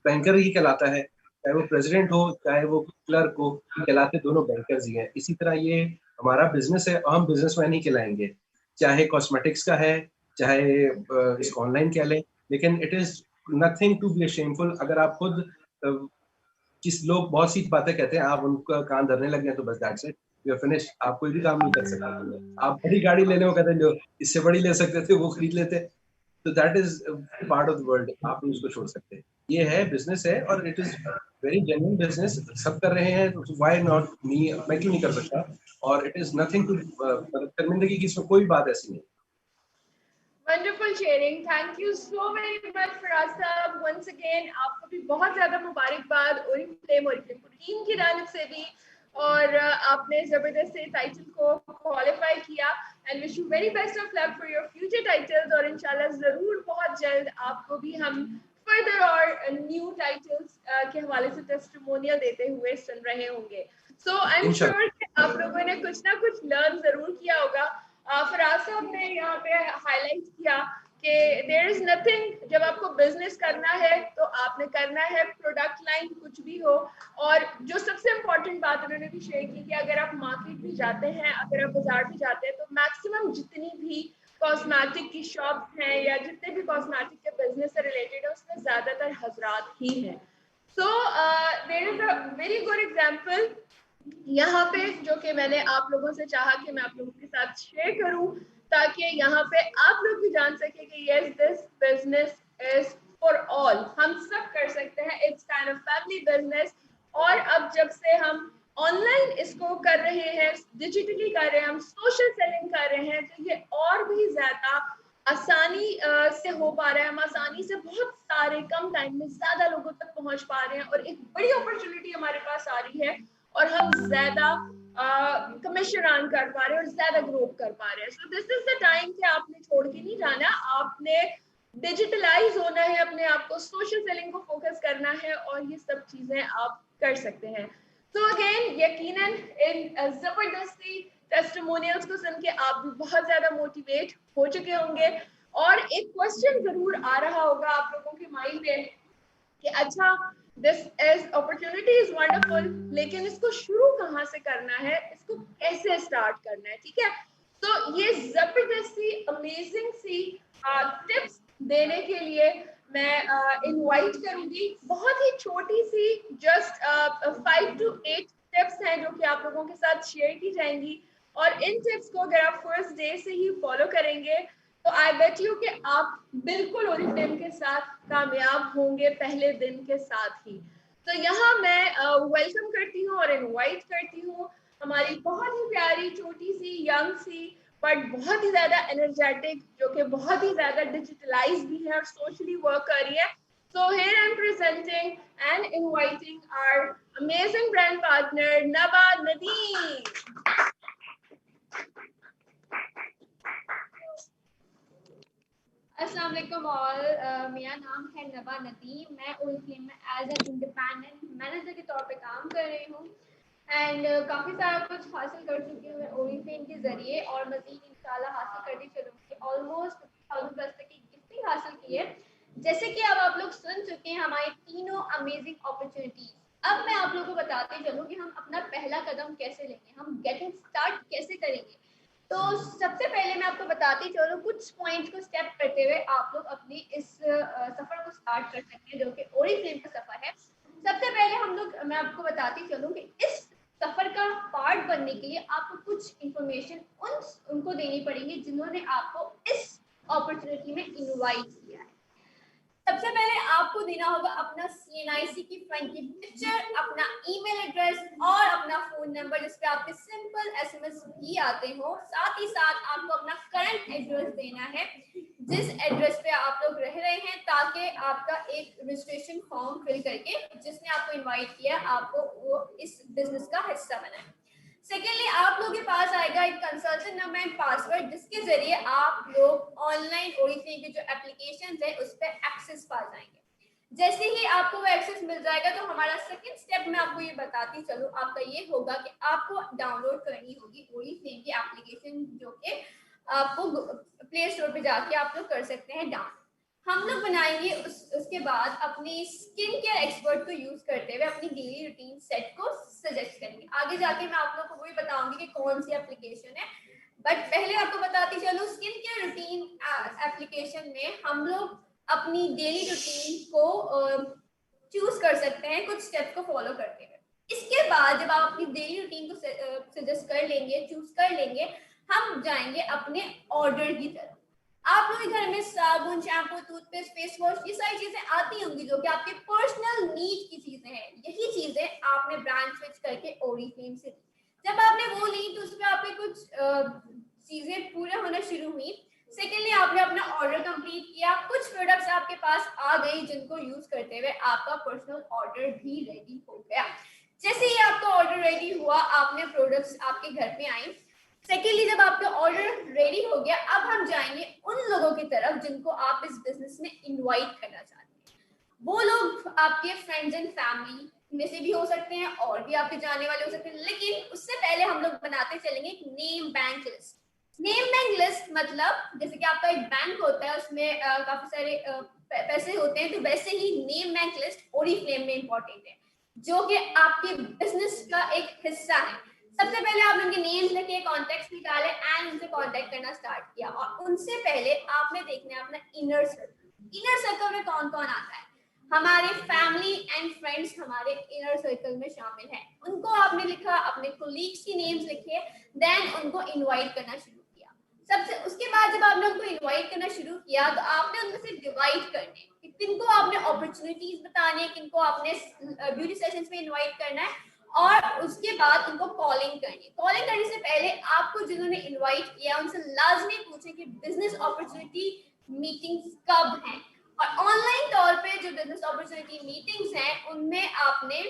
बैंकर ही कहलाता है, चाहे वो प्रेसिडेंट हो चाहे वो क्लर्क हो, कहलाते दोनों बैंकर्स ही हैं। इसी तरह ये हमारा बिजनेस है और हम बिजनेसमैन ही कहलाएंगे, चाहे कॉस्मेटिक्स का है चाहे इसको ऑनलाइन कह लें। लेकिन it is nothing to be ashameful. अगर आप खुद किस लोग बहुत सी बातें कहते हैं, आप उनका कान धरने लग गए तो बस that's it, you are finish. आप कोई भी काम नहीं कर सकते। आप बड़ी गाड़ी लेने को कहते हैं, जो इससे बड़ी ले सकते थे वो खरीद लेते। तो that is part of the world, आप उसको छोड़ सकते हैं। ये है बिजनेस है और it is very genuine business, सब कर रहे हैं, व्हाई नॉट मी, मैं क्यों नहीं कर सकता? और इट इज नथिंग टू शर्मिंदगी की, इसमें कोई बात ऐसी नहीं। Wonderful sharing. Thank you so very much, Faraz साहब. Once again, आपको भी बहुत ज़्यादा मुबारकबाद Oriflame टीम की जानिब से भी, और आपने ज़बरदस्त से टाइटल को क्वालिफाई किया, and wish you very best of luck for your future titles. और इंशाल्लाह ज़रूर बहुत जल्द आपको भी हम फर्दर और न्यू टाइटल्स के हवाले से टेस्टिमोनियल देते हुए सुन रहे होंगे। सो आई एम श्योर कि आप लोगों ने कुछ ना कुछ लर्न ज़रूर किया होगा। फराज साहब ने यहाँ पे हाईलाइट किया कि देयर इज नथिंग, जब आपको बिजनेस करना है तो आपने करना है प्रोडक्ट लाइन कुछ भी हो। और जो सबसे इम्पोर्टेंट बात उन्होंने भी शेयर की कि अगर आप मार्केट भी जाते हैं, अगर आप बाजार भी जाते हैं, तो मैक्सिमम जितनी भी कॉस्मेटिक की शॉप्स हैं या जितने भी कॉस्मेटिक के बिजनेस से रिलेटेड है, उसमें ज्यादातर हजरात ही हैं। So there is a very good example यहाँ पे जो कि मैंने आप लोगों से चाहा कि मैं आप लोगों के साथ शेयर करूं, ताकि यहाँ पे आप लोग भी जान सके कि yes, this business is for all, हम सब कर सकते हैं। It's kind of family business. और अब जब से हम ऑनलाइन इसको कर रहे हैं, डिजिटली कर रहे हैं, हम सोशल सेलिंग कर रहे हैं, तो ये और भी ज्यादा आसानी से हो पा रहा है। हम आसानी से बहुत सारे कम टाइम में ज्यादा लोगों तक पहुंच पा रहे हैं और एक बड़ी अपॉर्चुनिटी हमारे पास आ रही है और हम ज्यादा कमीशन अर्न कर पा रहे हैं और ज्यादा ग्रोथ कर पा रहे हैं। So this is the time कि आपने छोड़ के नहीं जाना, आपने डिजिटलाइज होना है, अपने आप को सोशल सेलिंग को फोकस करना है और ये सब चीजें आप कर सकते हैं। सो अगेन यकीनन इन जबरदस्ती टेस्टिमोनियल्स को सुन के आप भी बहुत ज्यादा मोटिवेट हो चुके होंगे और एक क्वेश्चन जरूर आ रहा होगा आप लोगों के माइंड में कि अच्छा, this is opportunity is wonderful, लेकिन इसको शुरू कहाँ से करना है, इसको कैसे स्टार्ट करना है, ठीक है। तो ये जबरदस्ती अमेजिंग सी टिप्स देने के लिए मैं इनवाइट करूंगी। बहुत ही छोटी सी जस्ट 5 to 8 टिप्स हैं जो कि आप लोगों के साथ शेयर की जाएंगी, और इन टिप्स को अगर आप फर्स्ट डे से ही फॉलो करेंगे तो आई बेट यू कि आप बिल्कुल ओरिफ्लेम के साथ कामयाब होंगे पहले दिन के साथ ही। तो यहाँ मैं वेलकम करती हूँ और इनवाइट करती हूँ हमारी बहुत ही प्यारी छोटी सी यंग सी बट बहुत ही ज्यादा एनर्जेटिक, जो कि बहुत ही ज्यादा डिजिटलाइज भी है और सोशली वर्क कर रही है। So here I am presenting and inviting our amazing brand partner Naba Nadeem. अस्सलाम वालेकुम ऑल, मेरा नाम है नबा नदीम। मैं ओरिफ्लेम में एज एन इंडिपेंडेंट मैनेजर के तौर पे काम कर रही हूँ एंड काफ़ी सारा कुछ हासिल कर चुकी हूँ मैं ओरिफ्लेम के ज़रिए और मज़ीद इंशाल्लाह हासिल करती चलूँगी। ऑलमोस्ट 50,000 प्लस तक की गिफ्टिंग हासिल की है। जैसे कि अब आप लोग सुन चुके हैं हमारी तीनों अमेजिंग अपॉर्चुनिटीज। अब मैं आप लोगों को बताते चलूँ कि हम अपना पहला कदम कैसे लेंगे, हम गेटिंग स्टार्ट कैसे करेंगे। तो सबसे पहले मैं आपको बताती चलूँ कुछ पॉइंट्स को स्टेप करते हुए आप लोग अपनी इस सफर को स्टार्ट कर सकते हैं जो कि ओरिफ्लेम का सफर है। सबसे पहले मैं आपको बताती चलूँ कि इस सफर का पार्ट बनने के लिए आपको कुछ इंफॉर्मेशन उनको देनी पड़ेगी जिन्होंने आपको इस अपॉर्चुनिटी में इनवाइट किया है। सबसे पहले आपको देना होगा अपना CNIC की फ्रंट की पिक्चर, अपना ईमेल एड्रेस और अपना फोन नंबर जिस पे आपके सिंपल SMS भी आते हो। साथ ही साथ आपको अपना करंट एड्रेस देना है जिस एड्रेस पे आप लोग रह रहे हैं, ताकि आपका एक रजिस्ट्रेशन फॉर्म फिल करके जिसने आपको इनवाइट किया आपको वो इस बिजनेस का हिस्सा बनाए। सेकेंडली आप लोगों के पास आएगा एक कंसल्टेंट नंबर एंड पासवर्ड जिसके जरिए आप लोग ऑनलाइन ओरिफ्लेम की जो एप्लीकेशन है उस पर एक्सेस पा जाएंगे। जैसे ही आपको वो एक्सेस मिल जाएगा तो हमारा सेकंड स्टेप में आपको ये बताती चलूँ आपका ये होगा कि आपको डाउनलोड करनी होगी ओरिफ्लेम की एप्लीकेशन जो कि आपको प्ले स्टोर पे जाके आप लोग कर सकते हैं डाउनलोड। हम लोग बनाएंगे उसके बाद अपनी स्किन केयर एक्सपर्ट को यूज करते हुए अपनी डेली रूटीन सेट को सजेस्ट करेंगे। आगे जाके मैं आप लोगों को वही बताऊंगी कि कौन सी एप्लीकेशन है, बट पहले आपको बताती चलूं स्किन केयर रूटीन एप्लीकेशन में हम लोग अपनी डेली रूटीन को चूज कर सकते हैं कुछ स्टेप्स को फॉलो करते हुए। इसके बाद जब आप अपनी डेली रूटीन को सजेस्ट कर लेंगे, चूज कर लेंगे, हम जाएंगे अपने ऑर्डर की तरफ। आप लोग घर में साबुन, शैम्पू, टूथपेस्ट, फेस वॉश ये सारी चीजें आती होंगी जो कि आपके पर्सनल नीड की चीजें हैं। यही चीजें आपने ब्रांड स्विच करके ओरिफ्लेम से ली। जब आपने वो ली तो उसमें आपके कुछ चीजें पूरे होना शुरू हुई। सेकेंडली आपने अपना ऑर्डर कंप्लीट किया, कुछ प्रोडक्ट्स आपके पास आ गई जिनको यूज करते हुए आपका पर्सनल ऑर्डर भी रेडी हो गया। जैसे ही आपका ऑर्डर रेडी हुआ आपने प्रोडक्ट्स आपके घर पे आई। सेकेंडली जब आपका ऑर्डर रेडी हो गया अब हम जाएंगे उन लोगों की तरफ जिनको आप इस बिजनेस में इनवाइट करना चाहते हैं। वो लोग आपके फ्रेंड्स एंड फैमिली में से भी हो सकते हैं और भी आपके जाने वाले हो सकते हैं, लेकिन उससे पहले हम लोग बनाते चलेंगे एक name bank list. Name bank list मतलब जैसे कि आपका एक बैंक होता है उसमें काफी सारे पैसे होते हैं, तो वैसे ही नेम बैंक लिस्ट ओरिफ्लेम में इंपॉर्टेंट है जो कि आपके बिजनेस का एक हिस्सा है। सबसे पहले आप उनके नेम्स लिखे, कॉन्टेक्ट निकाले एंड उनसे कांटेक्ट करना स्टार्ट किया। और उनसे पहले आपने देखना है अपना इनर सर्कल। इनर सर्कल में कौन कौन आता है? हमारे फैमिली एंड फ्रेंड्स हमारे इनर सर्कल में शामिल हैं। उनको आपने लिखा, अपने कोलीग्स की नेम्स लिखे, देन उनको इनवाइट करना शुरू किया। सबसे उसके बाद जब आपने उनको इनवाइट करना शुरू किया तो आपने उनमें से डिवाइड करने कि किनको आपने अपॉर्चुनिटीज बतानी है, किनको आपने ब्यूटी सेशंस में इनवाइट करना है, और उसके बाद उनको कॉलिंग करनी। कॉलिंग करने से पहले आपको जिन्होंने इनवाइट किया उनसे लाजमी पूछे कि बिजनेस अपॉर्चुनिटी मीटिंग्स कब हैं, और ऑनलाइन तौर पे जो बिजनेस अपॉर्चुनिटी मीटिंग्स हैं उनमें आपने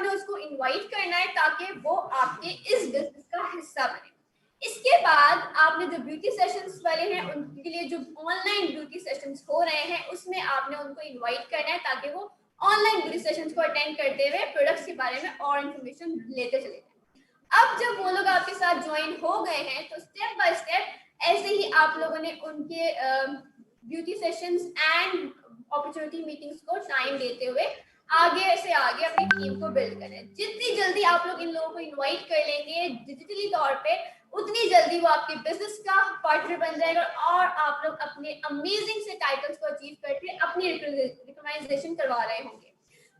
उसको इनवाइट करना है ताकि वो आपके इस बिजनेस का हिस्सा बने। इसके बाद आपने जो ब्यूटी सेशंस वाले हैं उनके लिए जो ऑनलाइन ब्यूटी सेशंस हो रहे हैं उसमें आपने उनको इनवाइट करना है ताकि वो ऑनलाइन ब्यूटी सेशंस को अटेंड करते हुए प्रोडक्ट्स के बारे में और इन्फॉर्मेशन लेते चले जाएं। अब जब वो लोग आपके साथ ज्वाइन हो गए हैं तो स्टेप बाय स्टेप ऐसे ही आप लोगों ने उनके beauty sessions and opportunity meetings को टाइम देते हुए आगे से आगे अपनी टीम को बिल्ड करें। जितनी जल्दी आप लोग इन लोगों को इनवाइट कर लेंगे डिजिटली तौर पे उतनी जल्दी वो आपके बिजनेस का पार्टनर बन जाएगा और आप लोग अपने अमेजिंग से टाइटल्स को अचीव करके अपनी रिकॉग्नाइजेशन करवा रहे होंगे।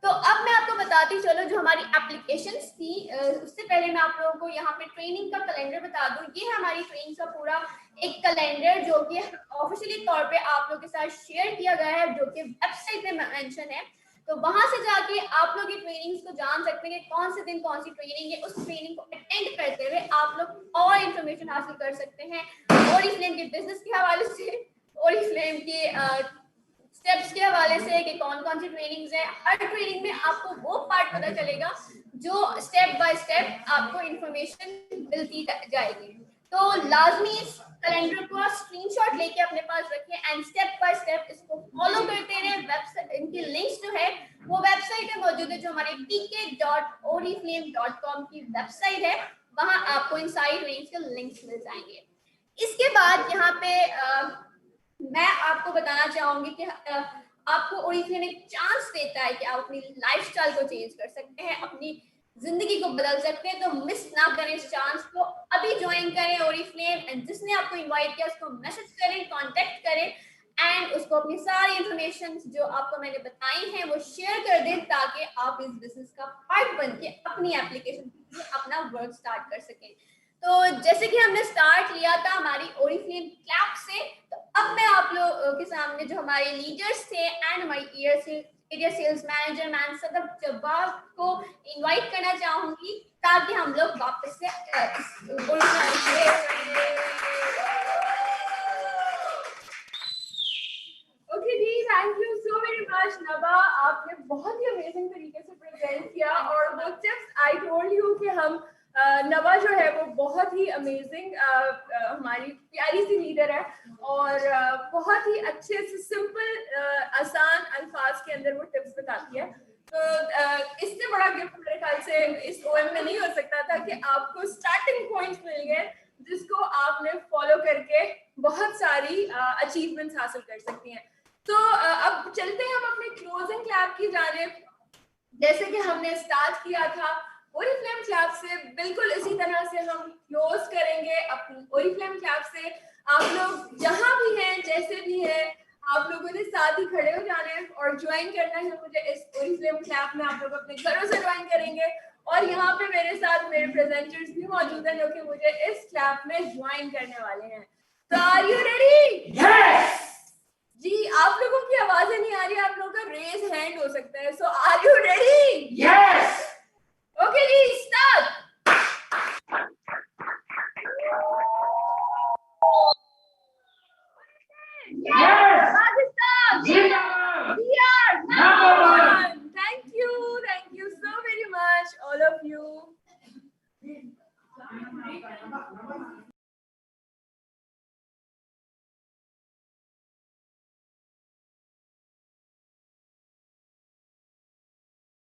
तो अब मैं आपको बताती चलो जो हमारी एप्लीकेशंस थी, उससे पहले मैं आप लोगों को यहाँ पे ट्रेनिंग का कैलेंडर बता दूं। ये है हमारी ट्रेनिंग का पूरा एक कैलेंडर जो कि ऑफिशियली तौर पे आप लोगों के साथ शेयर किया गया है, जो कि वेबसाइट पे मेंशन है। तो वहां से जाके आप लोग ये ट्रेनिंग्स को जान सकते हैं कि कौन से दिन कौन सी ट्रेनिंग है। उस ट्रेनिंग को अटेंड करते हुए आप लोग और इंफॉर्मेशन हासिल कर सकते हैं ओरिफ्लेम के बिजनेस के हवाले से, ओरिफ्लेम के स्टेप्स के हवाले से कि कौन कौन सी ट्रेनिंग्स है। हर ट्रेनिंग में आपको वो पार्ट पता चलेगा जो स्टेप बाय स्टेप आपको इंफॉर्मेशन मिलती जाएगी। तो लाजमी इस कैलेंडर को स्क्रीनशॉट लेके अपने पास रखिए एंड स्टेप बाय स्टेप इसको फॉलो करते रहे। वेबसाइट इनकी लिंक्स जो है वो वेबसाइट पे मौजूद है, जो हमारे tk.oriflame.com की वेबसाइट है। वहां आपको इन सारी ट्रेनिंग्स के लिंक्स मिल जाएंगे। इसके बाद यहाँ पे मैं आपको बताना चाहूंगी कि आपको ओरिफ्लेम एक चांस देता है कि आप अपनी लाइफस्टाइल को चेंज कर सकते हैं, अपनी जिंदगी को बदल सकते हैं। तो मिस ना करें इस चांस को, अभी ज्वाइन करें ओरिफ्लेम एंड जिसने आपको इनवाइट किया उसको मैसेज करें, कांटेक्ट करें एंड उसको अपनी सारी इंफॉर्मेशन जो आपको मैंने बताई हैं वो शेयर कर दें ताकि आप इस बिजनेस का पार्ट बन के अपनी एप्लीकेशन के लिए अपना वर्क स्टार्ट कर सकें। तो जैसे कि हमने स्टार्ट लिया था हमारी ओरिफ्लेम क्लैप से, तो अब मैं आप लोगों के सामने जो हमारे लीडर्स थे एंड हमारी area sales manager ma'am Sadaf Jabbar को इनवाइट करना चाहूंगी ताकि हम लोग वापस से ओके जी, thank you so very much Naba, आपने बहुत ही अमेजिंग तरीके से प्रेजेंट किया। और वो टिप्स आई टोल्ड यू कि हम नबा जो है वो बहुत ही अमेजिंग हमारी प्यारी सी लीडर है और बहुत ही अच्छे से सिंपल आसान अल्फाज के अंदर वो टिप्स बताती है। तो इससे बड़ा गिफ्ट मेरे ख्याल से इस ओएम में नहीं हो सकता था कि आपको स्टार्टिंग पॉइंट्स मिल गए जिसको आपने फॉलो करके बहुत सारी अचीवमेंट्स हासिल कर सकती हैं। तो अब चलते हैं हम अपने क्लोजिंग क्लैप की जानिब। जैसे कि हमने स्टार्ट किया था ओरिफ्लेम क्लैप से, बिल्कुल इसी तरह से हम क्लोज करेंगे अपनी ओरिफ्लेम क्लैप से। आप लोग जहां भी हैं, जैसे भी हैं, आप लोगों ने साथ ही खड़े हो जाना है और ज्वाइन करना है मुझे इस ओरिफ्लेम क्लैप में। आप लोग अपने घरों से ज्वाइन करेंगे और यहाँ पे मेरे साथ मेरे प्रेजेंटर्स भी मौजूद हैं जो कि मुझे इस क्लैप में ज्वाइन करने वाले हैं। तो आर यू रेडी? यस जी, आप लोगों की आवाजें नहीं आ रही, आप लोगों का रेज हैंड हो सकता है। So are you ready? Yes okay ji,